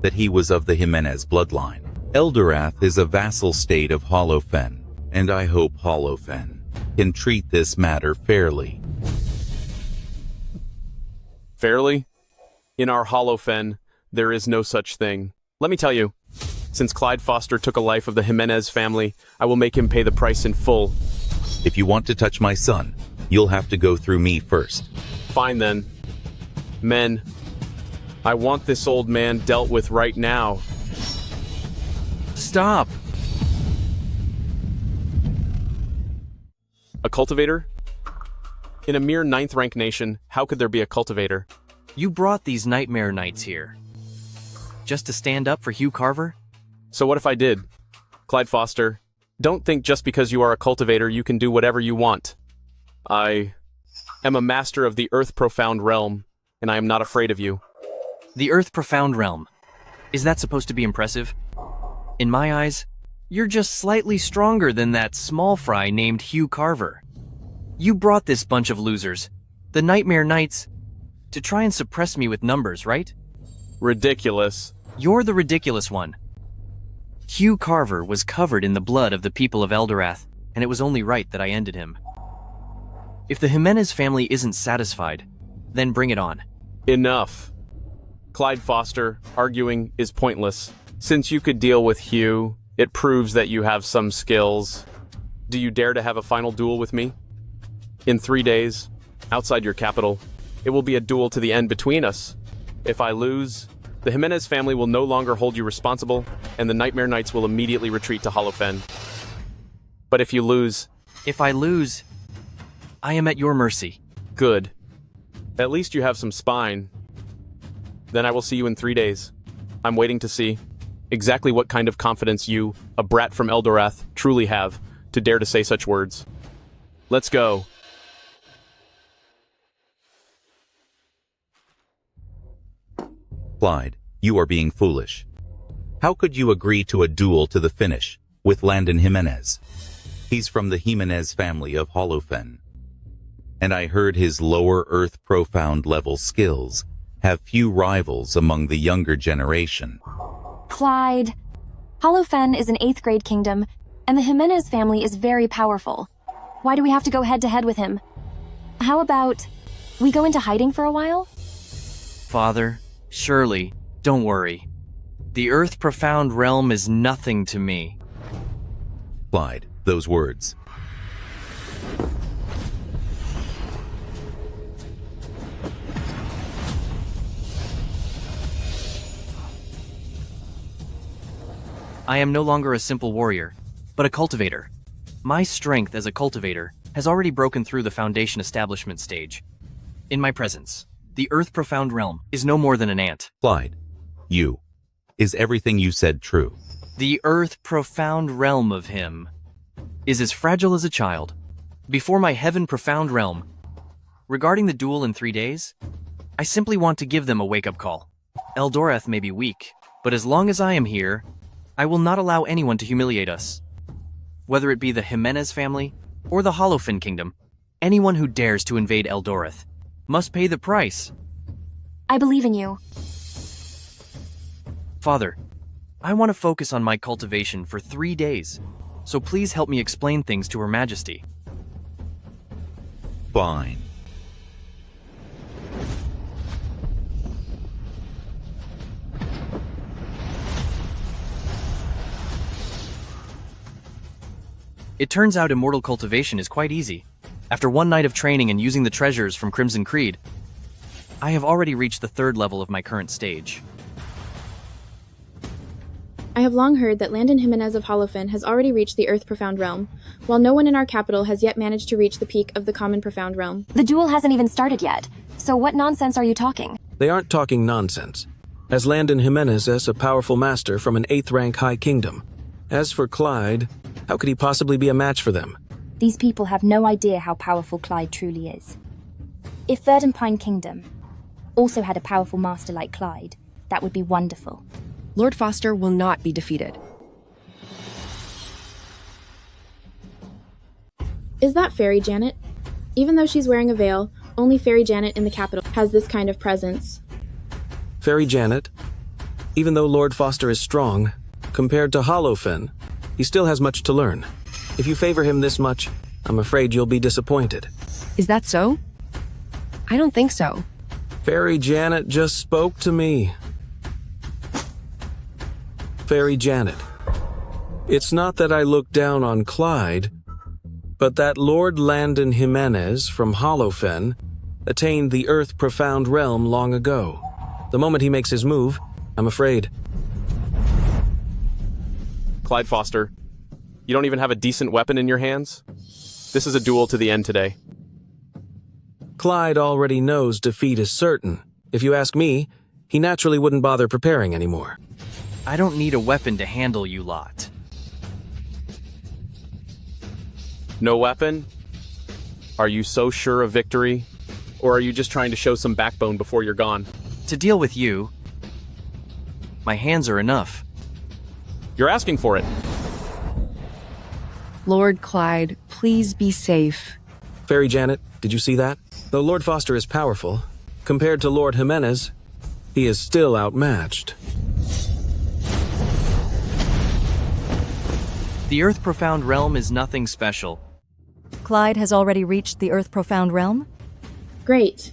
that he was of the Jimenez bloodline. Eldorath is a vassal state of Holofen, and I hope Holofen can treat this matter fairly. Fairly? In our Holofen, there is no such thing. Let me tell you, since Clyde Foster took a life of the Jimenez family, I will make him pay the price in full. If you want to touch my son, you'll have to go through me first. Fine then. Men, I want this old man dealt with right now. Stop! A cultivator? In a mere 9th rank nation, how could there be a cultivator? You brought these nightmare knights here. Just to stand up for Hugh Carver? So what if I did? Clyde Foster, don't think just because you are a cultivator you can do whatever you want. I am a master of the Earth Profound Realm, and I am not afraid of you. The Earth Profound Realm. Is that supposed to be impressive? In my eyes, you're just slightly stronger than that small fry named Hugh Carver. You brought this bunch of losers, the Nightmare Knights, to try and suppress me with numbers, right? Ridiculous. You're the ridiculous one. Hugh Carver was covered in the blood of the people of Eldorath, and it was only right that I ended him. If the Jimenez family isn't satisfied, then bring it on. Enough. Clyde Foster, arguing is pointless. Since you could deal with Hugh, it proves that you have some skills. Do you dare to have a final duel with me? In 3 days, outside your capital, it will be a duel to the end between us. If I lose, the Jimenez family will no longer hold you responsible, and the Nightmare Knights will immediately retreat to Holofen. But if you lose... If I lose, I am at your mercy. Good. At least you have some spine. Then I will see you in 3 days. I'm waiting to see exactly what kind of confidence you, a brat from Eldorath, truly have to dare to say such words. Let's go. Clyde, you are being foolish. How could you agree to a duel to the finish with Landon Jimenez? He's from the Jimenez family of Holofen. And I heard his lower earth profound level skills have few rivals among the younger generation. Clyde, Holofen is an 8th grade kingdom, and the Jimenez family is very powerful. Why do we have to go head-to-head with him? How about we go into hiding for a while? Father, surely, don't worry. The Earth Profound Realm is nothing to me. Clyde, those words. I am no longer a simple warrior, but a cultivator. My strength as a cultivator has already broken through the Foundation establishment stage. In my presence, the Earth Profound Realm is no more than an ant. Clyde, is everything you said true? The Earth Profound Realm of him is as fragile as a child. Before my Heaven Profound Realm, regarding the duel in 3 days, I simply want to give them a wake-up call. Eldorath may be weak, but as long as I am here, I will not allow anyone to humiliate us. Whether it be the Jimenez family or the Holofen Kingdom, anyone who dares to invade Eldorath must pay the price. I believe in you. Father, I want to focus on my cultivation for 3 days, so please help me explain things to Her Majesty. Fine. It turns out immortal cultivation is quite easy. After 1 night of training and using the treasures from Crimson Creed, I have already reached the 3rd level of my current stage. I have long heard that Landon Jimenez of Holofen has already reached the Earth Profound Realm, while no one in our capital has yet managed to reach the peak of the Common Profound Realm. The duel hasn't even started yet, so what nonsense are you talking? They aren't talking nonsense, as Landon Jimenez is a powerful master from an 8th rank high kingdom. As for Clyde, how could he possibly be a match for them? These people have no idea how powerful Clyde truly is. If Verdant Pine Kingdom also had a powerful master like Clyde, that would be wonderful. Lord Foster will not be defeated. Is that Fairy Janet? Even though she's wearing a veil, only Fairy Janet in the capital has this kind of presence. Fairy Janet, even though Lord Foster is strong, compared to Holofen, he still has much to learn. If you favor him this much, I'm afraid you'll be disappointed. Is that so? I don't think so. Fairy Janet just spoke to me. Fairy Janet, it's not that I look down on Clyde, but that Lord Landon Jimenez from Holofen attained the Earth-profound realm long ago. The moment he makes his move, I'm afraid. Clyde Foster, you don't even have a decent weapon in your hands? This is a duel to the end today. Clyde already knows defeat is certain. If you ask me, he naturally wouldn't bother preparing anymore. I don't need a weapon to handle you lot. No weapon? Are you so sure of victory? Or are you just trying to show some backbone before you're gone? To deal with you, my hands are enough. You're asking for it. Lord Clyde, please be safe. Fairy Janet, did you see that? Though Lord Foster is powerful, compared to Lord Jimenez, he is still outmatched. The Earth-profound realm is nothing special. Clyde has already reached the Earth-profound realm? Great.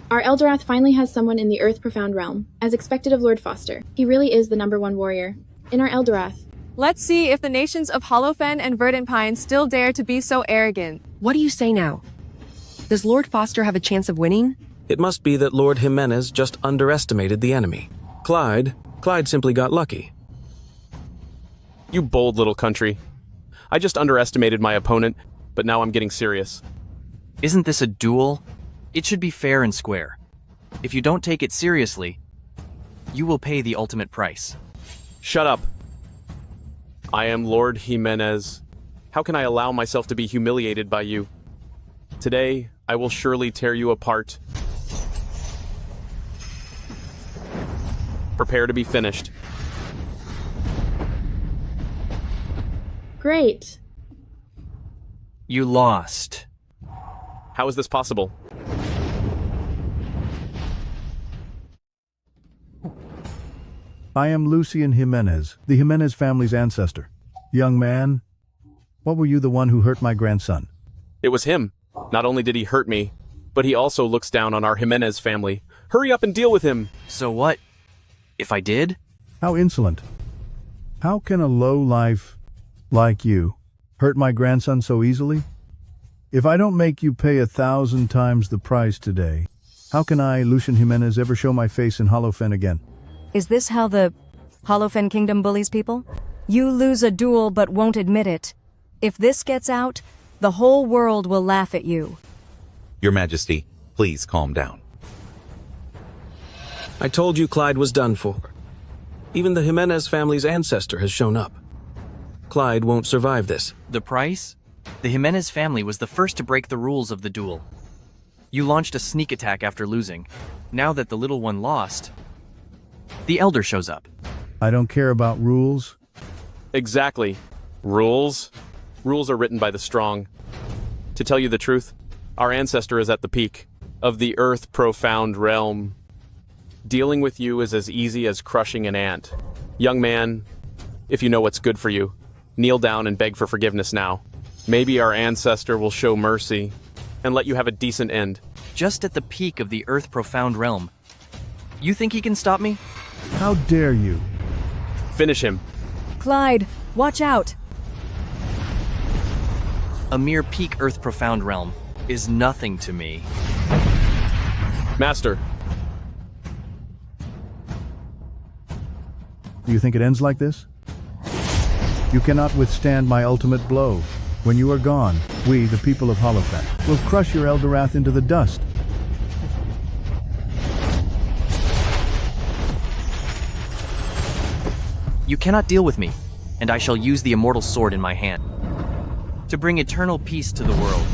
Our Eldorath finally has someone in the Earth-profound realm, as expected of Lord Foster. He really is the #1 warrior. In our Eldorath. Let's see if the nations of Holofen and Verdant still dare to be so arrogant. What do you say now? Does Lord Foster have a chance of winning? It must be that Lord Jimenez just underestimated the enemy. Clyde simply got lucky. You bold little country. I just underestimated my opponent, but now I'm getting serious. Isn't this a duel? It should be fair and square. If you don't take it seriously, you will pay the ultimate price. Shut up. I am Lord Jimenez. How can I allow myself to be humiliated by you? Today, I will surely tear you apart. Prepare to be finished. Great. You lost. How is this possible? I am Lucian Jimenez, the Jimenez family's ancestor. Young man, what were you the one who hurt my grandson? It was him. Not only did he hurt me, but he also looks down on our Jimenez family. Hurry up and deal with him. So what? If I did? How insolent. How can a low-life like you hurt my grandson so easily? If I don't make you pay 1,000 times the price today, how can I, Lucian Jimenez, ever show my face in Holofen again? Is this how the Holofen Kingdom bullies people? You lose a duel but won't admit it. If this gets out, the whole world will laugh at you. Your Majesty, please calm down. I told you Clyde was done for. Even the Jimenez family's ancestor has shown up. Clyde won't survive this. The price? The Jimenez family was the first to break the rules of the duel. You launched a sneak attack after losing. Now that the little one lost, the elder shows up. I don't care about rules. Exactly. Rules? Rules are written by the strong. To tell you the truth, our ancestor is at the peak of the Earth-profound realm. Dealing with you is as easy as crushing an ant. Young man, if you know what's good for you, kneel down and beg for forgiveness now. Maybe our ancestor will show mercy and let you have a decent end. Just at the peak of the Earth-profound realm. You think he can stop me? How dare you? Finish him. Clyde, watch out! A mere peak Earth-profound realm is nothing to me. Master. Do you think it ends like this? You cannot withstand my ultimate blow. When you are gone, we, the people of Holofen, will crush your Eldorath into the dust. You cannot deal with me, and I shall use the immortal sword in my hand to bring eternal peace to the world.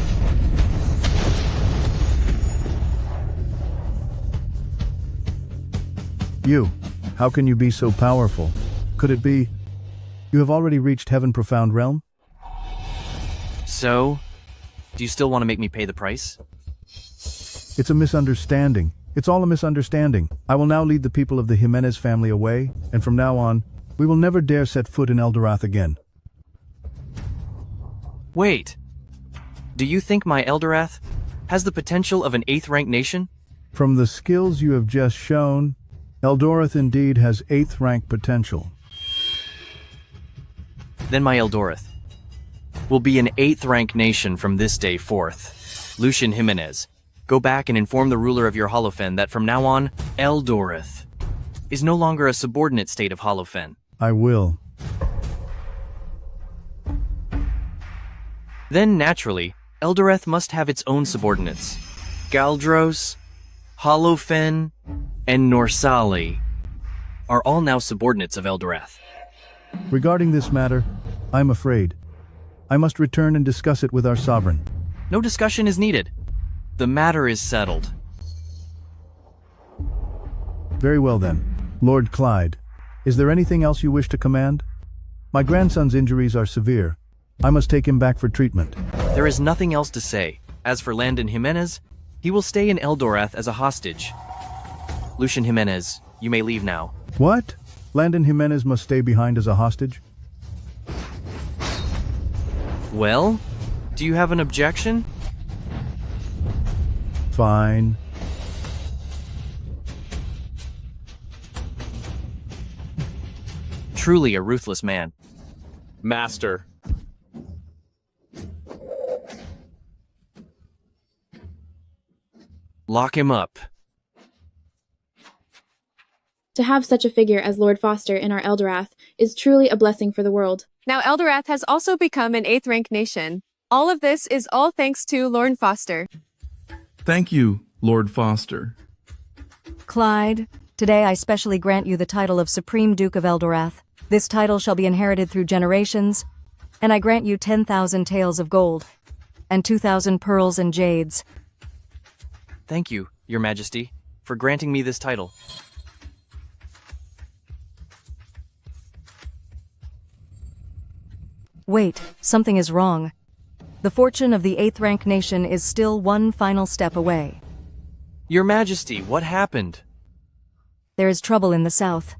You, how can you be so powerful? Could it be you have already reached Heaven Profound Realm? So, do you still want to make me pay the price? It's a misunderstanding. It's all a misunderstanding. I will now lead the people of the Jimenez family away, and from now on, we will never dare set foot in Eldorath again. Wait. Do you think my Eldorath has the potential of an 8th rank nation? From the skills you have just shown, Eldorath indeed has 8th rank potential. Then my Eldorath will be an 8th rank nation from this day forth. Lucian Jimenez, go back and inform the ruler of your Holofen that from now on, Eldorath is no longer a subordinate state of Holofen. I will. Then, naturally, Eldorath must have its own subordinates. Galdros, Holofen, and Norsali are all now subordinates of Eldorath. Regarding this matter, I'm afraid I must return and discuss it with our sovereign. No discussion is needed. The matter is settled. Very well then. Lord Clyde, is there anything else you wish to command? My grandson's injuries are severe. I must take him back for treatment. There is nothing else to say. As for Landon Jimenez, he will stay in Eldorath as a hostage. Lucian Jimenez, you may leave now. What? Landon Jimenez must stay behind as a hostage? Well, do you have an objection? Fine. Truly a ruthless man. Master. Lock him up. To have such a figure as Lord Foster in our Eldorath is truly a blessing for the world. Now Eldorath has also become an 8th rank nation. All of this is all thanks to Lord Foster. Thank you, Lord Foster. Clyde, today I specially grant you the title of Supreme Duke of Eldorath. This title shall be inherited through generations, and I grant you 10,000 taels of gold, and 2,000 pearls and jades. Thank you, Your Majesty, for granting me this title. Wait, something is wrong. The fortune of the 8th rank nation is still one final step away. Your Majesty, what happened? There is trouble in the south.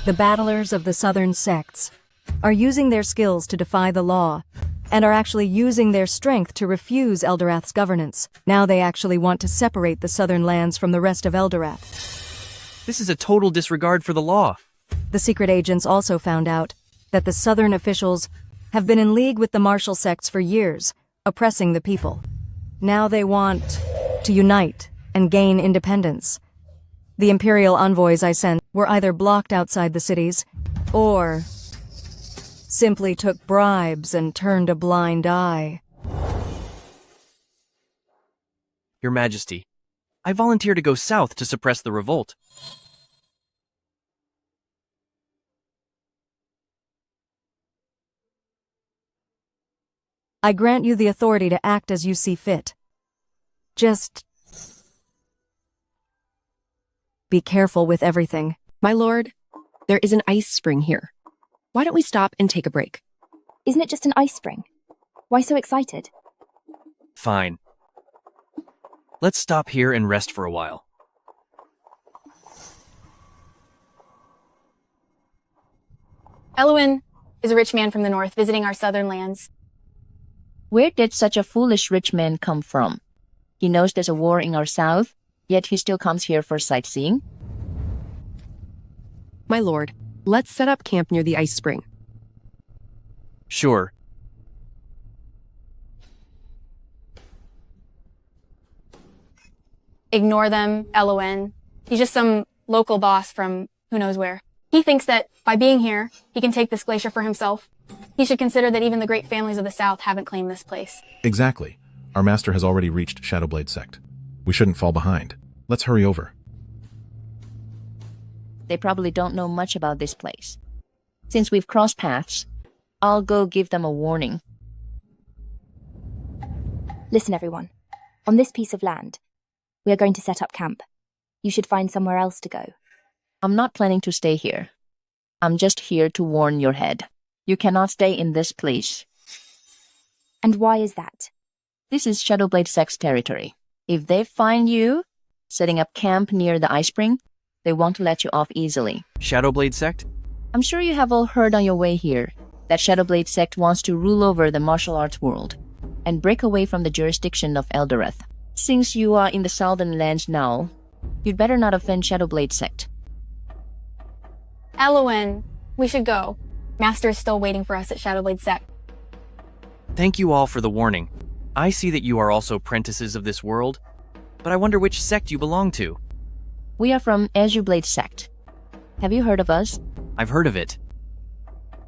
The battlers of the southern sects are using their skills to defy the law, and are actually using their strength to refuse Eldorath's governance. Now they actually want to separate the southern lands from the rest of Eldorath. This is a total disregard for the law. The secret agents also found out that the southern officials have been in league with the martial sects for years, oppressing the people. Now they want to unite and gain independence. The imperial envoys I sent were either blocked outside the cities, or simply took bribes and turned a blind eye. Your Majesty, I volunteer to go south to suppress the revolt. I grant you the authority to act as you see fit. Just be careful with everything. My lord, there is an ice spring here. Why don't we stop and take a break? Isn't it just an ice spring? Why so excited? Fine. Let's stop here and rest for a while. Elwyn is a rich man from the north visiting our southern lands. Where did such a foolish rich man come from? He knows there's a war in our south, yet he still comes here for sightseeing? My lord, let's set up camp near the ice spring. Sure. Ignore them, Elwyn. He's just some local boss from who knows where. He thinks that by being here, he can take this glacier for himself. He should consider that even the great families of the south haven't claimed this place. Exactly. Our master has already reached Shadowblade sect. We shouldn't fall behind. Let's hurry over. They probably don't know much about this place. Since we've crossed paths, I'll go give them a warning. Listen, everyone. On this piece of land, we are going to set up camp. You should find somewhere else to go. I'm not planning to stay here. I'm just here to warn your head. You cannot stay in this place. And why is that? This is Shadowblade Sect's territory. If they find you setting up camp near the ice spring, they won't let you off easily. Shadowblade Sect? I'm sure you have all heard on your way here that Shadowblade Sect wants to rule over the martial arts world and break away from the jurisdiction of Eldorath. Since you are in the southern lands now, you'd better not offend Shadowblade Sect. Elowen, we should go. Master is still waiting for us at Shadowblade Sect. Thank you all for the warning. I see that you are also prentices of this world, but I wonder which sect you belong to. We are from Azureblade Sect. Have you heard of us? I've heard of it.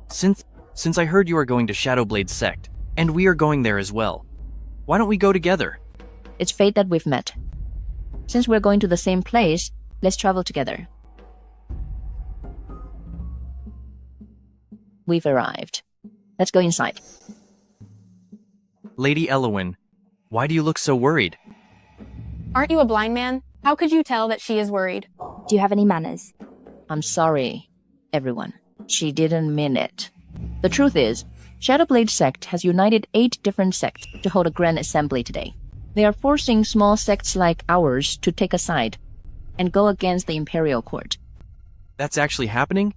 Since I heard you are going to Shadowblade Sect, and we are going there as well, why don't we go together? It's fate that we've met. Since we're going to the same place, let's travel together. We've arrived. Let's go inside. Lady Elowen, why do you look so worried? Aren't you a blind man? How could you tell that she is worried? Do you have any manners? I'm sorry, everyone. She didn't mean it. The truth is, Shadowblade Sect has united 8 different sects to hold a grand assembly today. They are forcing small sects like ours to take a side and go against the Imperial Court. That's actually happening?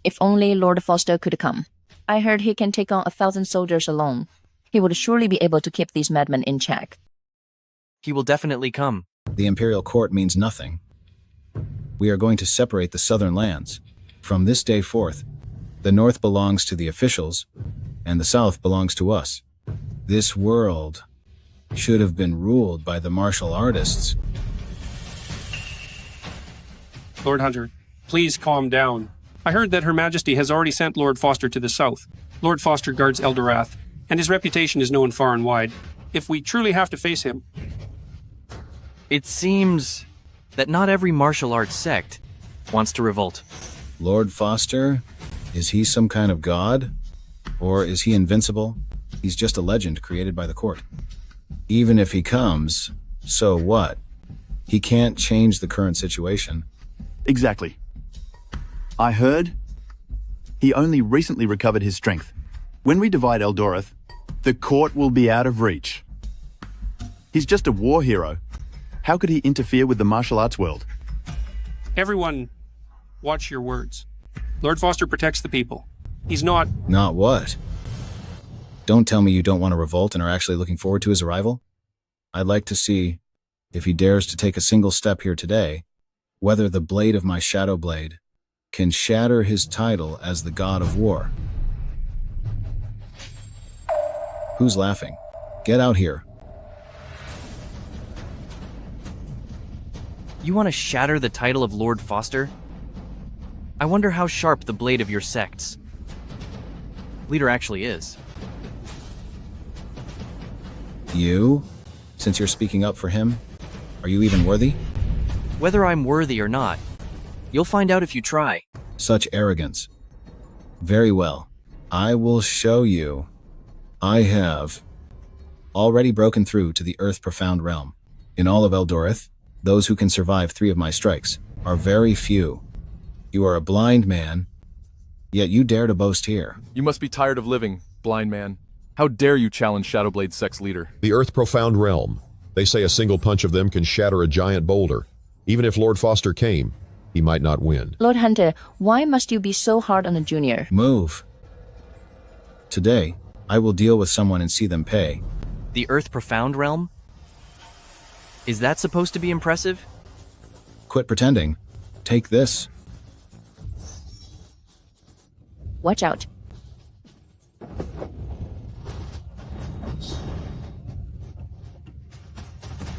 If only Lord Foster could come. I heard he can take on 1,000 soldiers alone. He would surely be able to keep these madmen in check. He will definitely come. The Imperial Court means nothing. We are going to separate the southern lands. From this day forth, the north belongs to the officials, and the south belongs to us. This world should have been ruled by the martial artists. Lord Hunter, please calm down. I heard that Her Majesty has already sent Lord Foster to the south. Lord Foster guards Eldorath, and his reputation is known far and wide. If we truly have to face him... It seems that not every martial arts sect wants to revolt. Lord Foster? Is he some kind of god? Or is he invincible? He's just a legend created by the court. Even if he comes, so what? He can't change the current situation. Exactly. I heard he only recently recovered his strength. When we divide Eldorath, the court will be out of reach. He's just a war hero. How could he interfere with the martial arts world? Everyone, watch your words. Lord Foster protects the people. He's not... Not what? Don't tell me you don't want to revolt and are actually looking forward to his arrival? I'd like to see, if he dares to take a single step here today, whether the blade of my shadow blade can shatter his title as the god of war. Who's laughing? Get out here. You want to shatter the title of Lord Foster? I wonder how sharp the blade of your sect's leader actually is. You? Since you're speaking up for him, are you even worthy? Whether I'm worthy or not, you'll find out if you try. Such arrogance. Very well. I will show you. I have already broken through to the Earth Profound Realm. In all of Eldorath, those who can survive 3 of my strikes are very few. You are a blind man, yet you dare to boast here. You must be tired of living, blind man. How dare you challenge Shadowblade Sect's leader? The Earth Profound Realm. They say a single punch of them can shatter a giant boulder. Even if Lord Foster came, he might not win. Lord Hunter, why must you be so hard on a junior? Move. Today, I will deal with someone and see them pay. The Earth Profound Realm? Is that supposed to be impressive? Quit pretending. Take this. Watch out.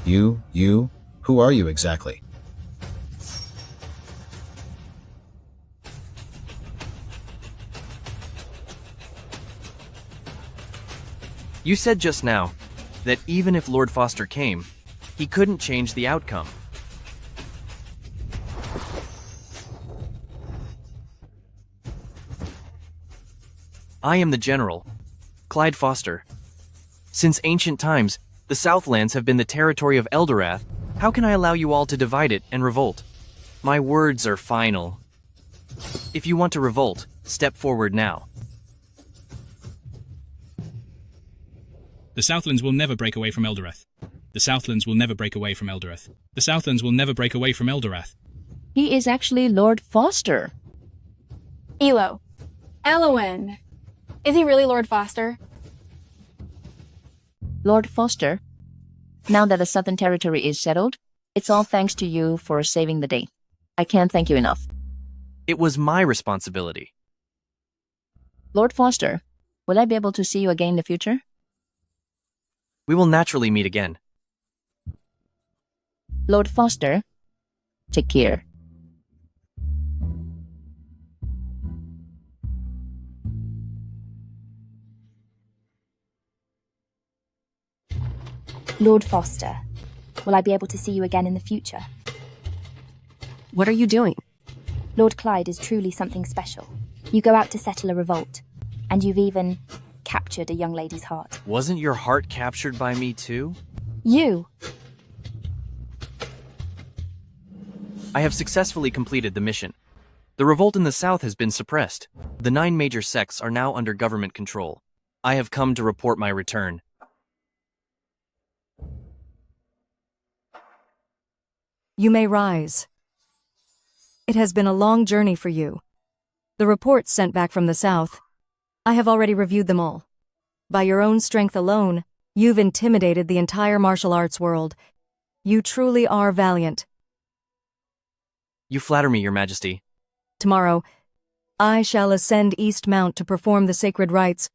You? Who are you exactly? You said just now that even if Lord Foster came, he couldn't change the outcome. I am the general, Clyde Foster. Since ancient times, the Southlands have been the territory of Eldorath. How can I allow you all to divide it and revolt? My words are final. If you want to revolt, step forward now. The Southlands will never break away from Eldorath. The Southlands will never break away from Eldorath. The Southlands will never break away from Eldorath. He is actually Lord Foster. Elo. Elowen. Is he really Lord Foster? Lord Foster, now that the Southern Territory is settled, it's all thanks to you for saving the day. I can't thank you enough. It was my responsibility. Lord Foster, will I be able to see you again in the future? We will naturally meet again. Lord Foster, take care. Lord Foster, will I be able to see you again in the future? What are you doing? Lord Clyde is truly something special. You go out to settle a revolt, and you've even captured a young lady's heart. Wasn't your heart captured by me too? You! I have successfully completed the mission. The revolt in the south has been suppressed. The 9 major sects are now under government control. I have come to report my return. You may rise. It has been a long journey for you. The reports sent back from the south, I have already reviewed them all. By your own strength alone, you've intimidated the entire martial arts world. You truly are valiant. You flatter me, Your Majesty. Tomorrow, I shall ascend East Mount to perform the sacred rites.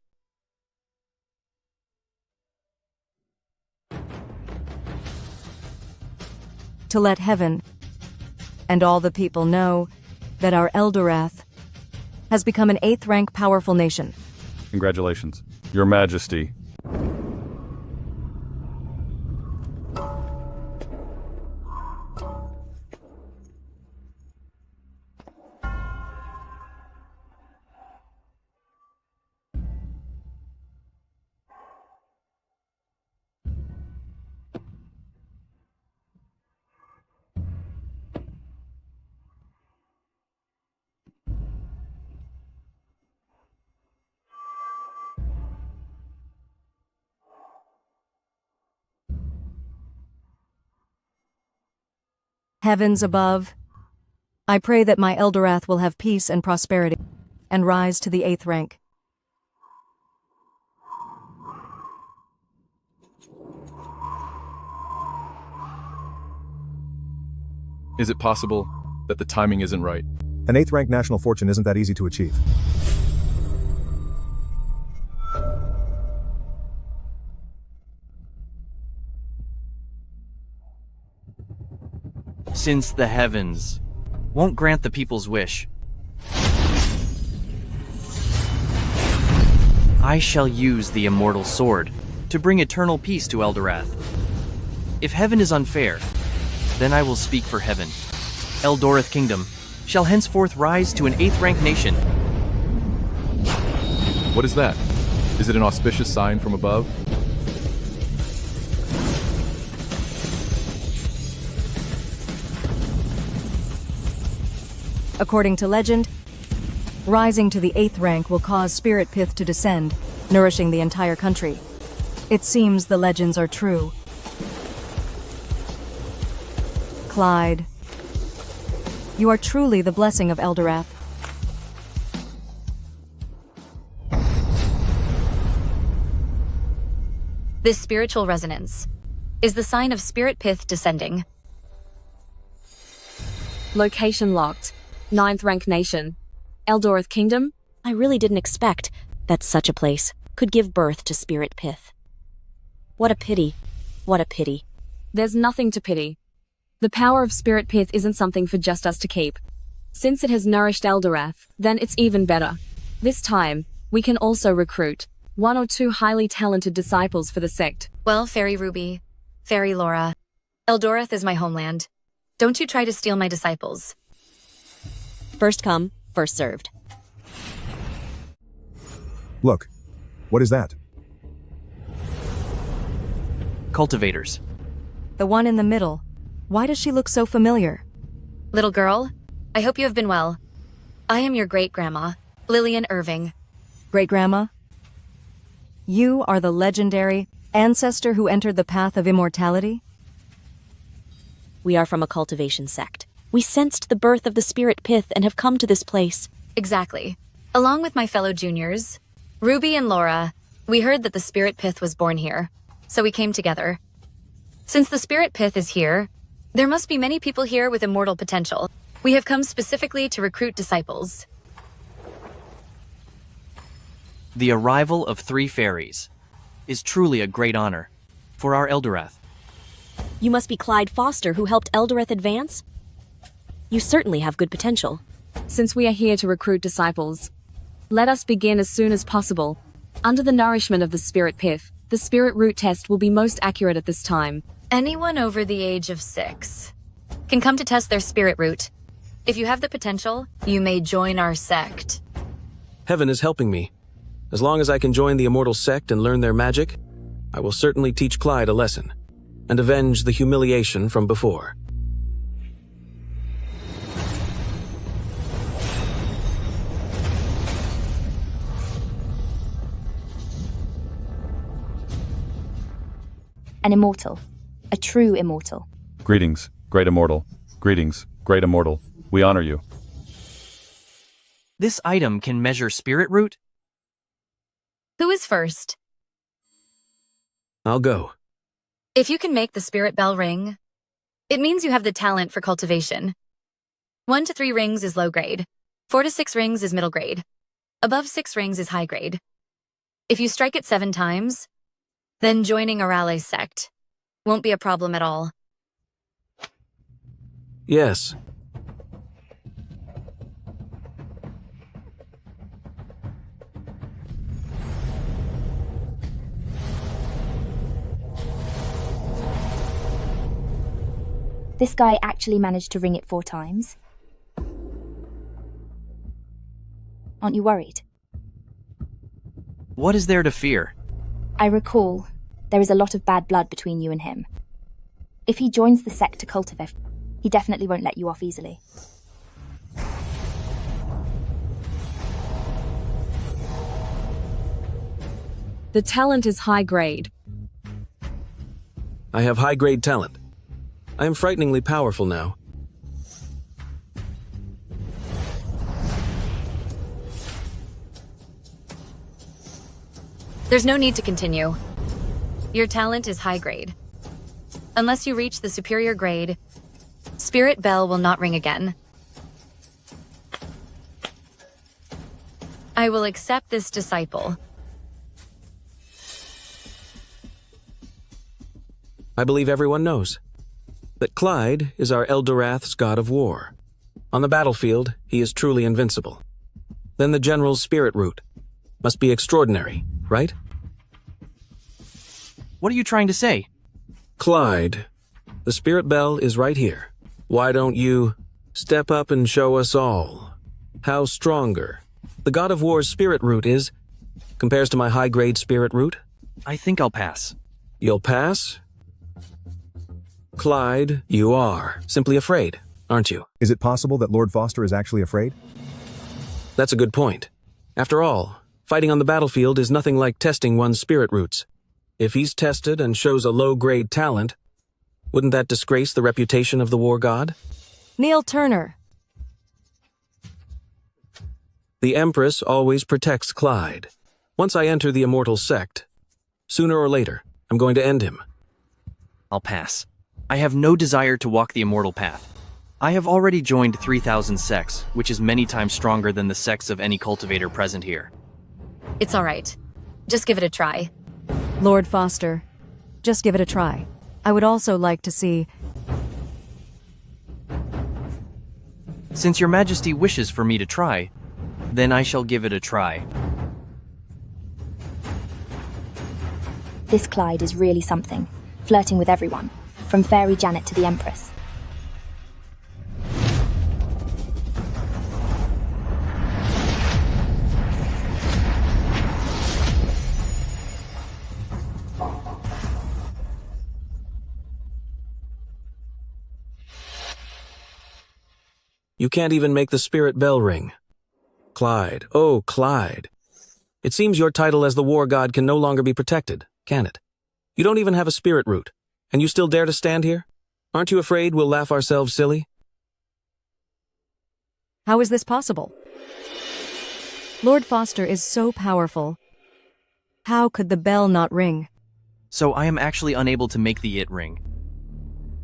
To let heaven and all the people know that our Eldorath has become an 8th rank powerful nation. Congratulations, Your Majesty. Heavens above, I pray that my Eldorath will have peace and prosperity and rise to the 8th rank. Is it possible that the timing isn't right? An 8th rank national fortune isn't that easy to achieve. Since the heavens won't grant the people's wish, I shall use the immortal sword to bring eternal peace to Eldorath. If heaven is unfair, then I will speak for heaven. Eldorath Kingdom shall henceforth rise to an 8th rank nation. What is that? Is it an auspicious sign from above? According to legend, rising to the 8th rank will cause spirit pith to descend, nourishing the entire country. It seems the legends are true. Clyde, you are truly the blessing of Eldorath. This spiritual resonance is the sign of spirit pith descending. Location locked. 9th rank nation. Eldorath Kingdom? I really didn't expect that such a place could give birth to spirit pith. What a pity. What a pity. There's nothing to pity. The power of spirit pith isn't something for just us to keep. Since it has nourished Eldorath, then it's even better. This time, we can also recruit 1 or 2 highly talented disciples for the sect. Well, Fairy Ruby, Fairy Laura, Eldorath is my homeland. Don't you try to steal my disciples. First come, first served. Look. What is that? Cultivators. The one in the middle. Why does she look so familiar? Little girl, I hope you have been well. I am your great-grandma, Lillian Irving. Great-grandma? You are the legendary ancestor who entered the path of immortality? We are from a cultivation sect. We sensed the birth of the spirit pith and have come to this place. Exactly. Along with my fellow juniors, Ruby and Laura, we heard that the spirit pith was born here, so we came together. Since the spirit pith is here, there must be many people here with immortal potential. We have come specifically to recruit disciples. The arrival of 3 fairies is truly a great honor for our Eldorath. You must be Clyde Foster who helped Eldorath advance? You certainly have good potential. Since we are here to recruit disciples, let us begin as soon as possible. Under the nourishment of the spirit pith, the spirit root test will be most accurate at this time. Anyone over the age of 6 can come to test their spirit root. If you have the potential, you may join our sect. Heaven is helping me. As long as I can join the immortal sect and learn their magic, I will certainly teach Clyde a lesson and avenge the humiliation from before. An immortal. A true immortal. Greetings, great immortal. Greetings, great immortal. We honor you. This item can measure spirit root? Who is first? I'll go. If you can make the spirit bell ring, it means you have the talent for cultivation. 1 to 3 rings is low grade. 4 to 6 rings is middle grade. Above 6 rings is high grade. If you strike it 7 times, then joining Orale's sect won't be a problem at all. Yes. This guy actually managed to ring it 4 times. Aren't you worried? What is there to fear? I recall there is a lot of bad blood between you and him. If he joins the sect to cultivate, he definitely won't let you off easily. The talent is high grade. I have high-grade talent. I am frighteningly powerful now. There's no need to continue. Your talent is high grade. Unless you reach the superior grade, Spirit Bell will not ring again. I will accept this disciple. I believe everyone knows that Clyde is our Eldorath's god of war. On the battlefield, he is truly invincible. Then the general's spirit root must be extraordinary, right? What are you trying to say? Clyde, the spirit bell is right here. Why don't you step up and show us all how stronger the god of war's spirit root is compares to my high-grade spirit root? I think I'll pass. You'll pass? Clyde, you are simply afraid, aren't you? Is it possible that Lord Foster is actually afraid? That's a good point. After all, fighting on the battlefield is nothing like testing one's spirit roots. If he's tested and shows a low-grade talent, wouldn't that disgrace the reputation of the war god? Neil Turner. The Empress always protects Clyde. Once I enter the immortal sect, sooner or later, I'm going to end him. I'll pass. I have no desire to walk the immortal path. I have already joined 3,000 sects, which is many times stronger than the sects of any cultivator present here. It's all right. Just give it a try. Lord Foster, just give it a try. I would also like to see... Since your majesty wishes for me to try, then I shall give it a try. This Clyde is really something, flirting with everyone, from Fairy Janet to the Empress. You can't even make the spirit bell ring. Clyde, oh Clyde. It seems your title as the war god can no longer be protected, can it? You don't even have a spirit root, and you still dare to stand here? Aren't you afraid we'll laugh ourselves silly? How is this possible? Lord Foster is so powerful. How could the bell not ring? So I am actually unable to make the it ring.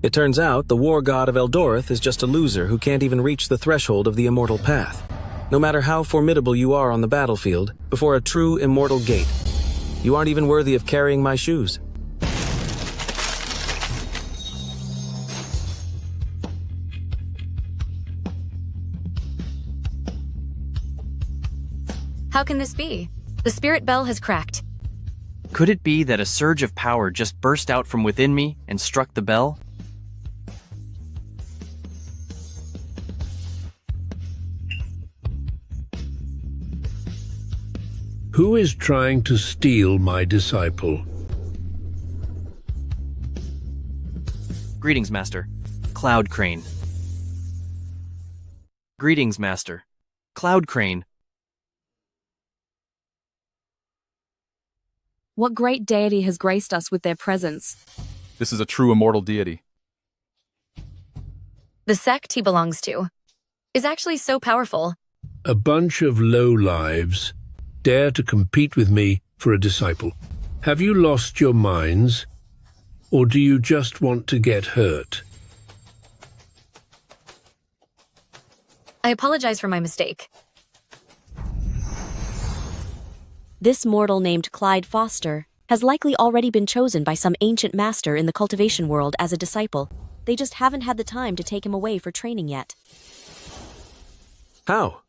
It turns out the war god of Eldoreth is just a loser who can't even reach the threshold of the immortal path. No matter how formidable you are on the battlefield, before a true immortal gate, you aren't even worthy of carrying my shoes. How can this be? The spirit bell has cracked. Could it be that a surge of power just burst out from within me and struck the bell? Who is trying to steal my disciple? Greetings, Master. Cloud Crane. Greetings, Master. Cloud Crane. What great deity has graced us with their presence? This is a true immortal deity. The sect he belongs to is actually so powerful. A bunch of lowlives dare to compete with me for a disciple. Have you lost your minds? Or do you just want to get hurt? I apologize for my mistake. This mortal named Clyde Foster has likely already been chosen by some ancient master in the cultivation world as a disciple. They just haven't had the time to take him away for training yet. How?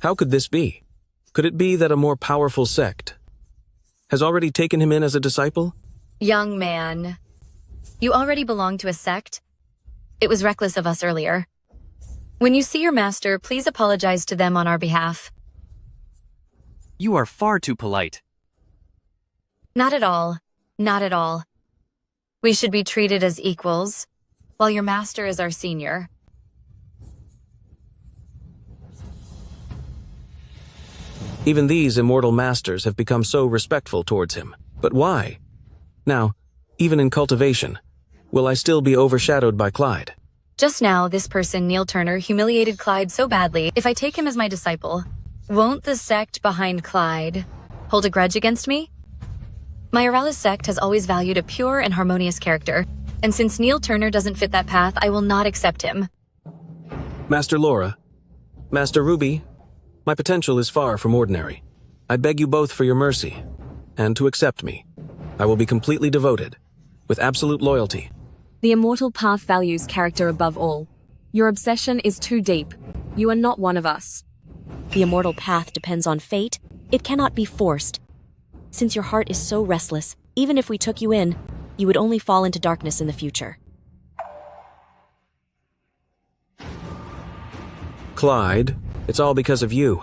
How could this be? Could it be that a more powerful sect has already taken him in as a disciple? Young man, you already belong to a sect. It was reckless of us earlier. When you see your master, please apologize to them on our behalf. You are far too polite. Not at all. Not at all. We should be treated as equals, while your master is our senior. Even these immortal masters have become so respectful towards him. But why? Now, even in cultivation, will I still be overshadowed by Clyde? Just now, this person, Neil Turner, humiliated Clyde so badly. If I take him as my disciple, won't the sect behind Clyde hold a grudge against me? My Aralis sect has always valued a pure and harmonious character, and since Neil Turner doesn't fit that path, I will not accept him. Master Laura, Master Ruby, my potential is far from ordinary. I beg you both for your mercy, and to accept me. I will be completely devoted, with absolute loyalty. The immortal path values character above all. Your obsession is too deep. You are not one of us. The immortal path depends on fate. It cannot be forced. Since your heart is so restless, even if we took you in, you would only fall into darkness in the future. Clyde, it's all because of you,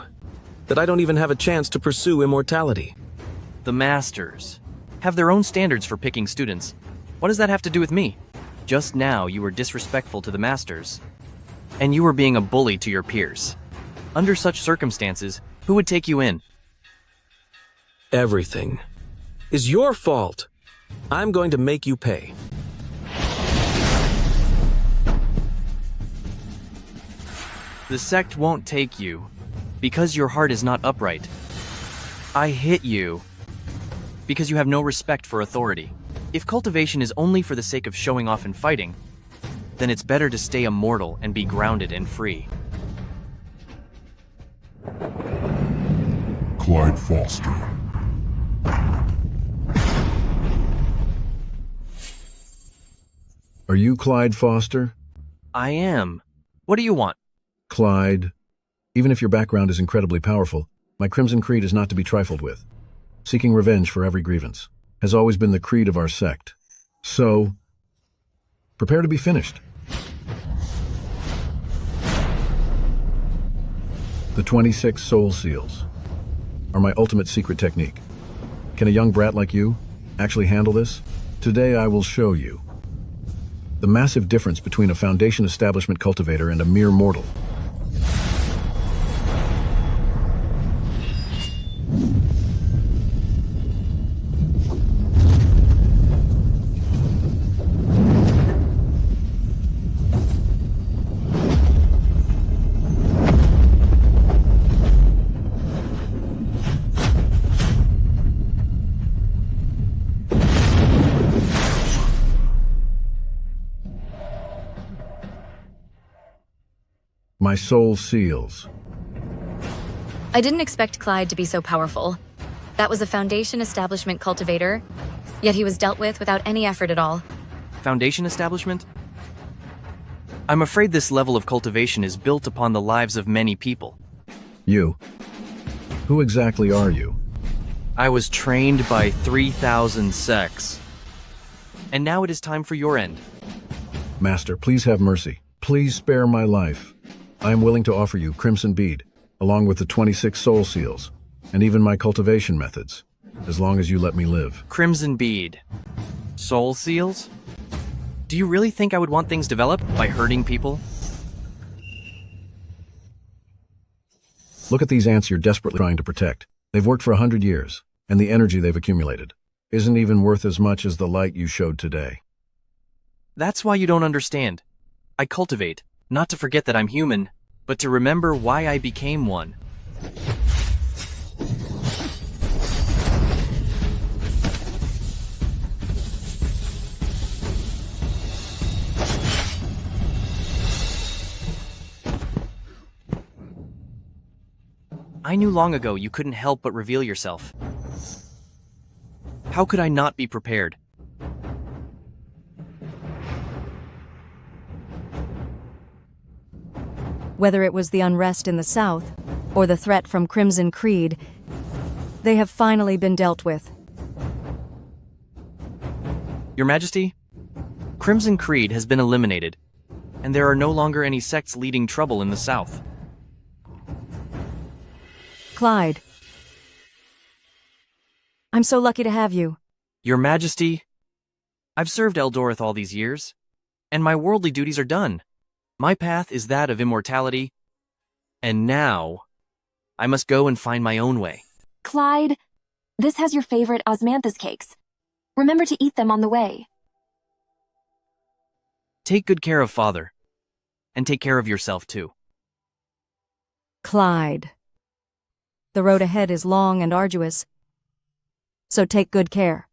that I don't even have a chance to pursue immortality. The masters have their own standards for picking students. What does that have to do with me? Just now you were disrespectful to the masters, and you were being a bully to your peers. Under such circumstances, who would take you in? Everything is your fault. I'm going to make you pay. The sect won't take you, because your heart is not upright. I hit you, because you have no respect for authority. If cultivation is only for the sake of showing off and fighting, then it's better to stay immortal and be grounded and free. Clyde Foster. Are you Clyde Foster? I am. What do you want? Clyde, even if your background is incredibly powerful, my Crimson Creed is not to be trifled with. Seeking revenge for every grievance has always been the creed of our sect. So, prepare to be finished. The 26 Soul Seals are my ultimate secret technique. Can a young brat like you actually handle this? Today I will show you the massive difference between a Foundation establishment cultivator and a mere mortal. My soul seals. I didn't expect Clyde to be so powerful. That was a Foundation establishment cultivator, yet he was dealt with without any effort at all. Foundation establishment? I'm afraid this level of cultivation is built upon the lives of many people. You. Who exactly are you? I was trained by 3,000 sects. And now it is time for your end. Master, please have mercy. Please spare my life. I am willing to offer you Crimson Bead, along with the 26 soul seals, and even my cultivation methods, as long as you let me live. Crimson Bead. Soul seals? Do you really think I would want things developed by hurting people? Look at these ants you're desperately trying to protect. They've worked for 100 years, and the energy they've accumulated isn't even worth as much as the light you showed today. That's why you don't understand. I cultivate, not to forget that I'm human, but to remember why I became one. I knew long ago you couldn't help but reveal yourself. How could I not be prepared? Whether it was the unrest in the south or the threat from Crimson Creed, they have finally been dealt with. Your Majesty, Crimson Creed has been eliminated, and there are no longer any sects leading trouble in the south. Clyde. I'm so lucky to have you. Your Majesty, I've served Eldoreth all these years, and my worldly duties are done. My path is that of immortality, and now I must go and find my own way. Clyde, this has your favorite osmanthus cakes. Remember to eat them on the way. Take good care of Father, and take care of yourself too. Clyde. The road ahead is long and arduous, so take good care.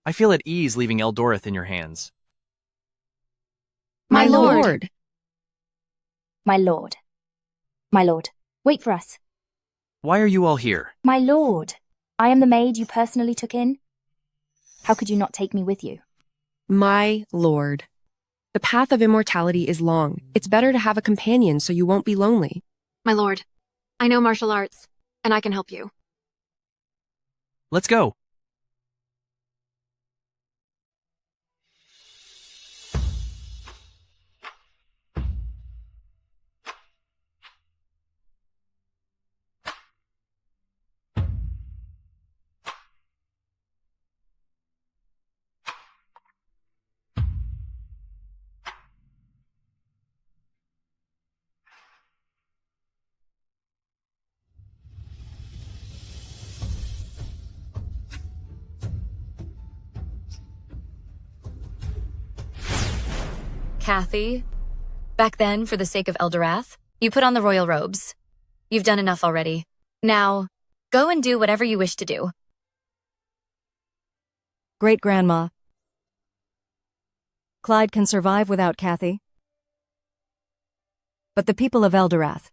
I feel at ease leaving Eldoreth in your hands. My lord! My lord. My lord, wait for us. Why are you all here? My lord, I am the maid you personally took in. How could you not take me with you? My lord. The path of immortality is long. It's better to have a companion so you won't be lonely. My lord, I know martial arts, and I can help you. Let's go. Kathy, back then, for the sake of Eldorath, you put on the royal robes. You've done enough already. Now, go and do whatever you wish to do. Great-grandma. Clyde can survive without Kathy. But the people of Eldorath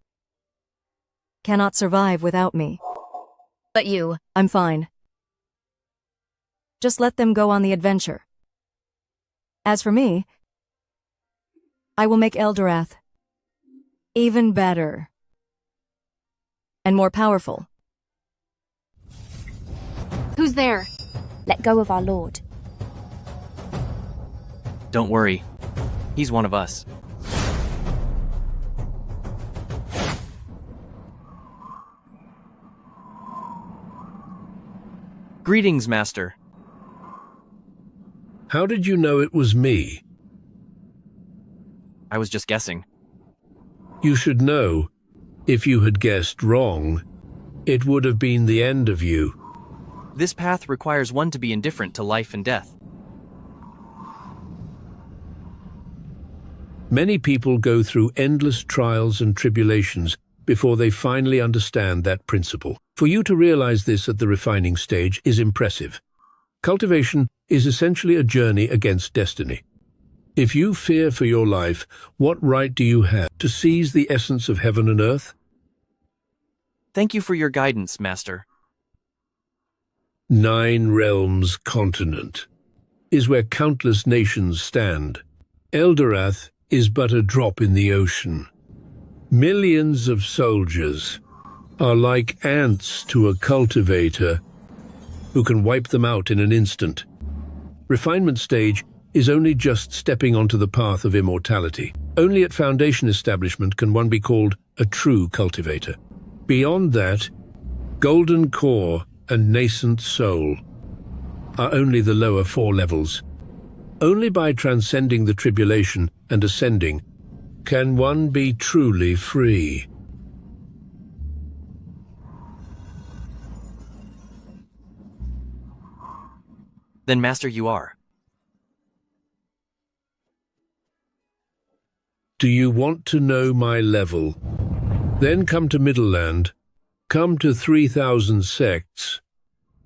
cannot survive without me. But you... I'm fine. Just let them go on the adventure. As for me, I will make Eldorath even better and more powerful. Who's there? Let go of our lord. Don't worry. He's one of us. Greetings, Master. How did you know it was me? I was just guessing. You should know, if you had guessed wrong, it would have been the end of you. This path requires one to be indifferent to life and death. Many people go through endless trials and tribulations before they finally understand that principle. For you to realize this at the refining stage is impressive. Cultivation is essentially a journey against destiny. If you fear for your life, what right do you have to seize the essence of heaven and earth? Thank you for your guidance, Master. 9 realms continent is where countless nations stand. Eldorath is but a drop in the ocean. Millions of soldiers are like ants to a cultivator who can wipe them out in an instant. Refinement stage is only just stepping onto the path of immortality. Only at Foundation establishment can one be called a true cultivator. Beyond that, golden core and nascent soul are only the lower 4 levels. Only by transcending the tribulation and ascending can one be truly free. Then, Master, you are. Do you want to know my level? Then come to Middleland, come to 3,000 sects,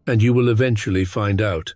and you will eventually find out.